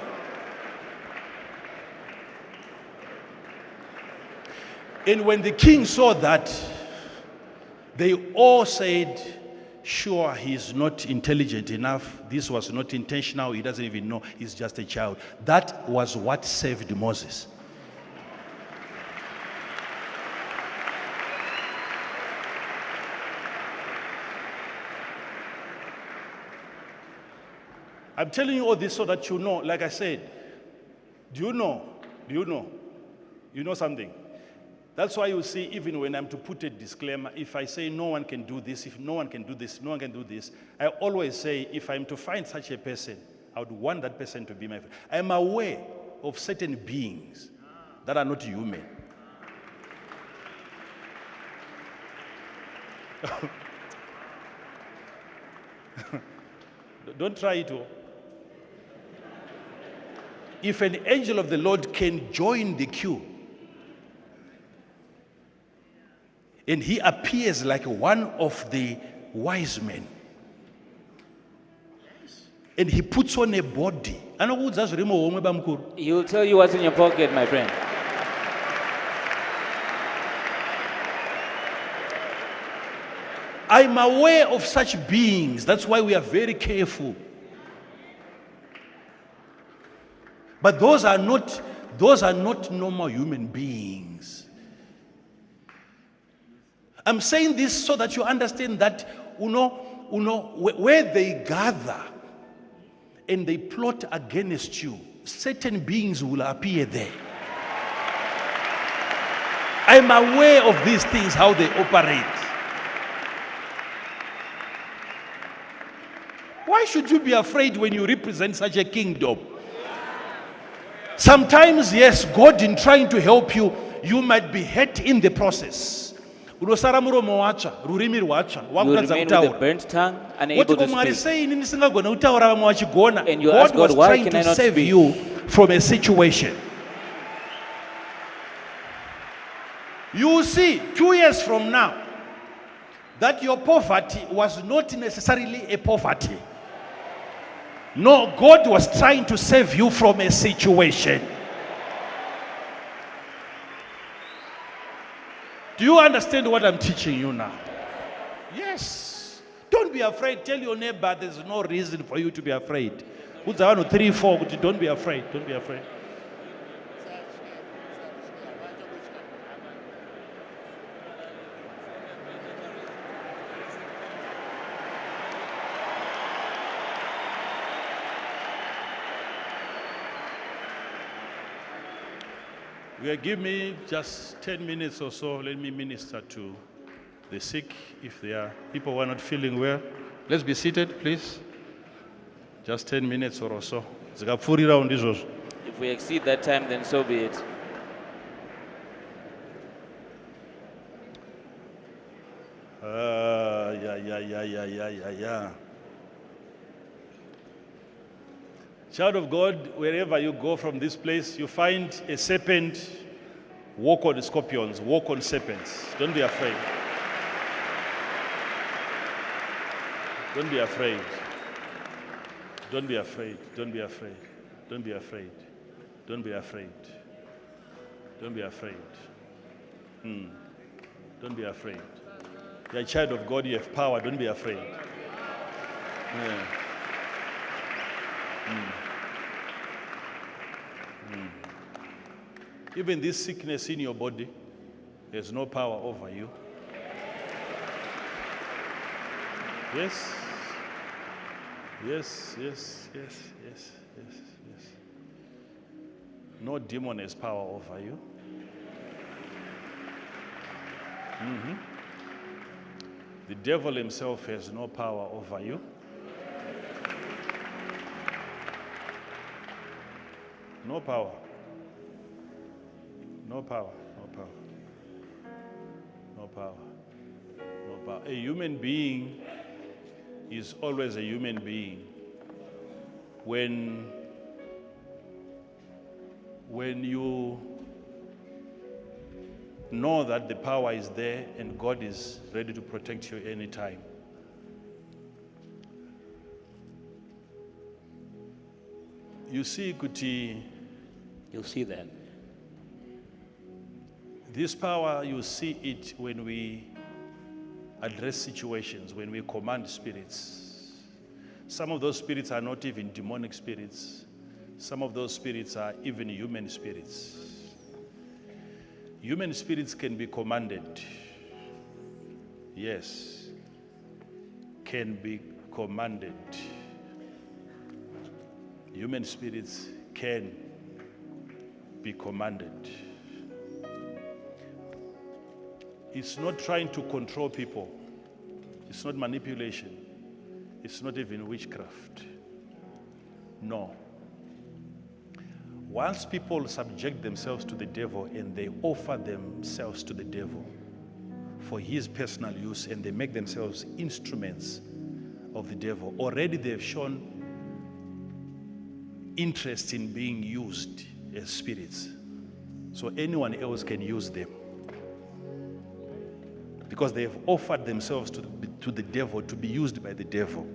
And when the king saw that, they all said, sure, he's not intelligent enough. This was not intentional. He doesn't even know. He's just a child. That was what saved Moses. I'm telling you all this so that you know, like I said, do you know? You know something? That's why you see, even when I'm to put a disclaimer, if I say no one can do this, if no one can do this, no one can do this, I always say, if I'm to find such a person, I would want that person to be my friend. I'm aware of certain beings that are not human. Don't try it. If an angel of the Lord can join the queue, and he appears like one of the wise men, and he puts on a body, He will tell you what's in your pocket, my friend. I'm aware of such beings. That's why we are very careful. But those are not normal human beings. I'm saying this so that you understand that, where they gather and they plot against you, certain beings will appear there. I'm aware of these things, how they operate. Why should you be afraid when you represent such a kingdom? Sometimes, yes, God in trying to help you, you might be hurt in the process. You remain with a burnt tongue, unable to speak. And you ask God was God, why trying can I to not save speak? you from a situation. You see, 2 years from now, that your poverty was not necessarily a poverty. No, God was trying to save you from a situation. Do you understand what I'm teaching you now? Yes. Don't be afraid. Tell your neighbor there's no reason for you to be afraid. 3, 4, don't be afraid. Don't be afraid. Yeah, give me just 10 minutes or so. Let me minister to the sick. If there are people who are not feeling well, let's be seated, please. Just 10 minutes or so. If we exceed that time, then so be it. Yeah. Child of God, wherever you go from this place, you find a serpent, walk on scorpions, walk on serpents. Don't be afraid. Don't be afraid. Don't be afraid. Don't be afraid. Don't be afraid. Don't be afraid. Don't be afraid. Don't be afraid. You're a child of God, you have power, don't be afraid. Yeah. Even this sickness in your body, there's no power over you. Yes. Yes. No demon has power over you. The devil himself has no power over you. No power. No power. No power. No power. No power. A human being is always a human being. When you know that the power is there and God is ready to protect you anytime. You see, Kuti, You'll see that. This power, you see it when we address situations, when we command spirits. Some of those spirits are not even demonic spirits. Some of those spirits are even human spirits. Human spirits can be commanded. Yes, can be commanded. Human spirits can be commanded. It's not trying to control people. It's not manipulation. It's not even witchcraft. No. Once people subject themselves to the devil and they offer themselves to the devil for his personal use and they make themselves instruments of the devil, already they've shown interest in being used as spirits. So anyone else can use them. Because they have offered themselves to the devil, to be used by the devil.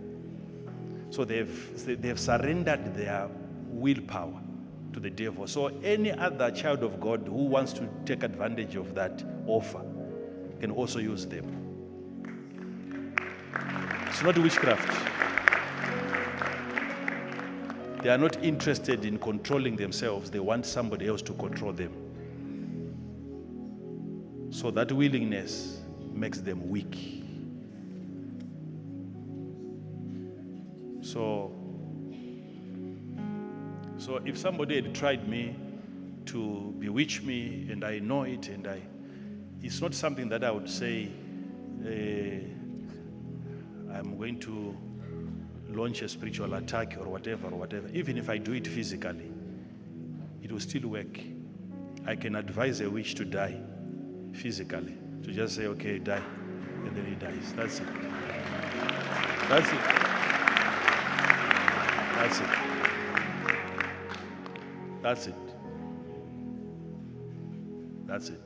So they've surrendered their willpower to the devil. So any other child of God who wants to take advantage of that offer can also use them. It's not witchcraft. They are not interested in controlling themselves. They want somebody else to control them. So that willingness makes them weak. So if somebody had tried me to bewitch me and I know it, it's not something that I would say, I'm going to launch a spiritual attack or whatever. Even if I do it physically, it will still work. I can advise a witch to die physically, to just say, okay, die, and then he dies. That's it. That's it. That's it. That's it. That's it.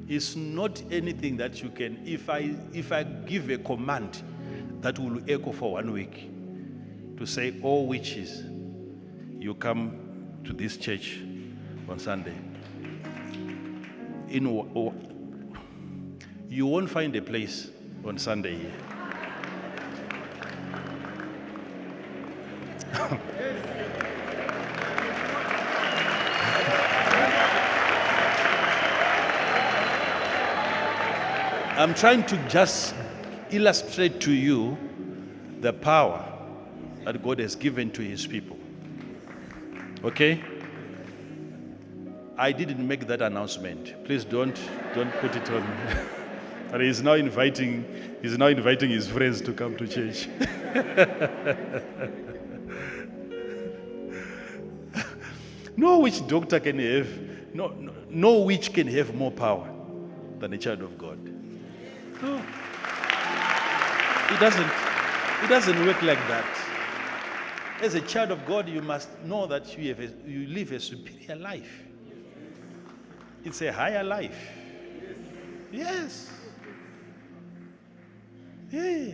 It's not anything that you can, if I give a command that will echo for 1 week, to say, all witches, you come to this church on Sunday. You won't find a place on Sunday here. I'm trying to just illustrate to you the power that God has given to his people. Okay? I didn't make that announcement. Please don't put it on. But he's now inviting his friends to come to church. No witch doctor can have, no witch can have more power than a child of God. No. It doesn't work like that. As a child of God, you must know that you live a superior life. It's a higher life. Yes. Yeah.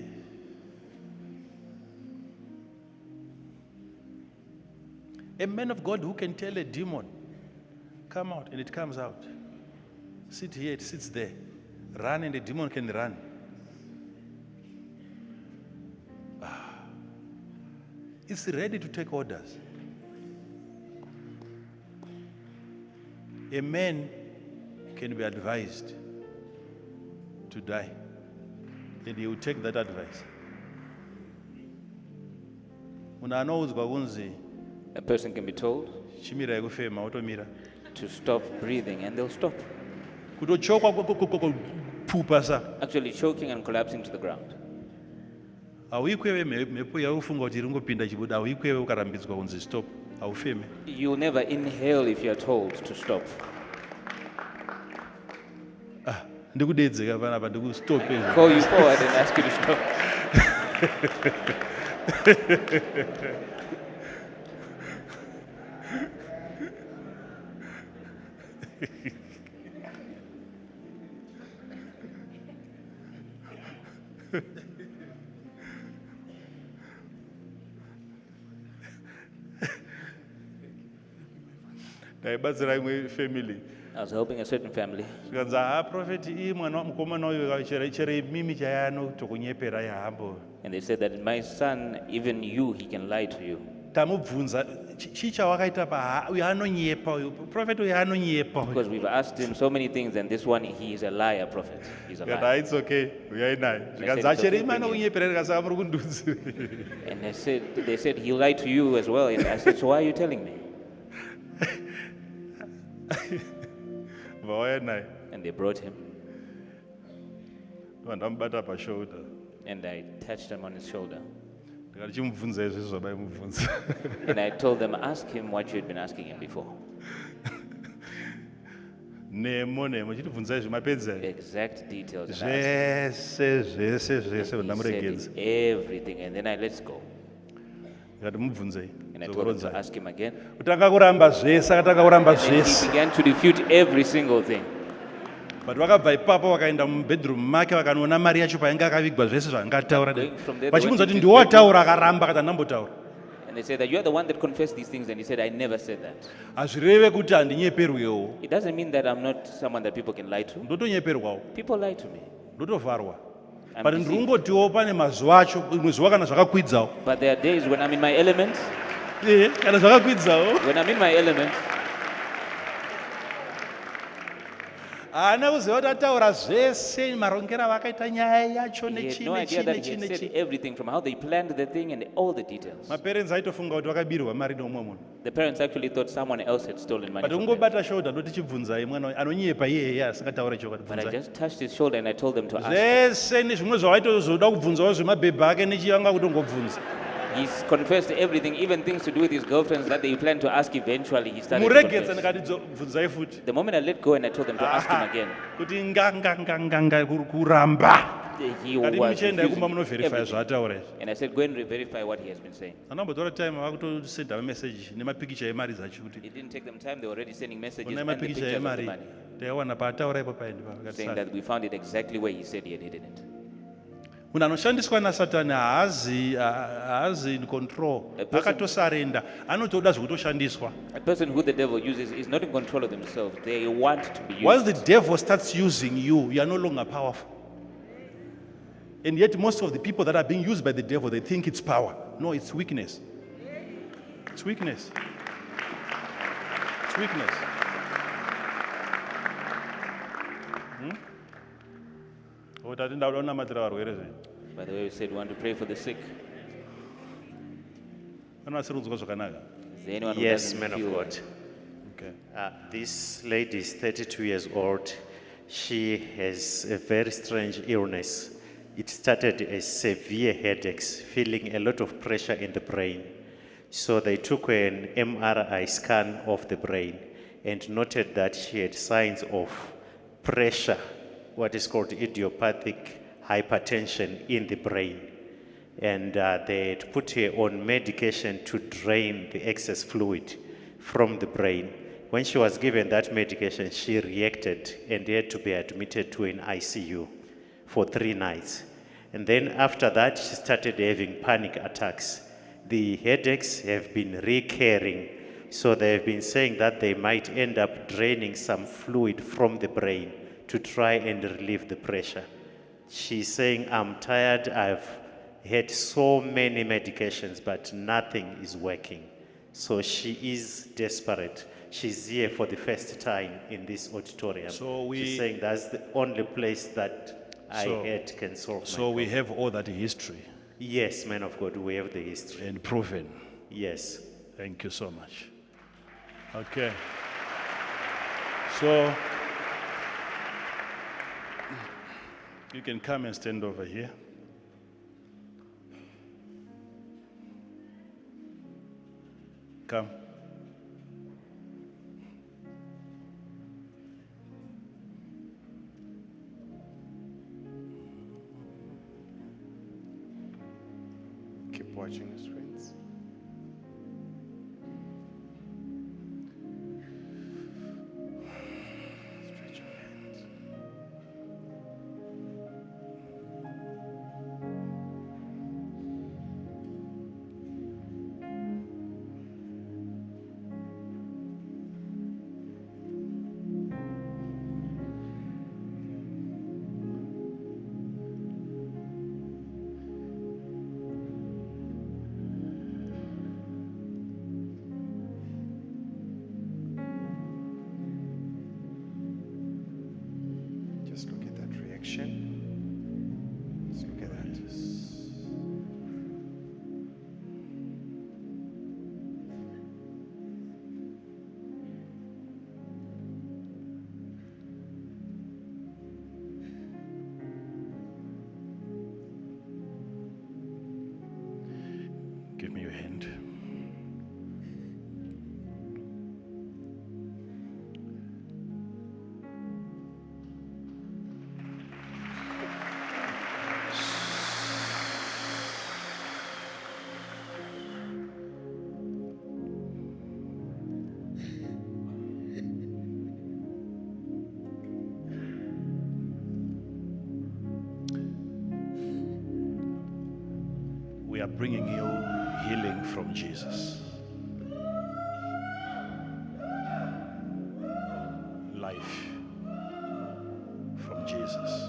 A man of God who can tell a demon, come out, and it comes out. Sit here, it sits there. Run, and the demon can run. It's ready to take orders. A man can be advised to die, and he will take that advice. A person can be told to stop breathing, and they'll stop. Actually choking and collapsing to the ground. You'll never inhale if you're told to stop. Call you forward and ask you to stop. Family. I was helping a certain family. And they said that my son, even you, he can lie to you. Because we've asked him so many things, and this one, he is a liar, prophet. He's a liar. It's okay. We are in. And they said he lied to you as well. And I said, so why are you telling me? And they brought him. And I touched him on his shoulder. And I told them, ask him what you had been asking him before. Exact details. And he said everything, and then I let go. And I told him to ask him again. And then he began to refute every single thing. But wakabva ipapo wakaenda mubedroom make wakanoona mari yacho painge akavigwa zvese zvangataura vachibvunza kuti ndiwataura akaramba akati handambotaura. And they said that you are the one that confessed these things, and he said, I never said that. Hazvireve kuti handinyeperwewo. It doesn't mean that I'm not someone that people can lie to. Ndotonyeperwawo. People lie to me. Ndotovharwa. But ndiringotiwo pane mazuva acho rimwe zuva kana zvakakwidzawo. But there are days when I'm in my element. Kana zvakakwidzawo. When I'm in my element. Haana kuziva kuti ataura zvese marongero avakaita nyaya yacho He had no idea that he had said everything, from how they planned the thing and all the details. Maparents aitofunga kuti vakabirwa mari nomumwe munhu. The parents actually thought someone else had stolen money. But ungobata shoulder ndoti chibvunzai mwana anonyepa iyeye asingataure chokwadi. But I just touched his shoulder and I told them to ask. Zvese nezvimwe zvavaitozoda kubvunzawo zvemabhebha ake nechiyanga kutongobvunza. He's confessed everything, even things to do with his girlfriends that they planned to ask eventually. He started to Muregetsa confess. ndikati futi. The moment I let go and I told them to ask him again, Kuti nganga kuramba. he was Muchienda refusing kumba munoverify everything. zvataura. And I said, go and verify what he has been saying. Anombotora time vakutosenda message nemapikicha emari dzacho kuti. It didn't take them time. They were already sending messages Una and the mapikicha pictures of the emari. money, Taiwana paataura ipo paenda saying that we found it exactly where he said he had hidden it. Munhu anoshandiswa naSatani haazi in control. Akatosarenda. Anotoda zvekutoshandiswa. A person who the devil uses is not in control of themselves. They want to be used. Once the devil starts using you, you are no longer powerful. And yet most of the people that are being used by the devil, they think it's power. No, it's weakness. It's weakness. It's weakness. By the way, we said we want to pray for the sick. Is there anyone who Yes, doesn't man of feel God. Okay. This lady is 32 years old. She has a very strange illness. It started as severe headaches, feeling a lot of pressure in the brain. So they took an MRI scan of the brain and noted that she had signs of pressure, what is called idiopathic hypertension in the brain. And they had put her on medication to drain the excess fluid from the brain. When she was given that medication, she reacted and had to be admitted to an ICU for 3 nights. And then after that, she started having panic attacks. The headaches have been recurring, so they've been saying that they might end up draining some fluid from the brain to try and relieve the pressure. She's saying, I'm tired, I've had so many medications, but nothing is working. So she is desperate. She's here for the first time in this auditorium. So She's saying that's the only place that I had can solve my So we problem. have all that history Yes, man of God, we have the history. and proven. Yes. Thank you so much. Okay. So you can come and stand over here. Come. Keep watching the screens. Stretch your hands. Just look at that reaction. Just look at that. Give me your hand. We are bringing you healing from Jesus. Life from Jesus.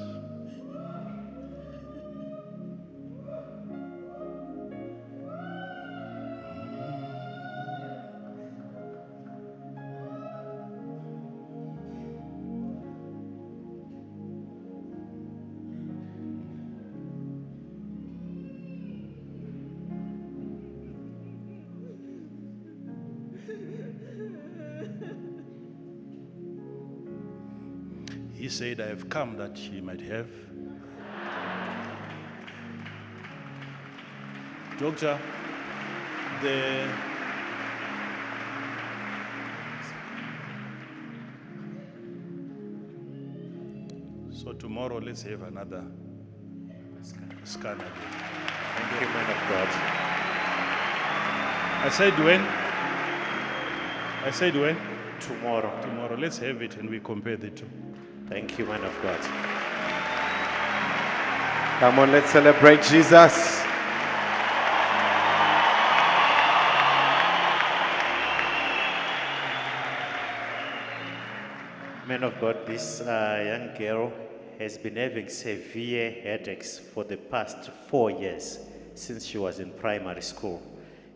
He said, I have come that ye might have. Doctor, so tomorrow let's have another scan again. Thank you, man of God. I said when? I said when? Tomorrow. Tomorrow. Let's have it and we compare the two. Thank you, man of God. Come on, let's celebrate Jesus. Man of God, this young girl has been having severe headaches for the past 4 years since she was in primary school.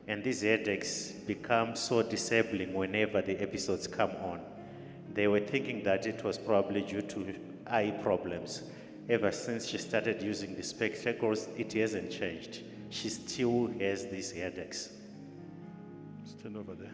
And these headaches become so disabling whenever the episodes come on. They were thinking that it was probably due to eye problems. Ever since she started using the spectacles, it hasn't changed. She still has these headaches. Stand over there.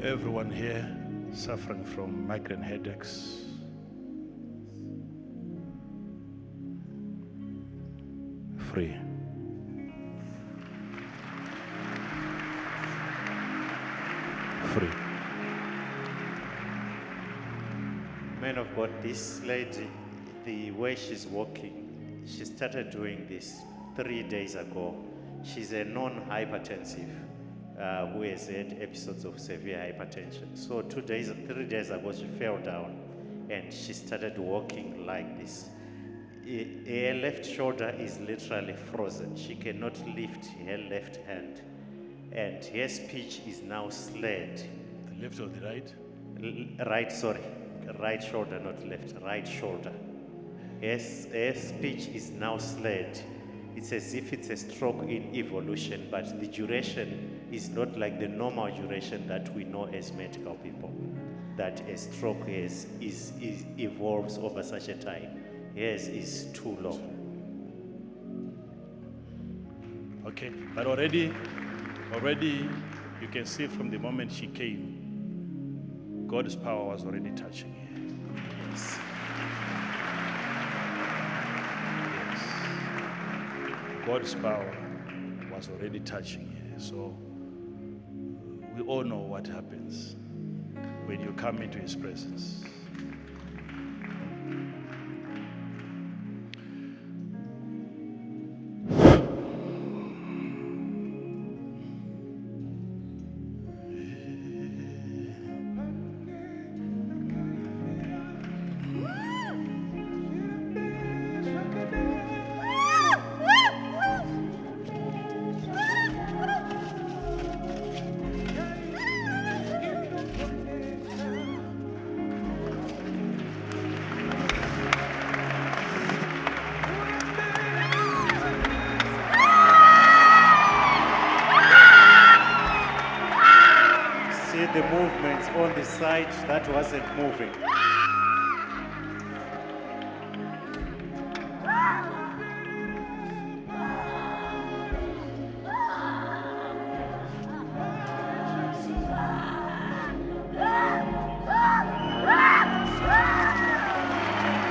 Everyone here suffering from migraine headaches. Free. Free. Man of God, this lady, the way she's walking, she started doing this 3 days ago. She's a non-hypertensive who has had episodes of severe hypertension. So 3 days ago, she fell down and she started walking like this. Her left shoulder is literally frozen. She cannot lift her left hand. And her speech is now slurred. The left or the right? Right shoulder, not left, right shoulder. Her speech is now slurred. It's as if it's a stroke in evolution, but the duration is not like the normal duration that we know as medical people, that a stroke evolves over such a time. Hers is too long. Okay, but already you can see from the moment she came, God's power was already touching her. Yes. God's power was already touching her. So we all know what happens when you come into His presence. The movements on the side that wasn't moving.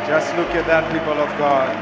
Just look at that, people of God.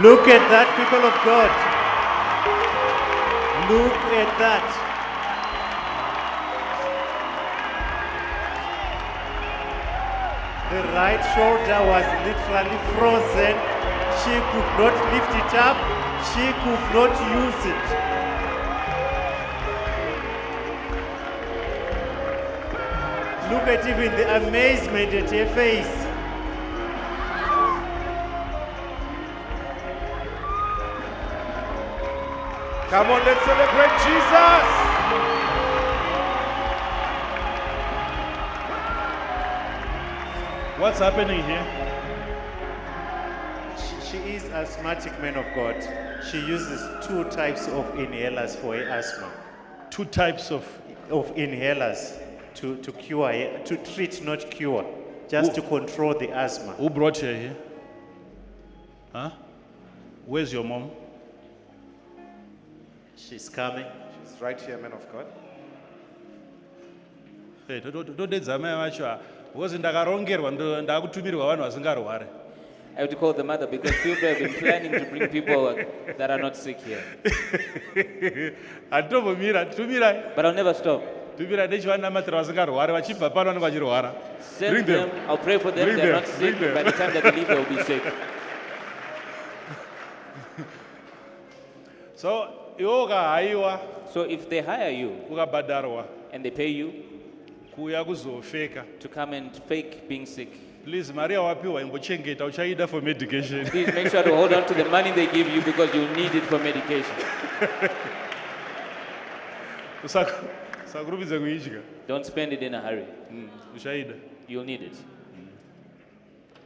Look at that, people of God. Look at that. The right shoulder was literally frozen. She could not lift it up. She could not use it. Look at even the amazement at her face. Come on, let's celebrate Jesus. What's happening here? She is asthmatic, man of God. She uses 2 types of inhalers for her asthma. 2 types of inhalers to cure, to treat, not cure, just to control the asthma. Who brought her here? Huh? Where's your mom? She's coming. She's right here, man of God. Hey, todedzamai vacho because ndakarongerwa ndakutumirwa vanhu vasingarwari. I have to call the mother because people have been planning to bring people that are not sick here. But I'll never stop. Send them, I'll pray for them, they're not sick. By the time that they leave, they'll be sick. So if they hire you and they pay you to come and fake being sick, please Maria wapiwa imbochengeta uchaida for medication. please make sure to hold on to the money they give you because you'll need it for medication. Sakurubidza kuichika. Don't spend it in a hurry. Uchaida. You'll need it.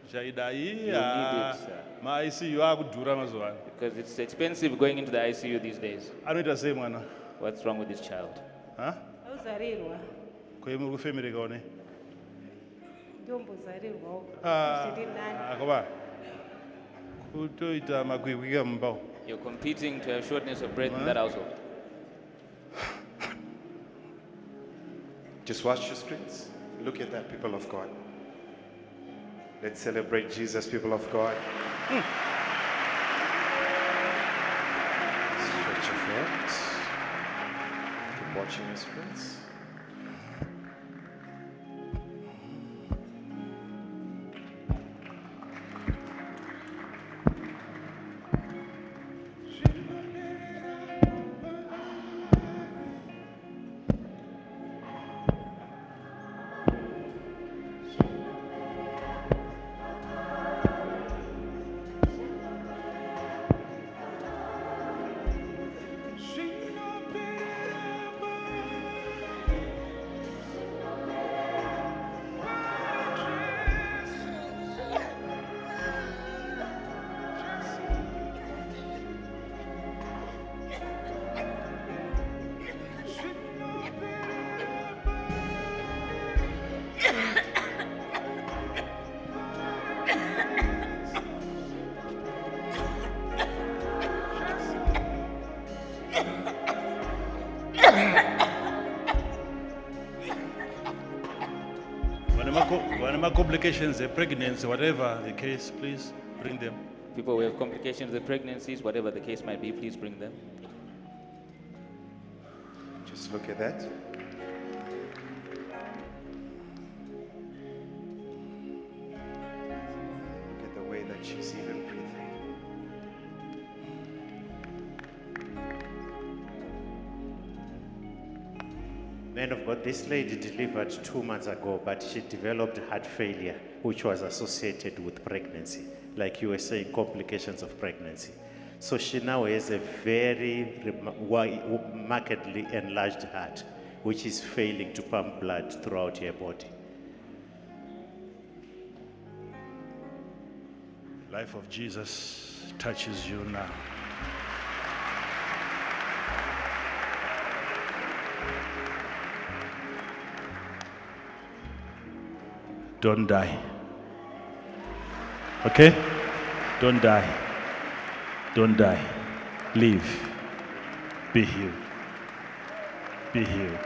Uchaida You'll iya. need it, Ma ICU akudhura mazuva ano. because it's expensive going into the ICU these days. Anoita sei mwana? What's wrong with this child? Ha? Auzarirwa. Kwemuri kufemere kaone. Ndombozarirwawo. Ah. Zviri nani. Akoba. Kutoita makwikwi kamumba. You're competing to have shortness of breath in that household. Just watch your screens. Look at that, people of God. Let's celebrate Jesus, people of God. Stretch your feet. Keep watching your screens. Whatever complications, a pregnancy, whatever the case, please bring them. People who have complications with pregnancies, whatever the case might be, please bring them. Just look at that. Look at the way that she's even breathing. Man of God, this lady delivered 2 months ago, but she developed heart failure, which was associated with pregnancy. Like you were saying, complications of pregnancy. So she now has a very markedly enlarged heart, which is failing to pump blood throughout her body. Life of Jesus touches you now. Don't die. Okay? Don't die. Don't die. Live. Be healed. Be healed.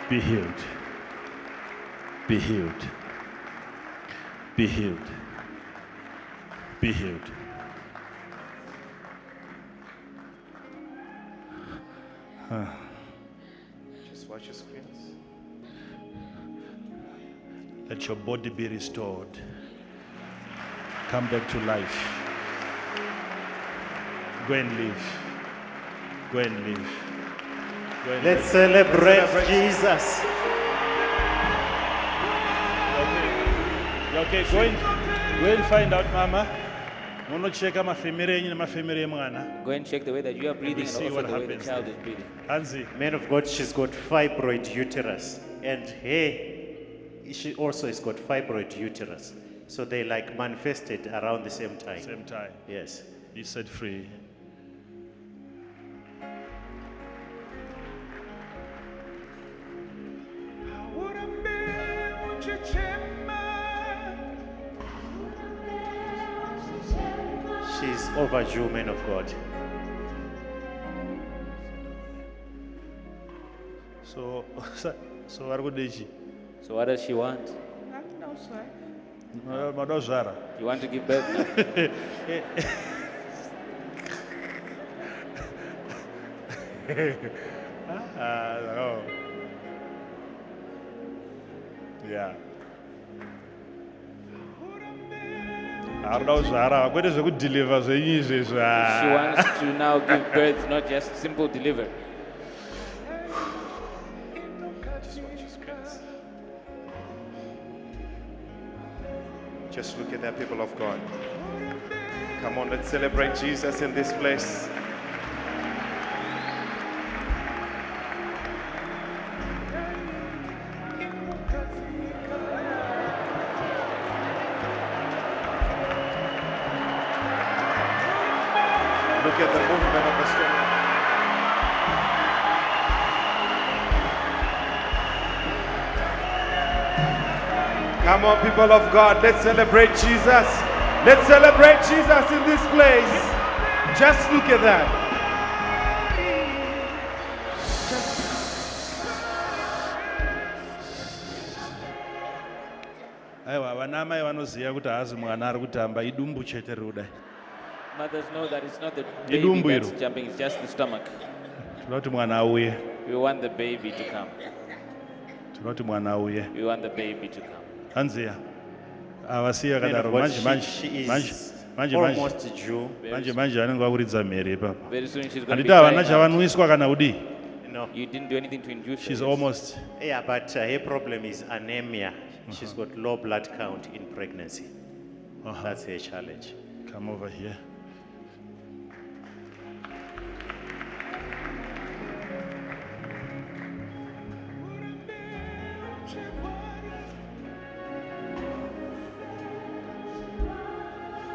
Be healed. Be healed. Be healed. Be healed. Just watch your screens. Let your body be restored. Come back to life. Go and live. Go and live. Go and Let's live. celebrate Jesus. Okay, go and find out, Mama. Mono cheka mafemere yenyu na mafemere mwana. Go and check the way that you are breathing and see also what the way the happens child there. is breathing. Hansi. Man of God, she's got fibroid uterus, and she also has got fibroid uterus. So they like manifested around the same time. Same time. Yes. Be set free. She's overdue, man of God. So what would she? So what does she want? Madozara. You want to give birth now? Oh. Yeah. Madozara. Where is the good deliver? She wants to now give birth, not just simple deliver. Just look at that, people of God. Come on, let's celebrate Jesus in this place. Look at the movement of the storm. Come on, people of God, let's celebrate Jesus. Let's celebrate Jesus in this place. Just look at that. Aiwa vanamai vanoziva kuti haasi mwana ari kutamba idumbu chete rudai. Mothers know that it's not the Idumbu baby that's iro. jumping, it's just the stomach. Tinoti mwana auye. We want the baby to come. Tinoti mwana auye. We want the baby to come. Hanziya. Avasiya Man of kadaro God, manje she manje is manje almost Jew. manje vanenge vakuridza mhere ipapa. Very soon she's going to be Handiti havana crying out. chavanwiswa kana kudi. No. You didn't do anything to induce her. She's yes. almost. Yeah, but her problem is anemia. She's got low blood count in pregnancy. That's her challenge. Come over here.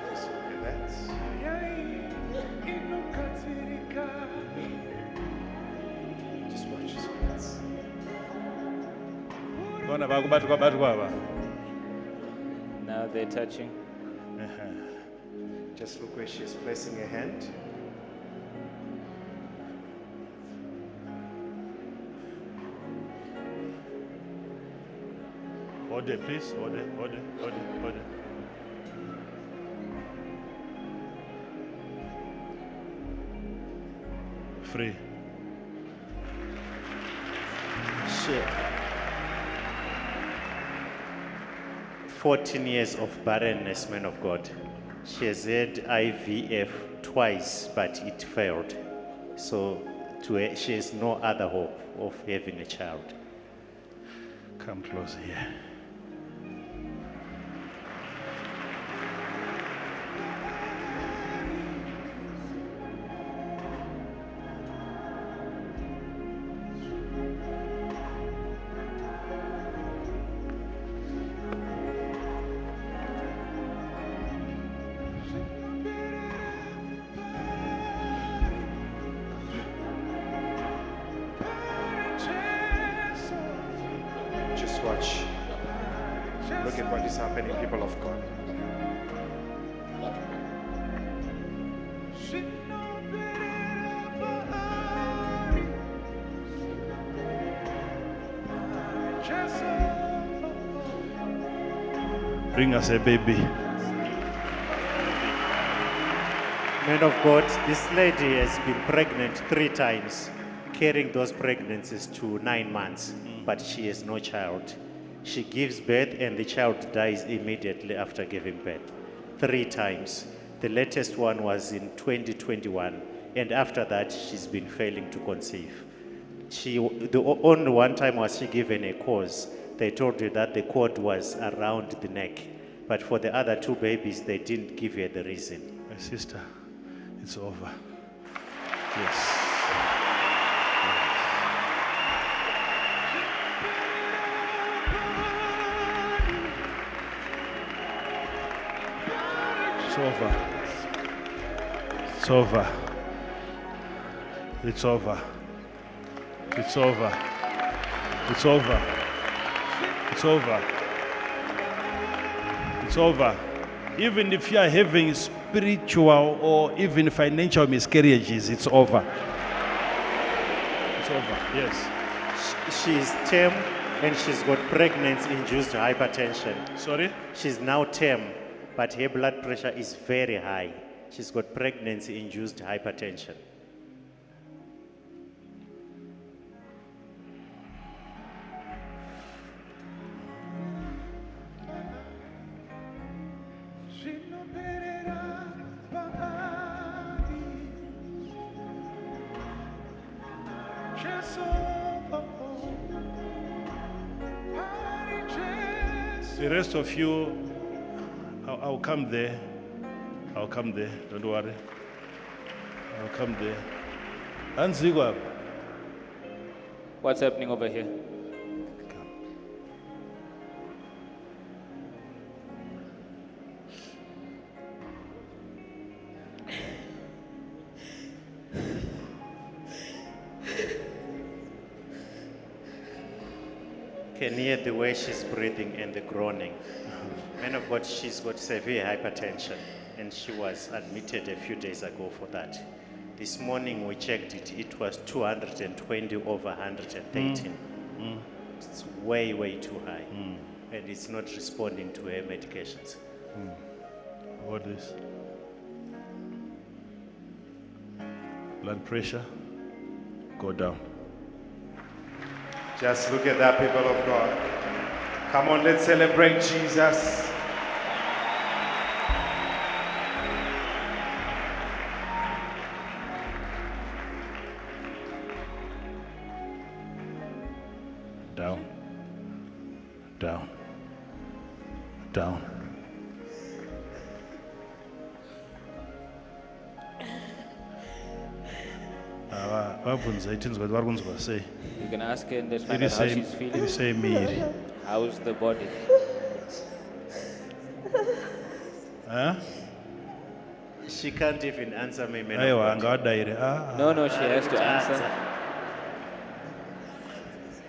Just look at that. Just watch this one. Bona vakubatwa batwa ava. Now they're touching. Just look where she's placing her hand. Hold it, please. Hold it, hold it, hold it, hold it. Free. She, 14 years of barrenness, man of God. She has had IVF twice, but it failed. So to her, she has no other hope of having a child. Come close here. Just watch. Look at what is happening, people of God. Bring us a baby. Man of God, this lady has been pregnant 3 times, carrying those pregnancies to 9 months, but she has no child. She gives birth and the child dies immediately after giving birth. 3 times. The latest one was in 2021, and after that, she's been failing to conceive. The only one time was she given a cause. They told her that the cord was around the neck, but for the other 2 babies, they didn't give her the reason. My sister, it's over. Yes. It's over. It's over. It's over. It's over. It's over. It's over. It's over. Even if you are having spiritual or even financial miscarriages, it's over. It's over. Yes. She is term And she's got pregnancy-induced hypertension. Sorry? She's now term, but her blood pressure is very high. She's got pregnancy-induced hypertension. The rest of you, I'll come there. I'll come there, don't worry. I'll come there. Anzigwa. What's happening over here? Can hear the way she's breathing and the groaning. Man of God, she's got severe hypertension, and she was admitted a few days ago for that. This morning we checked it, it was 220 over 113. It's way, way too high, and it's not responding to her medications. What is? Blood pressure, go down. Just look at that, people of God. Come on, let's celebrate Jesus. Down, down, down. You can ask her and just find Iri out how sei she's feeling. iri sei miri. How's the body? Huh? She can't even answer me, man of Aiwa God. ngawadaire. No, she has to answer.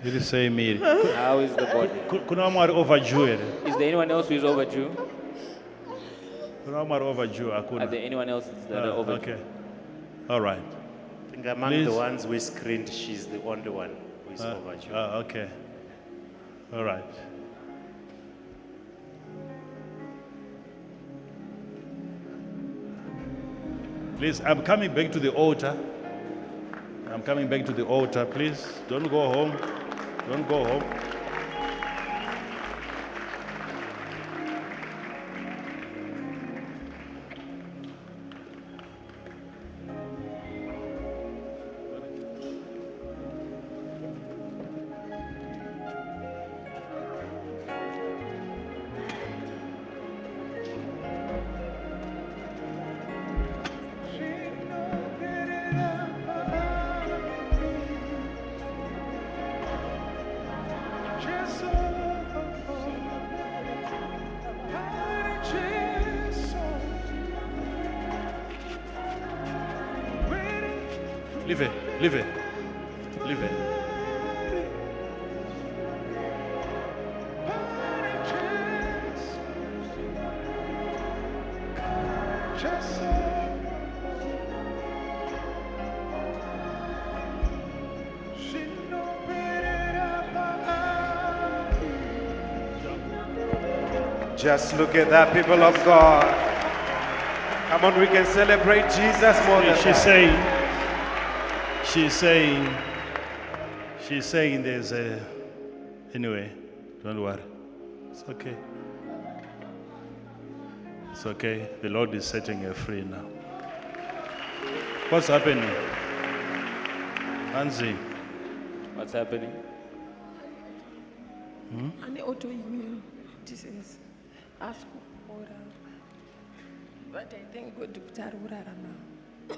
Iri sei miri. How is the body? Kuna vamwe vari overdue here. Is there anyone else who is overdue? Kuna vamwe vari overdue Are hakuna. there anyone else that are overdue? Okay. All right. I think among Please. the ones we screened, she's the only one who is overdue. Okay. All right. Please, I'm coming back to the altar. I'm coming back to the altar. Please, don't go home. Don't go home. Leave it, leave it, leave it. Just look at that, people of God. Come on, we can celebrate Jesus more than She's that. she's saying there's a, anyway, don't worry. It's okay. It's okay. The Lord is setting her free now. What's happening? Anzi, What's happening? An autoimmune disease. Ask for but I think God now.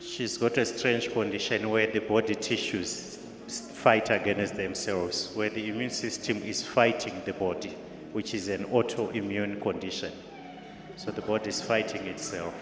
She's got a strange condition where the body tissues fight against themselves, where the immune system is fighting the body, which is an autoimmune condition. So the body is fighting itself.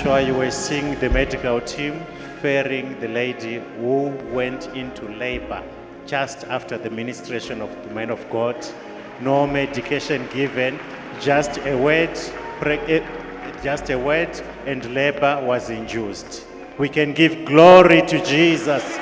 sure you were seeing the medical team ferrying the lady who went into labor just after the ministration of the man of God. No medication given, just a word, and labor was induced. We can give glory to Jesus.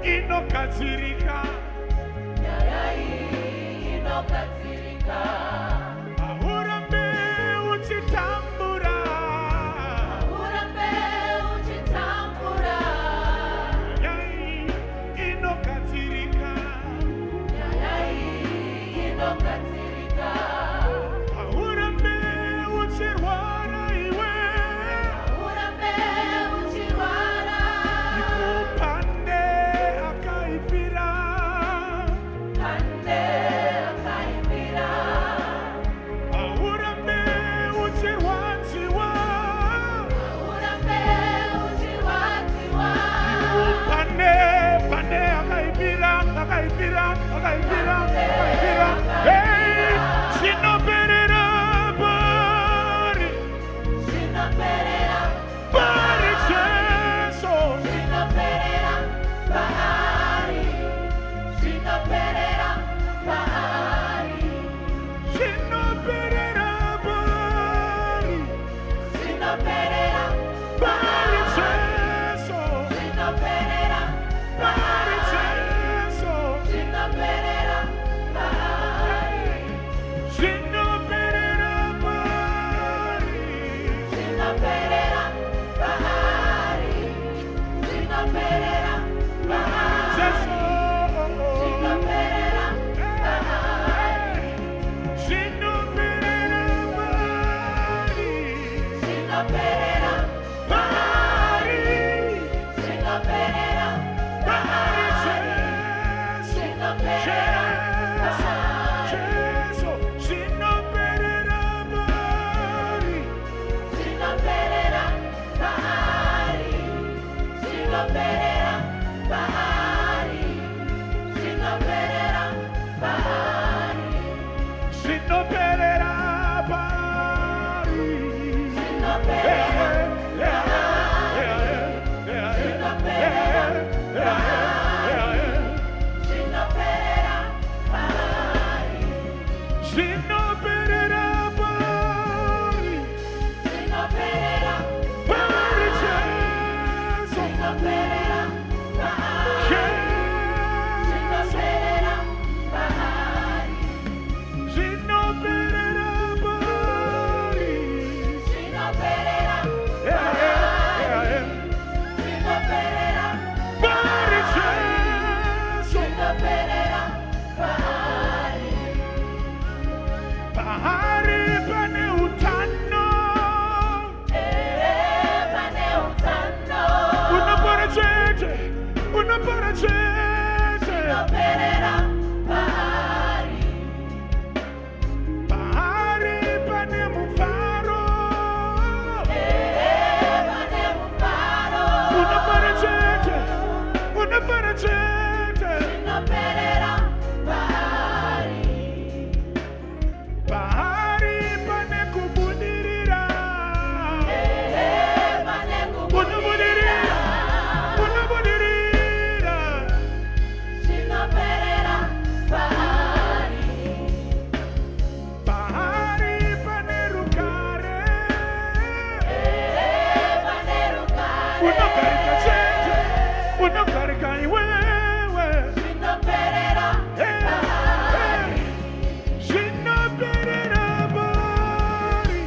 inogadzirika. Aurambe uchitambura. Inogadzirika. Aurambe uchirwara iwe. Iko pande akaifira. Aurambe uchirwadziwa. Iko pande akaifira. Hey, sinoperera pari. Pari Jesu. Sinoperera pari. Pari Jesu. Pari Jesu. Sinoperera pari. Jesu. Sinoperera pari. Pari Jesu. Jesu. Sinoperera pari. Sinoperera pari. Sinoperera pari. Pari Jesu. Sinoperera pari. Pari Jesu. Pahari pane utano. Unapora chete. Pahari pane mufaro. Unapora chete. Pahari pane kubudirira. Unabudirira. Pahari pane rukare. Unokarika chete. Unokarika iwewe. Sinoperera pari.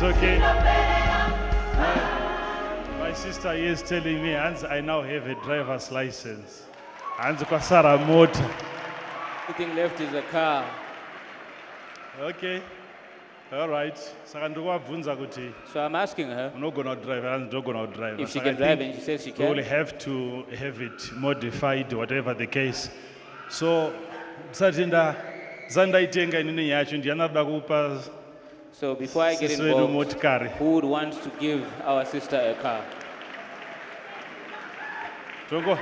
Okay. My sister here is telling me, Hans, I now have a driver's license. Hans kwasara motor. The thing left is a car. Okay. All right. So I'm asking her I'm not going to drive. Hans not going to drive. if she can drive, and she says she We will can. have to have it modified, whatever the case. So, Sajinda, Zanda itenga inini yacho ndiyanoda kupa. So before I get Siswedu involved, motikari. who would want to give our sister a car? Tongo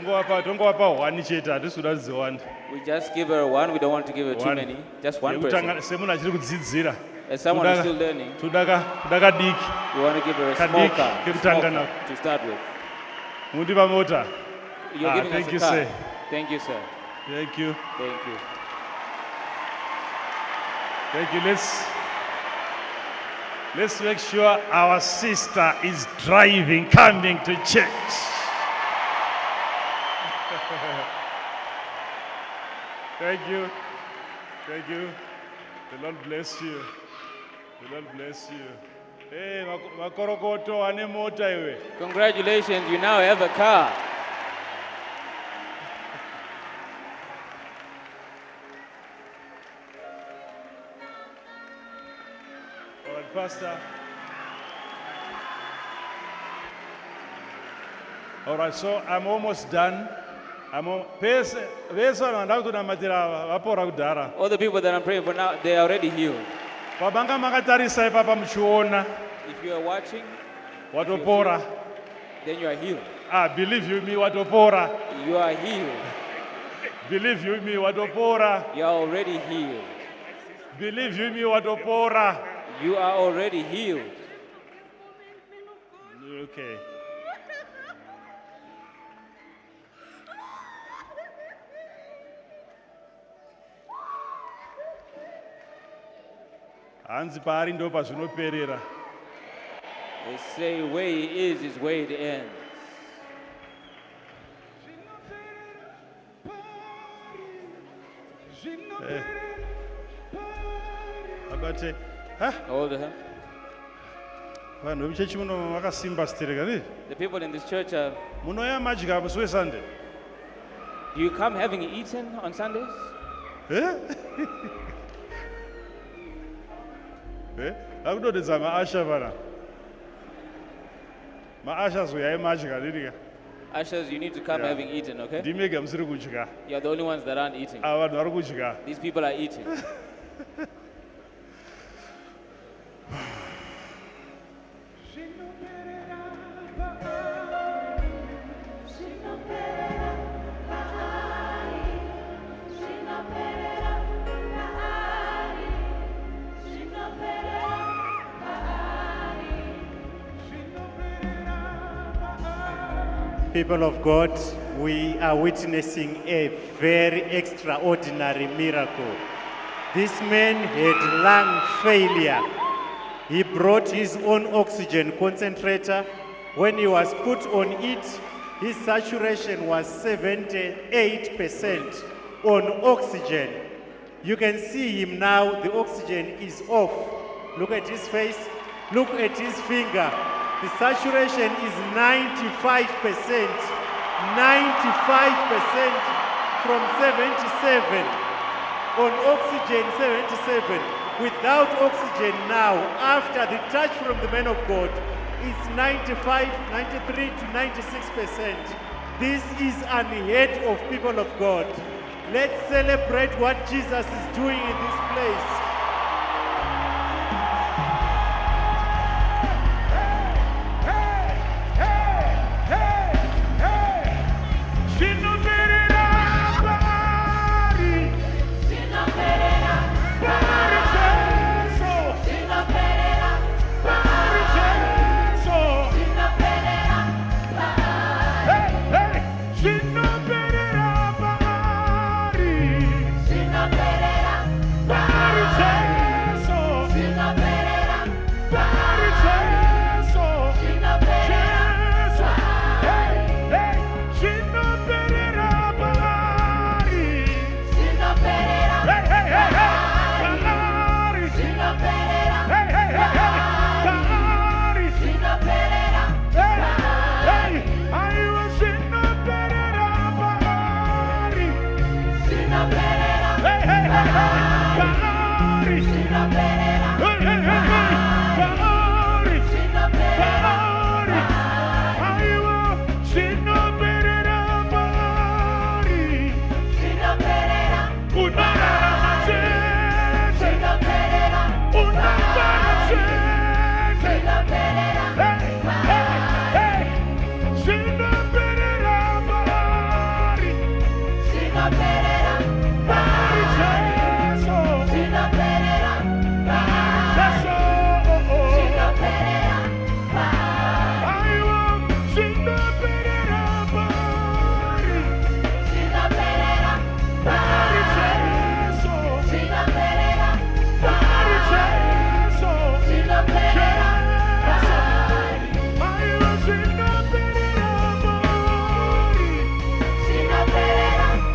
wapa one cheta, this would have the one. We just give her one. We don't want to give her too One. many. Just one person. Semuna chiri kudzidzira. As someone who's still learning, Kudaka diki. we want to give her a small Kadiki, car, kemtangana. to start with. Mundiba mota. You're giving thank us a you, car. sir. Thank you, sir. Thank you. Thank you. Thank you. Let's make sure our sister is driving, coming to church. Thank you. Thank you. The Lord bless you. The Lord bless you. Hey, makorokoto ane mota iwe. Congratulations, you now have a car. All right, Pastor. All right, so I'm almost done. All the people that I'm praying for now, they are already healed. If you are watching, Watopora. then you are healed. Believe you me, watopora. You are healed. Believe you me, watopora. You are already healed. Believe you me, watopora. You are already healed. Okay. Hanzi paari ndo pazvinoperera. They say where he is where it ends. Abate, ha? Hold him. Vanhu vemuchechi muno vakasimba sitereka ri? The people in this church are. Munoya madya musi weSunday? Do you come having eaten on Sundays? Eh? Akutodedza maasha vana. Maasha zoyai madya ririka. Ushers, you need to come having eaten, okay? Ndimega musiri kudya. You are the only ones that aren't eating. Ava vanhu vari kudya. These people are eating. People of God, we are witnessing a very extraordinary miracle. This man had lung failure. He brought his own oxygen concentrator. When he was put on it, his saturation was 78% on oxygen. You can see him now, the oxygen is off. Look at his face, look at his finger. The saturation is 95%. 95% from 77. On oxygen, 77. Without oxygen now, after the touch from the man of God, it's 95, 93 to 96%. This is unheard of, people of God. Let's celebrate what Jesus is doing in this place.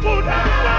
Una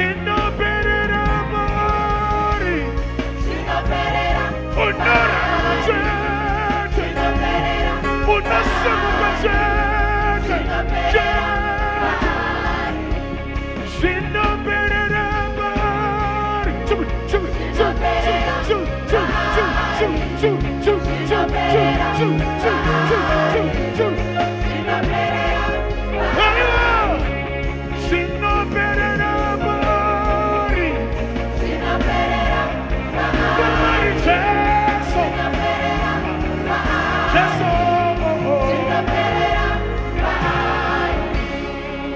Zvinoperera paari. Unora chete. Unasimuka chete. Zvinoperera paari. Zvinoperera paari. Paari Jesu. Jesu.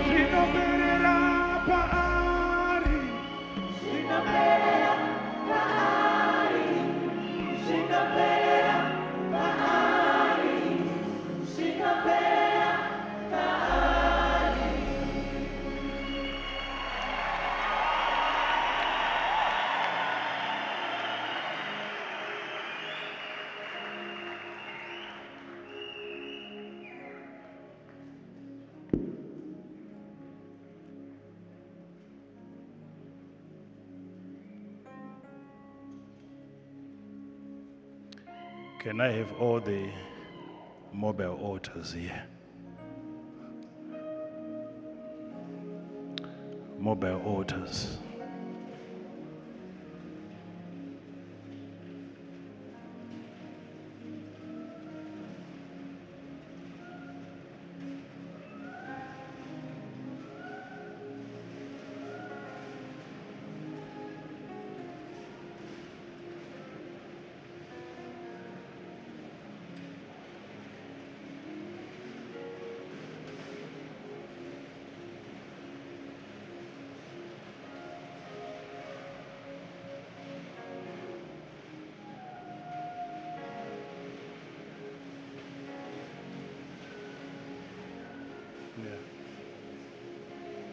Zvinoperera paari. Can I have all the mobile altars here? Mobile altars.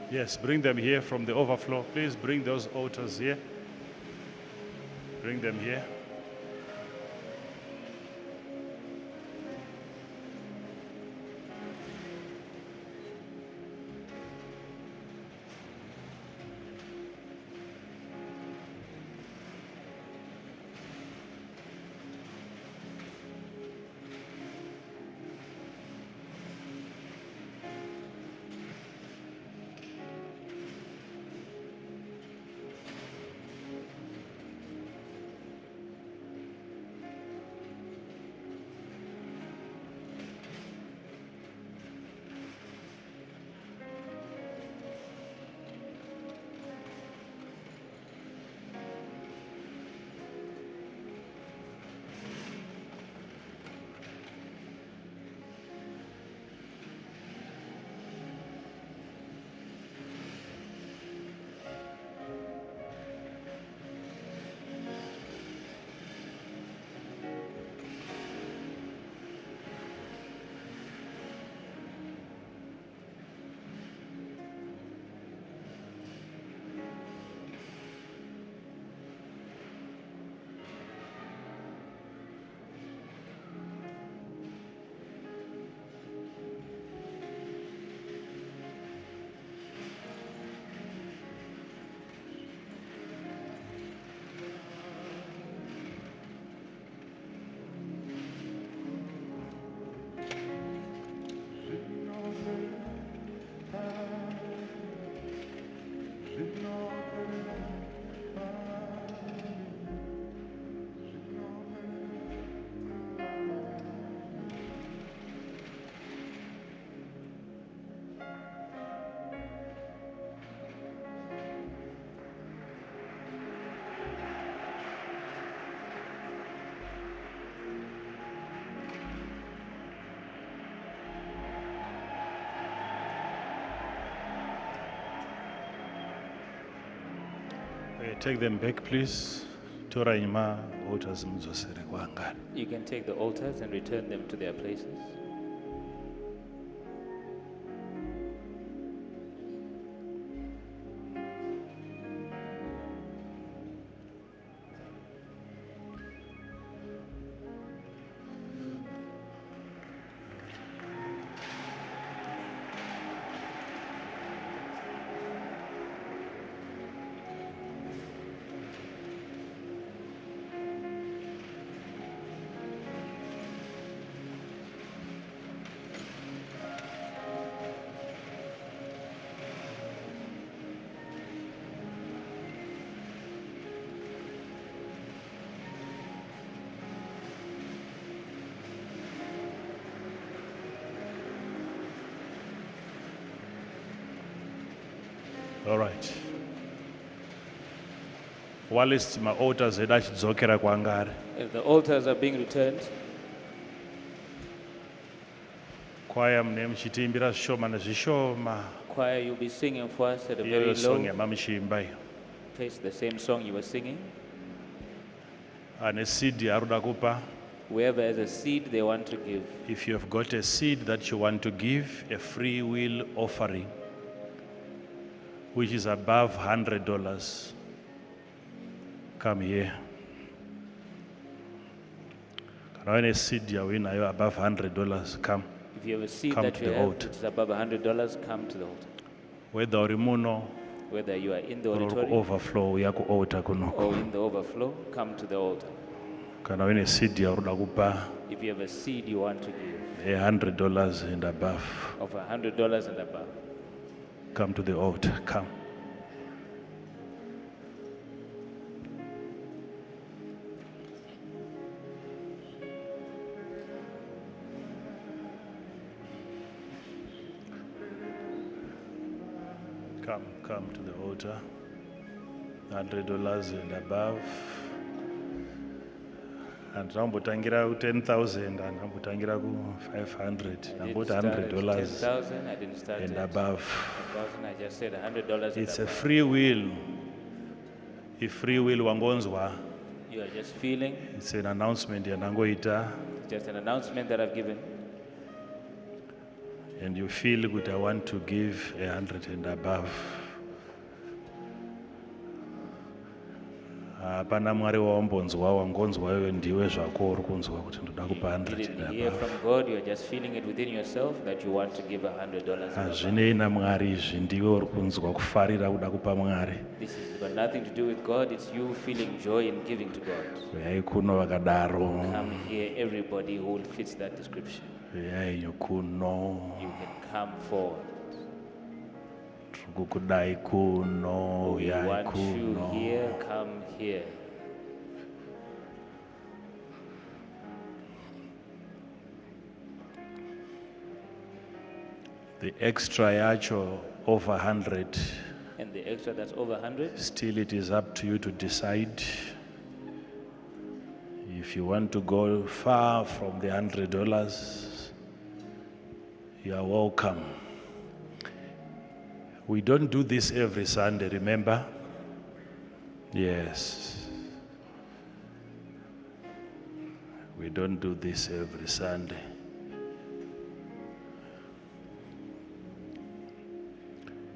Yes, bring them here from the overflow. Please bring those altars here. Bring them here. Take them back, please. You can take the altars and return them to their places. All right. Whilst my altars edu achidzokera kwangari. If the altars are being returned, Choir mune muchitiimbira zvishoma nezvishoma. choir, you'll be singing for us at a very Iyo song low yamamuchiimba iyo. pace, the same song you were singing. Ane seed aruda kupa. Whoever has a seed they want to give, If you have got a seed that you want to give, a free will offering, which is above $100, come here. Kana une seed yawinayo above $100, come. if you have a seed Come that to you the have altar. which is above $100, come to the altar. Whether uri muno Whether you are in the or auditorium overflow uya kualtar kunoko. or in the overflow, come to the altar. Kana une seed yaruda kupa If you have a seed you want to give $100 and above, of $100 and above, come to the altar. Come. Come to the altar. $100 and above. And ndambotangira ku 10,000 and ndambotangira ku 500. I didn't Ndamboti start at $100 10,000, I didn't start and at above. 1,000, I just said $100 It's a and above. free will. If free will wangonzwa, You are just feeling, it's an announcement yandangoita, it's just an announcement that I've given. and you feel good. I want to give 100 and above. Hapana mwari waombonzwa wangonzwa wewe ndiwe zvako uri kunzwa kuti ndoda kupa You 100 didn't and hear above. from God, you're just feeling it within yourself that you want to give $100 and above. Hazvinei naMwari izvi, ndiwe uri kunzwa kufarira kuda kupa Mwari. This has got nothing to do with God, it's you feeling joy in giving to God. Uyai kuno vakadaro, Come here, everybody who fits that description. uyai kuno, You can come forward. kukudai kuno, We uyai want you kuno. here, come here. The extra yacho over 100, And the extra that's over 100, still it is up to you to decide. If you want to go far from the $100, you are welcome. We don't do this every Sunday, remember? Yes. We don't do this every Sunday.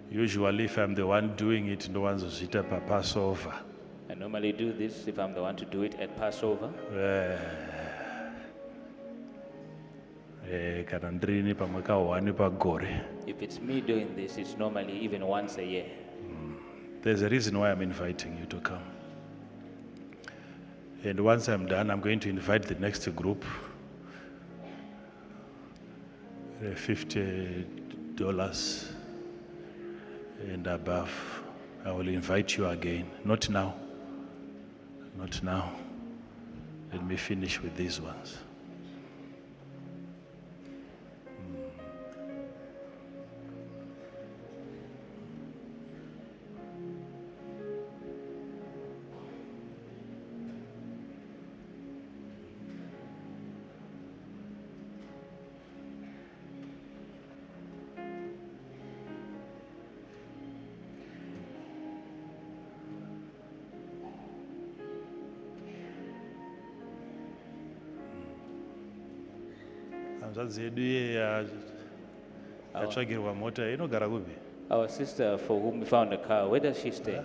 Usually, if I'm the one doing it, no one's zita pa Passover. I normally do this if I'm the one to do it at Passover. Kana ndirini pamwe kahwani pagore. If it's me doing this, it's normally even once a year. There's a reason why I'm inviting you to come. And once I'm done, I'm going to invite the next group. $50 and above. I will invite you again. Not now. Not now. Let me finish with these ones. Hanzvadzi yedu iye yatsvagirwa mota inogara kupi? Our sister for whom we found a car, where does she stay?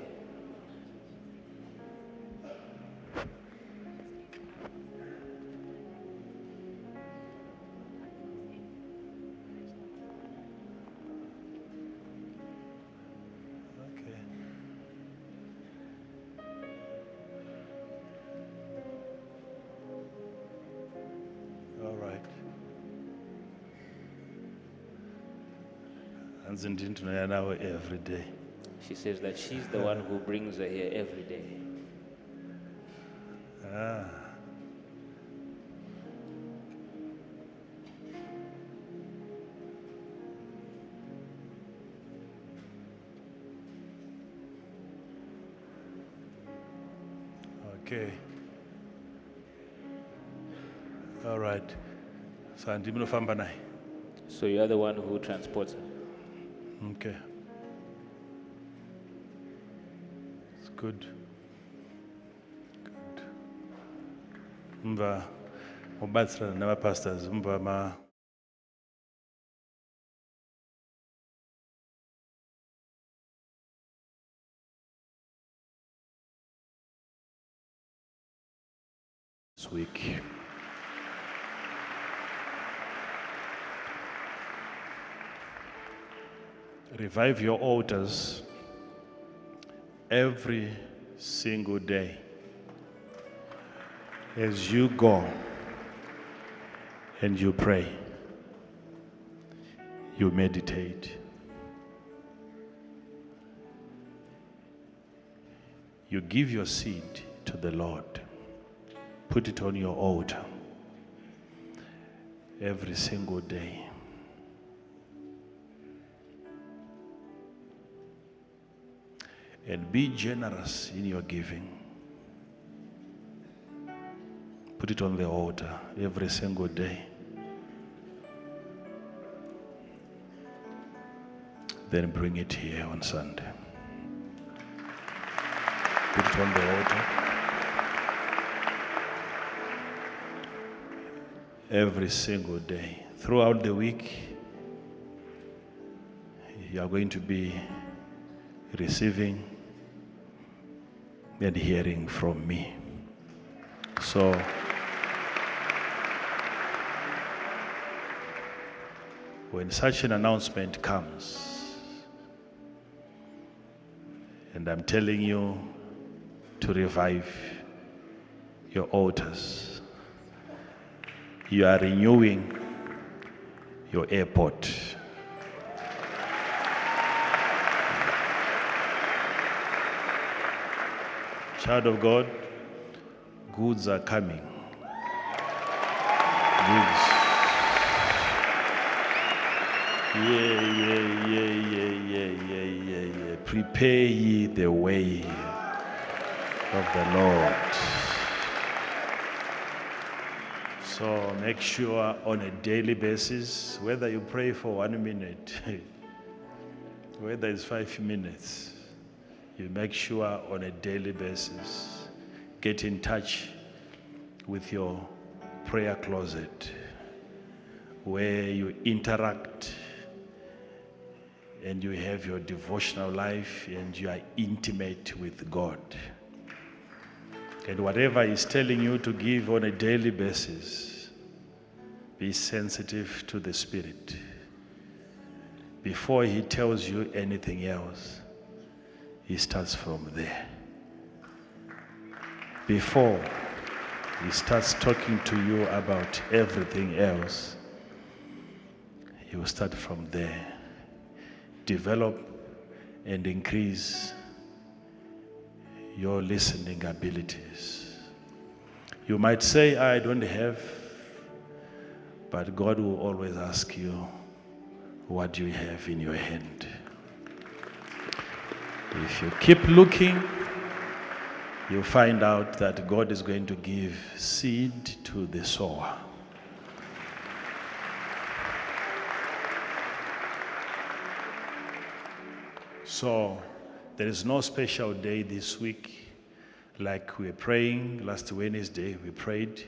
Okay. All right. Hanzi ndini ndinoya nawo every day. She says that she's the one who brings her here every day. Ah. Okay. All right. So ndimi nofamba naye. So you are the one who transports her. Okay. It's good. Good. Mva ubatsira nabapastors mva ma this week. Revive your altars every single day as you go and you pray, you meditate, you give your seed to the Lord, put it on your altar every single day. And be generous in your giving. Put it on the altar every single day. Then bring it here on Sunday. Put it on the altar. Every single day. Throughout the week, you are going to be receiving and hearing from me. So, when such an announcement comes, and I'm telling you to revive your altars, you are renewing your airport. Child of God, goods are coming. Goods. Yeah. Prepare ye the way of the Lord. So make sure on a daily basis, whether you pray for 1 minute, whether it's 5 minutes, you make sure on a daily basis, get in touch with your prayer closet where you interact and you have your devotional life and you are intimate with God. And whatever He's telling you to give on a daily basis, be sensitive to the Spirit. Before He tells you anything else, He starts from there. Before He starts talking to you about everything else, He will start from there. Develop and increase your listening abilities. You might say, I don't have, but God will always ask you, what do you have in your hand? If you keep looking, you'll find out that God is going to give seed to the sower. So, there is no special day this week. Like we were praying last Wednesday, we prayed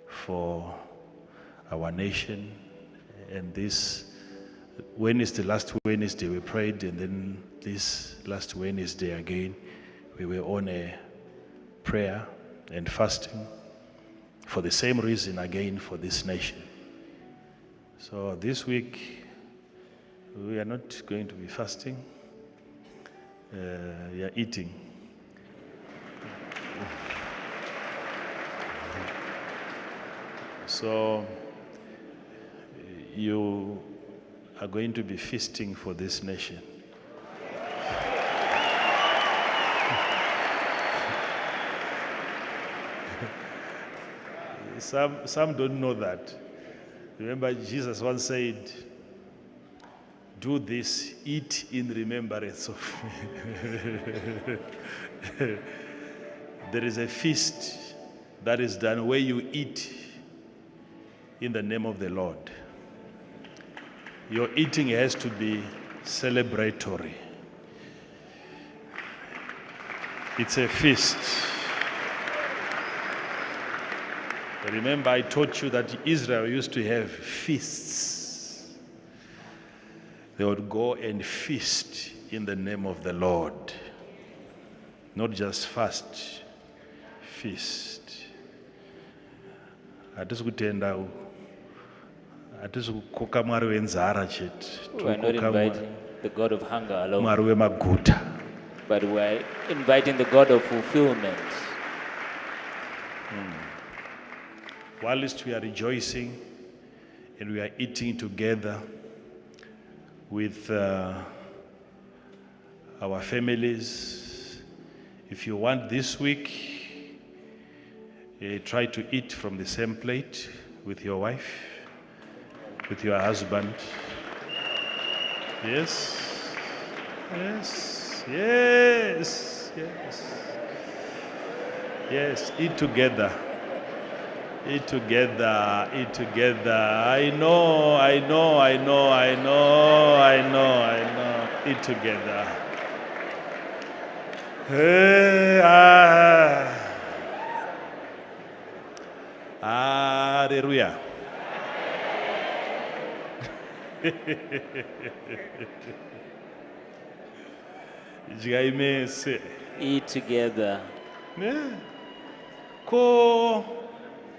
for our nation. And this Wednesday, last Wednesday, we prayed, and then this last Wednesday again, we were on a prayer and fasting for the same reason again for this nation. So this week, we are not going to be fasting. We are eating. So you are going to be feasting for this nation. Some don't know that. Remember, Jesus once said, do this, eat in remembrance of me. There is a feast that is done where you eat in the name of the Lord. Your eating has to be celebratory. It's a feast. Remember, I taught you that Israel used to have feasts. They would go and feast in the name of the Lord. Not just fast, feast. Hatisikukoka Mwari wenzara chete. We are not inviting the God of hunger alone, Mwari wemaguta. but we are inviting the God of fulfillment. Whilst we are rejoicing and we are eating together with our families, if you want this week, try to eat from the same plate with your wife, with your husband. Yes, yes, yes, yes. Yes, eat together. Eat together, eat together. I know. Eat together. Hey, Hallelujah. Eat together. Yeah. Ko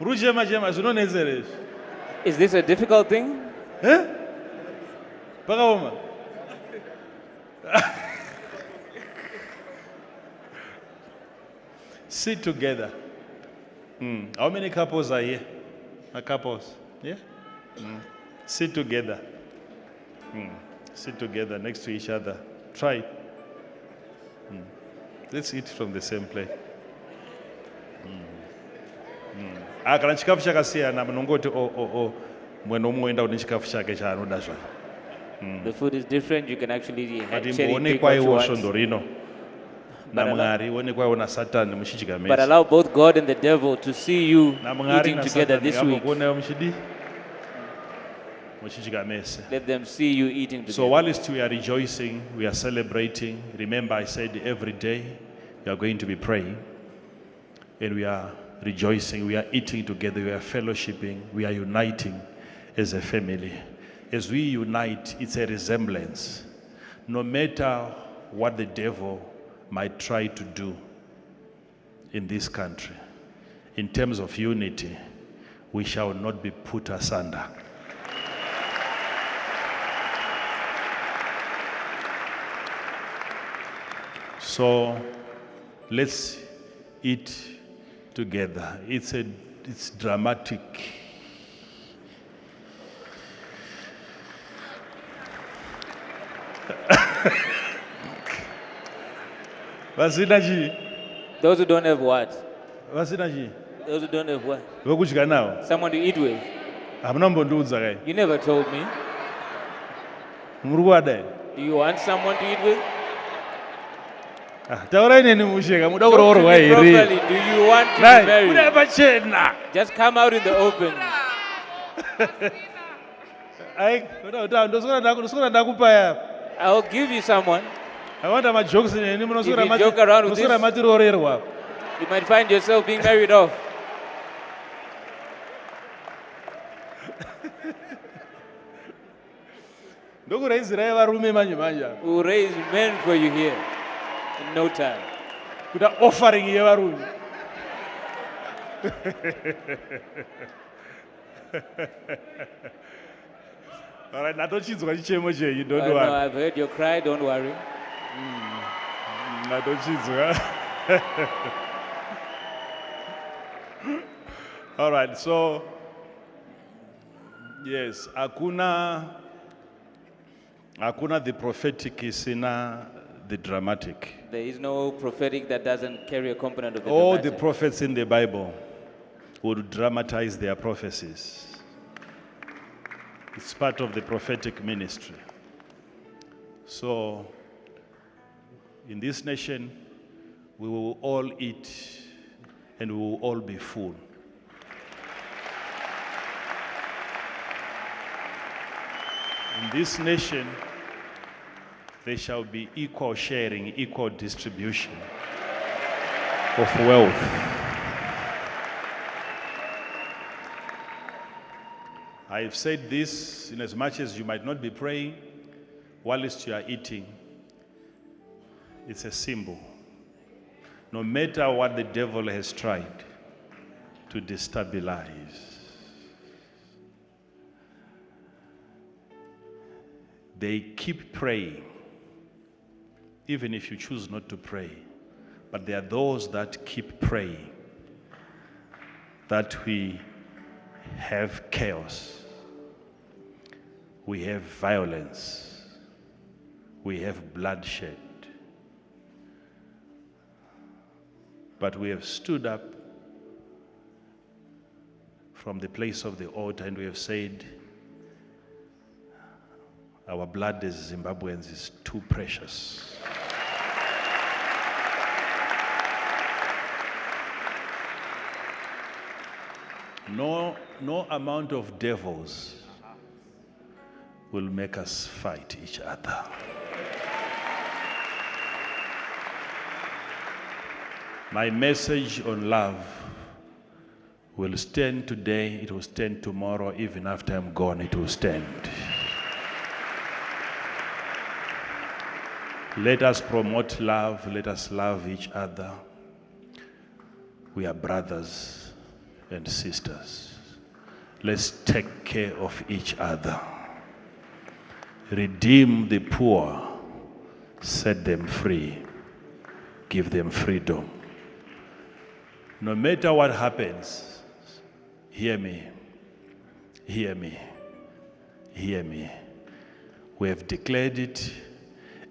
rujema jema zvinonetseres. Is this a difficult thing? Eh? Pakaoma. Sit together. How many couples are here? Couples? Yeah? Sit together. Sit together next to each other. Try. Let's eat from the same plate. Kana chikafu chakasiyana munongoti mwe nomwe une chikafu chake chaanoda zvake. The food is different. You can actually Ati cherry pick muonekwa what you iwo want. svondo rino naMwari onekwa iwo naSatani muchidya But mese. allow both God and the devil to see you naMwari eating together this week. naSatani muchidi muchidya mese. Let them see you eating together. So whilst we are rejoicing, we are celebrating. Remember, I said every day we are going to be praying, and we are rejoicing. We are eating together. We are fellowshipping. We are uniting as a family. As we unite, it's a resemblance. No matter what the devil might try to do in this country, in terms of unity, we shall not be put asunder. So let's eat together. It's dramatic. Vasinaji. Those who don't have what? Vasinaji. Those who don't have what? Vokudya nawo. Someone to eat with. Hamuna mbondiudza kai. You never told me. Muri kuwada. Do you want someone to eat with? Taurai neni musheka muda Talk to kuroorwa me here. properly. Do you want to be married? Muda pachena. Just come out in the open. Ai, ndosokona ndakupa yapa. I'll give you someone. I want my jokes in any If you joke around with this, matirorerwa. you might find yourself being married off. Ndokuraizira varume manje manje. We'll raise men for you here in no time. Kuda offering yevarume. All right, natochinzwa chichemo chenyu, don't No, worry. I've heard your cry, don't worry. Natochinzwa. All right, so yes, hakuna the prophetic isina the dramatic. There is no prophetic that doesn't carry a component of the All the dramatic. prophets in the Bible would dramatize their prophecies. It's part of the prophetic ministry. So, in this nation, we will all eat and we will all be full. In this nation, there shall be equal sharing, equal distribution of wealth. I've said this in as much as you might not be praying, whilst you are eating. It's a symbol. No matter what the devil has tried to destabilize, they keep praying, even if you choose not to pray. But there are those that keep praying, that we have chaos, we have violence, we have bloodshed. But we have stood up from the place of the altar and we have said, our blood as Zimbabweans is too precious. No amount of devils will make us fight each other. My message on love will stand today, it will stand tomorrow, even after I'm gone, it will stand. Let us promote love, let us love each other. We are brothers and sisters. Let's take care of each other. Redeem the poor, set them free, give them freedom. No matter what happens, hear me, hear me, hear me. We have declared it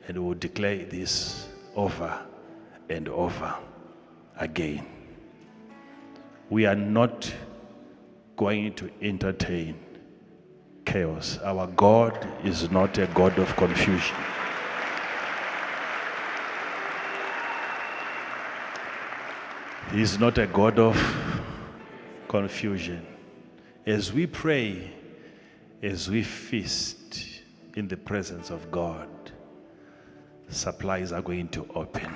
and we will declare this over and over again. We are not going to entertain chaos. Our God is not a God of confusion. He is not a God of confusion. As we pray, as we feast in the presence of God, supplies are going to open.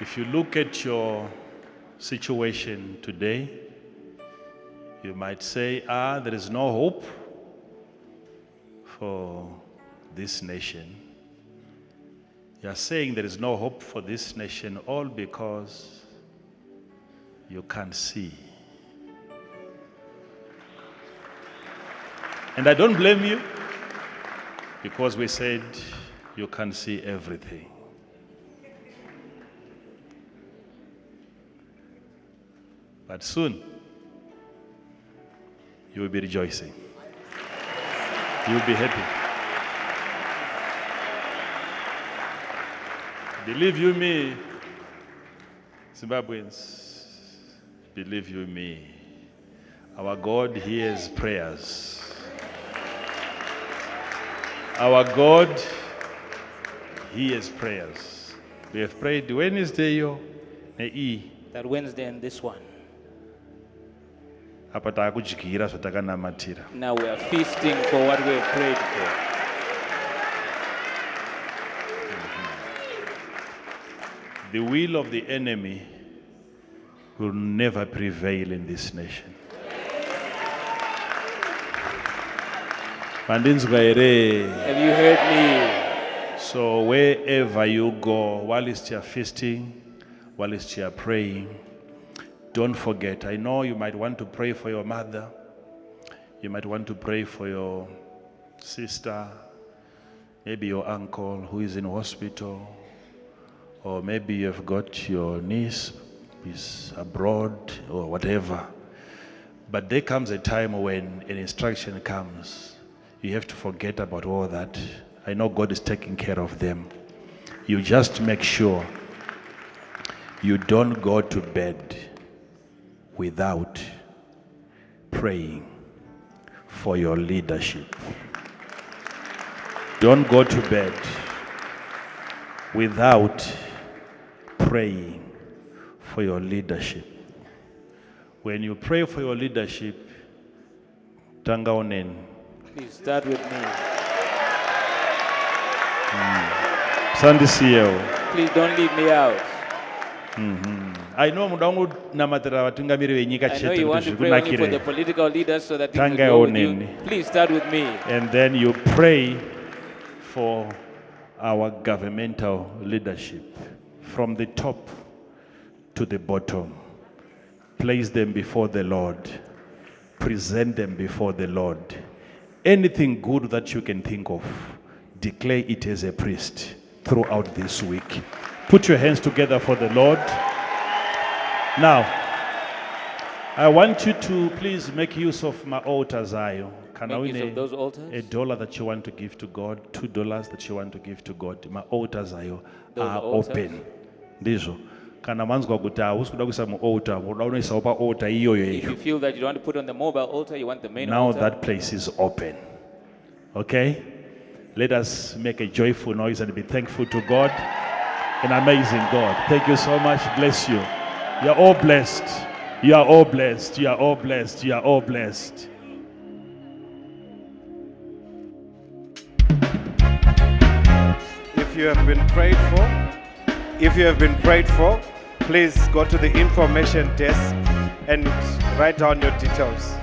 If you look at your situation today, you might say, there is no hope for this nation. You are saying there is no hope for this nation all because you can't see. And I don't blame you, because we said you can't see everything. But soon, you will be rejoicing. You will be happy. Believe you me, Zimbabweans, believe you me, our God hears prayers. Our God hears prayers. We have prayed Wednesday, that Wednesday and this one. Now we are feasting for what we have prayed for. The will of the enemy will never prevail in this nation. Have you heard me? So wherever you go, whilst you are feasting, whilst you are praying, don't forget. I know you might want to pray for your mother. You might want to pray for your sister, maybe your uncle who is in hospital, or maybe you've got your niece who is abroad or whatever. But there comes a time when an instruction comes. You have to forget about all that. I know God is taking care of them. You just make sure you don't go to bed without praying for your leadership. Don't go to bed without praying for your leadership. When you pray for your leadership, tanga onen. Please start with me. Sandi CEO. Please don't leave me out. I know mudangu namatera watungamiri wenyika I know chete you want to pray only for the political leaders so that things will Tanga go with you. oneni. Please start with me. And then you pray for our governmental leadership from the top to the bottom. Place them before the Lord. Present them before the Lord. Anything good that you can think of, declare it as a priest throughout this week. Put your hands together for the Lord. Now, I want you to please make use of my altars. Can I Make use win of those altars. $1 that you want to give to God, $2 that you want to give to God? My altars are altars? open. Ndizo. Kana manzwa kuti usikuda kuisa mu altar, unaisa pa altar iyoyo If iyo. you feel that you don't want to put on the mobile altar, you want the main Now altar. that place is open. Okay? Let us make a joyful noise and be thankful to God. An amazing God. Thank you so much. Bless you. You are all blessed. You are all blessed. You are all blessed. You are all blessed. If you have been prayed for, please go to the information desk and write down your details.